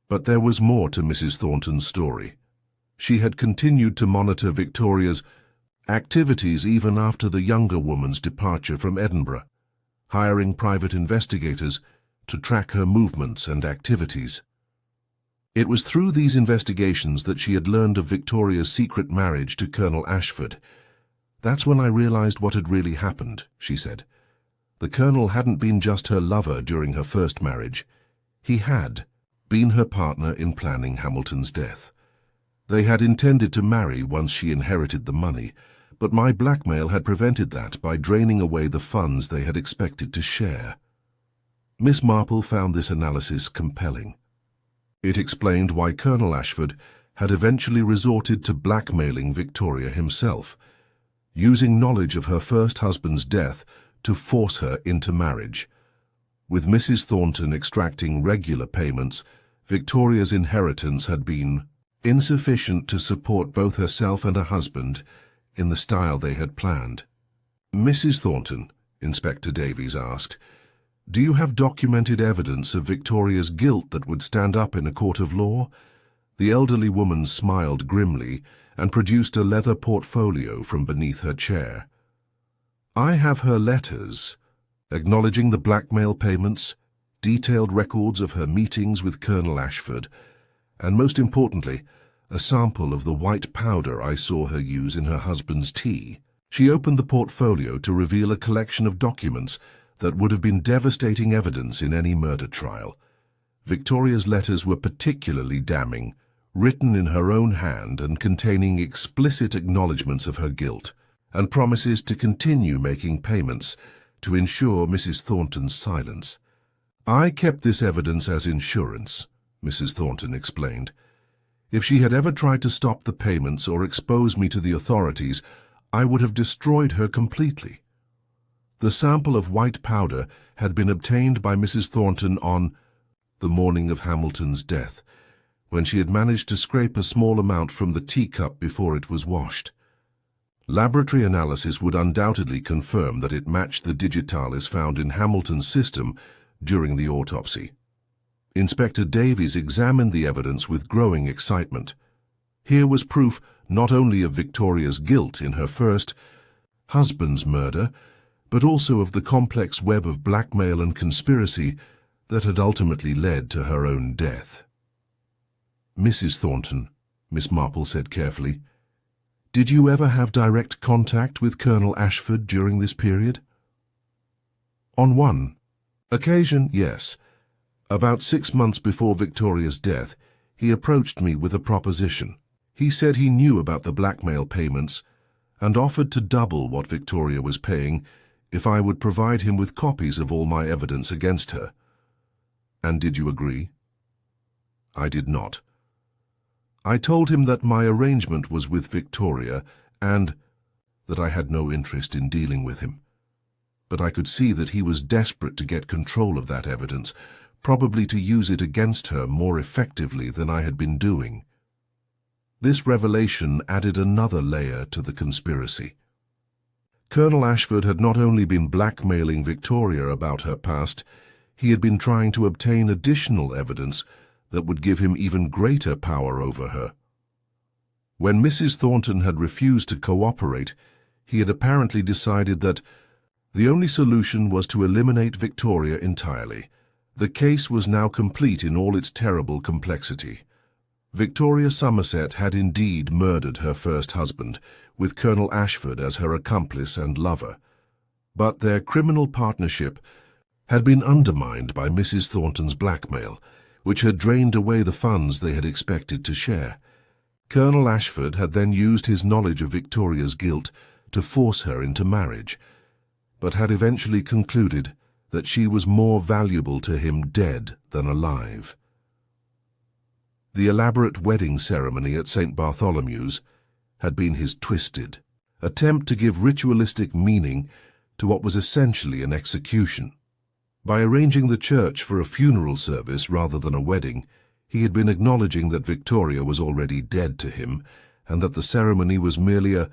Speaker 1: But there was more to Mrs. Thornton's story. She had continued to monitor Victoria's activities even after the younger woman's departure from Edinburgh, hiring private investigators to track her movements and activities. It was through these investigations that she had learned of Victoria's secret marriage to Colonel Ashford. "That's when I realized what had really happened," she said. "The Colonel hadn't been just her lover during her first marriage. He had been her partner in planning Hamilton's death. They had intended to marry once she inherited the money, but my blackmail had prevented that by draining away the funds they had expected to share." Miss Marple found this analysis compelling. It explained why Colonel Ashford had eventually resorted to blackmailing Victoria himself, using knowledge of her first husband's death to force her into marriage. With Mrs. Thornton extracting regular payments, Victoria's inheritance had been insufficient to support both herself and her husband in the style they had planned. "Mrs. Thornton," Inspector Davies asked, "do you have documented evidence of Victoria's guilt that would stand up in a court of law?" The elderly woman smiled grimly and produced a leather portfolio from beneath her chair. "I have her letters, acknowledging the blackmail payments, detailed records of her meetings with Colonel Ashford, and most importantly, a sample of the white powder I saw her use in her husband's tea." She opened the portfolio to reveal a collection of documents that would have been devastating evidence in any murder trial. Victoria's letters were particularly damning, written in her own hand and containing explicit acknowledgments of her guilt, and promises to continue making payments to ensure Mrs. Thornton's silence. "I kept this evidence as insurance," Mrs. Thornton explained. "If she had ever tried to stop the payments or expose me to the authorities, I would have destroyed her completely." The sample of white powder had been obtained by Mrs. Thornton on the morning of Hamilton's death, when she had managed to scrape a small amount from the teacup before it was washed. Laboratory analysis would undoubtedly confirm that it matched the digitalis found in Hamilton's system during the autopsy. Inspector Davies examined the evidence with growing excitement. Here was proof not only of Victoria's guilt in her first husband's murder, but also of the complex web of blackmail and conspiracy that had ultimately led to her own death. "Mrs. Thornton," Miss Marple said carefully, Did you ever have direct contact with Colonel Ashford during this period? On one occasion, yes. About 6 months before Victoria's death, he approached me with a proposition. He said he knew about the blackmail payments and offered to double what Victoria was paying if I would provide him with copies of all my evidence against her. And did you agree? I did not. I told him that my arrangement was with Victoria and that I had no interest in dealing with him. But I could see that he was desperate to get control of that evidence, probably to use it against her more effectively than I had been doing. This revelation added another layer to the conspiracy. Colonel Ashford had not only been blackmailing Victoria about her past, he had been trying to obtain additional evidence that would give him even greater power over her. When Mrs. Thornton had refused to cooperate, he had apparently decided that the only solution was to eliminate Victoria entirely. The case was now complete in all its terrible complexity. Victoria Somerset had indeed murdered her first husband, with Colonel Ashford as her accomplice and lover. But their criminal partnership had been undermined by Mrs. Thornton's blackmail, which had drained away the funds they had expected to share. Colonel Ashford had then used his knowledge of Victoria's guilt to force her into marriage, but had eventually concluded that she was more valuable to him dead than alive. The elaborate wedding ceremony at St. Bartholomew's had been his twisted attempt to give ritualistic meaning to what was essentially an execution. By arranging the church for a funeral service rather than a wedding, he had been acknowledging that Victoria was already dead to him and that the ceremony was merely a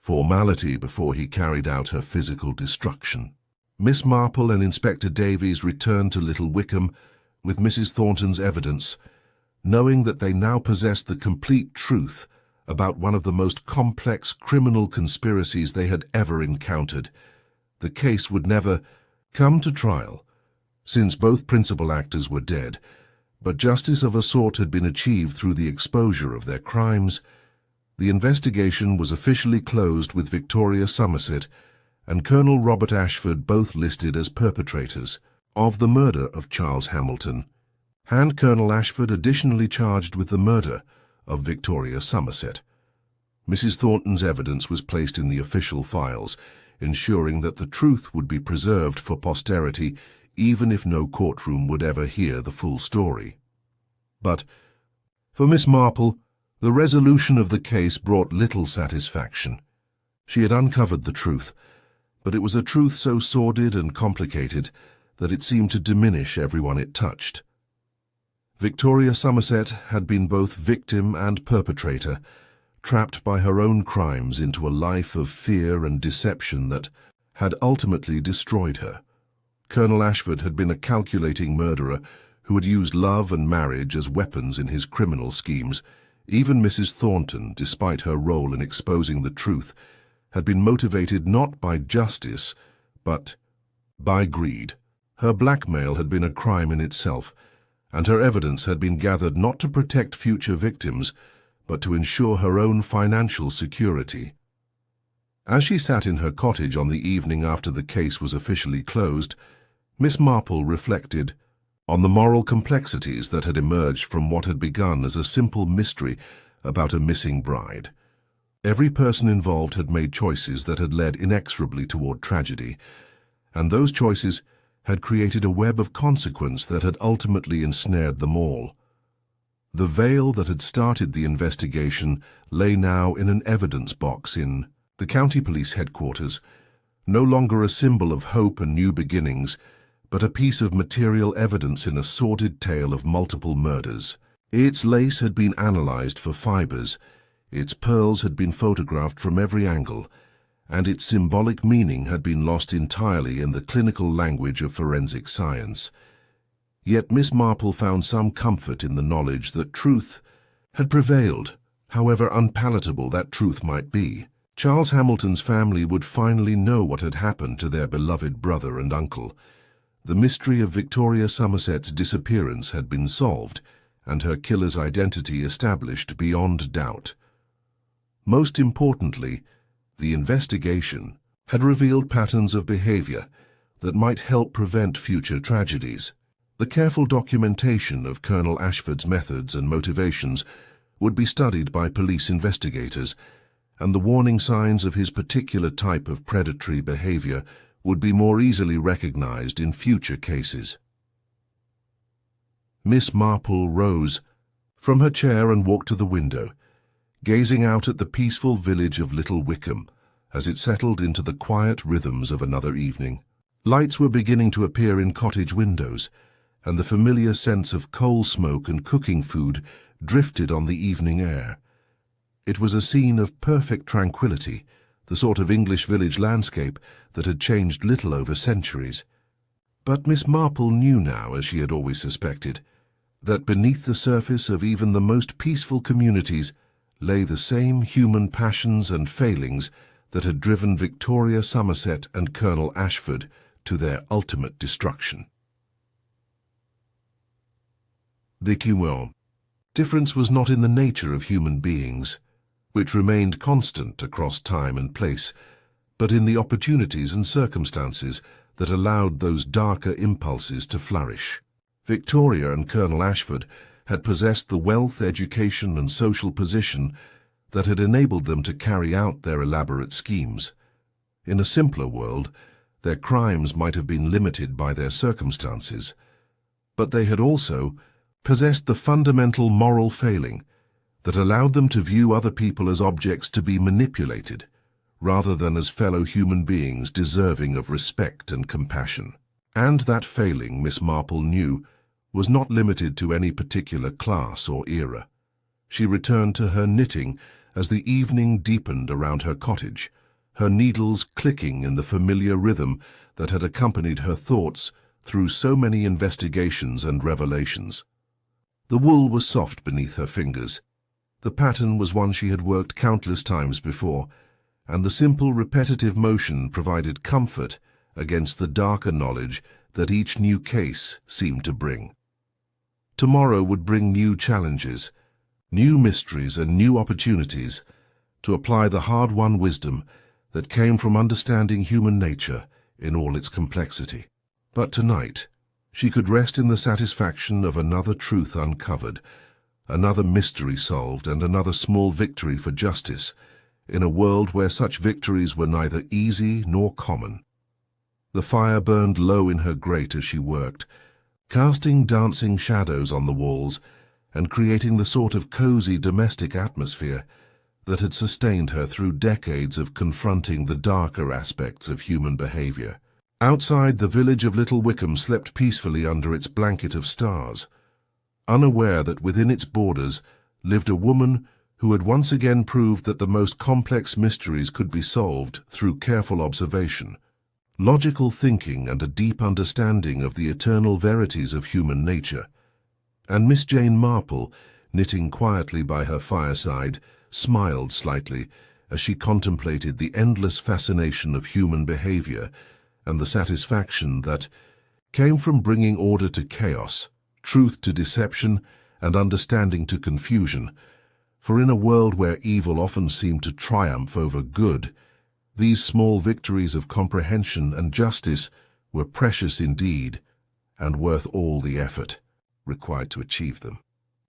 Speaker 1: formality before he carried out her physical destruction. Miss Marple and Inspector Davies returned to Little Wickham with Mrs. Thornton's evidence, knowing that they now possessed the complete truth about one of the most complex criminal conspiracies they had ever encountered. The case would never come to trial, since both principal actors were dead, but justice of a sort had been achieved through the exposure of their crimes. The investigation was officially closed with Victoria Somerset and Colonel Robert Ashford both listed as perpetrators of the murder of Charles Hamilton, and Colonel Ashford additionally charged with the murder of Victoria Somerset. Mrs. Thornton's evidence was placed in the official files, ensuring that the truth would be preserved for posterity even if no courtroom would ever hear the full story. But for Miss Marple, the resolution of the case brought little satisfaction. She had uncovered the truth, but it was a truth so sordid and complicated that it seemed to diminish everyone it touched. Victoria Somerset had been both victim and perpetrator, trapped by her own crimes into a life of fear and deception that had ultimately destroyed her. Colonel Ashford had been a calculating murderer who had used love and marriage as weapons in his criminal schemes. Even Mrs. Thornton, despite her role in exposing the truth, had been motivated not by justice, but by greed. Her blackmail had been a crime in itself, and her evidence had been gathered not to protect future victims, but to ensure her own financial security. As she sat in her cottage on the evening after the case was officially closed, Miss Marple reflected on the moral complexities that had emerged from what had begun as a simple mystery about a missing bride. Every person involved had made choices that had led inexorably toward tragedy, and those choices had created a web of consequence that had ultimately ensnared them all. The veil that had started the investigation lay now in an evidence box in the county police headquarters, no longer a symbol of hope and new beginnings, but a piece of material evidence in a sordid tale of multiple murders. Its lace had been analyzed for fibers, its pearls had been photographed from every angle, and its symbolic meaning had been lost entirely in the clinical language of forensic science. Yet Miss Marple found some comfort in the knowledge that truth had prevailed, however unpalatable that truth might be. Charles Hamilton's family would finally know what had happened to their beloved brother and uncle. The mystery of Victoria Somerset's disappearance had been solved, and her killer's identity established beyond doubt. Most importantly, the investigation had revealed patterns of behavior that might help prevent future tragedies. The careful documentation of Colonel Ashford's methods and motivations would be studied by police investigators, and the warning signs of his particular type of predatory behavior would be more easily recognized in future cases. Miss Marple rose from her chair and walked to the window, gazing out at the peaceful village of Little Wickham as it settled into the quiet rhythms of another evening. Lights were beginning to appear in cottage windows, and the familiar sense of coal smoke and cooking food drifted on the evening air. It was a scene of perfect tranquility, the sort of English village landscape that had changed little over centuries. But Miss Marple knew now, as she had always suspected, that beneath the surface of even the most peaceful communities lay the same human passions and failings that had driven Victoria Somerset and Colonel Ashford to their ultimate destruction. The difference was not in the nature of human beings, which remained constant across time and place, but in the opportunities and circumstances that allowed those darker impulses to flourish. Victoria and Colonel Ashford had possessed the wealth, education, and social position that had enabled them to carry out their elaborate schemes. In a simpler world, their crimes might have been limited by their circumstances, but they had also possessed the fundamental moral failing that allowed them to view other people as objects to be manipulated, rather than as fellow human beings deserving of respect and compassion. And that failing, Miss Marple knew, was not limited to any particular class or era. She returned to her knitting as the evening deepened around her cottage, her needles clicking in the familiar rhythm that had accompanied her thoughts through so many investigations and revelations. The wool was soft beneath her fingers. The pattern was one she had worked countless times before, and the simple repetitive motion provided comfort against the darker knowledge that each new case seemed to bring. Tomorrow would bring new challenges, new mysteries and new opportunities to apply the hard-won wisdom that came from understanding human nature in all its complexity. But tonight, she could rest in the satisfaction of another truth uncovered, another mystery solved, and another small victory for justice, in a world where such victories were neither easy nor common. The fire burned low in her grate as she worked, casting dancing shadows on the walls and creating the sort of cozy domestic atmosphere that had sustained her through decades of confronting the darker aspects of human behavior. Outside, the village of Little Wickham slept peacefully under its blanket of stars, unaware that within its borders lived a woman who had once again proved that the most complex mysteries could be solved through careful observation, logical thinking, and a deep understanding of the eternal verities of human nature. And Miss Jane Marple, knitting quietly by her fireside, smiled slightly as she contemplated the endless fascination of human behavior and the satisfaction that came from bringing order to chaos, truth to deception, and understanding to confusion. For in a world where evil often seemed to triumph over good, these small victories of comprehension and justice were precious indeed, and worth all the effort required to achieve them.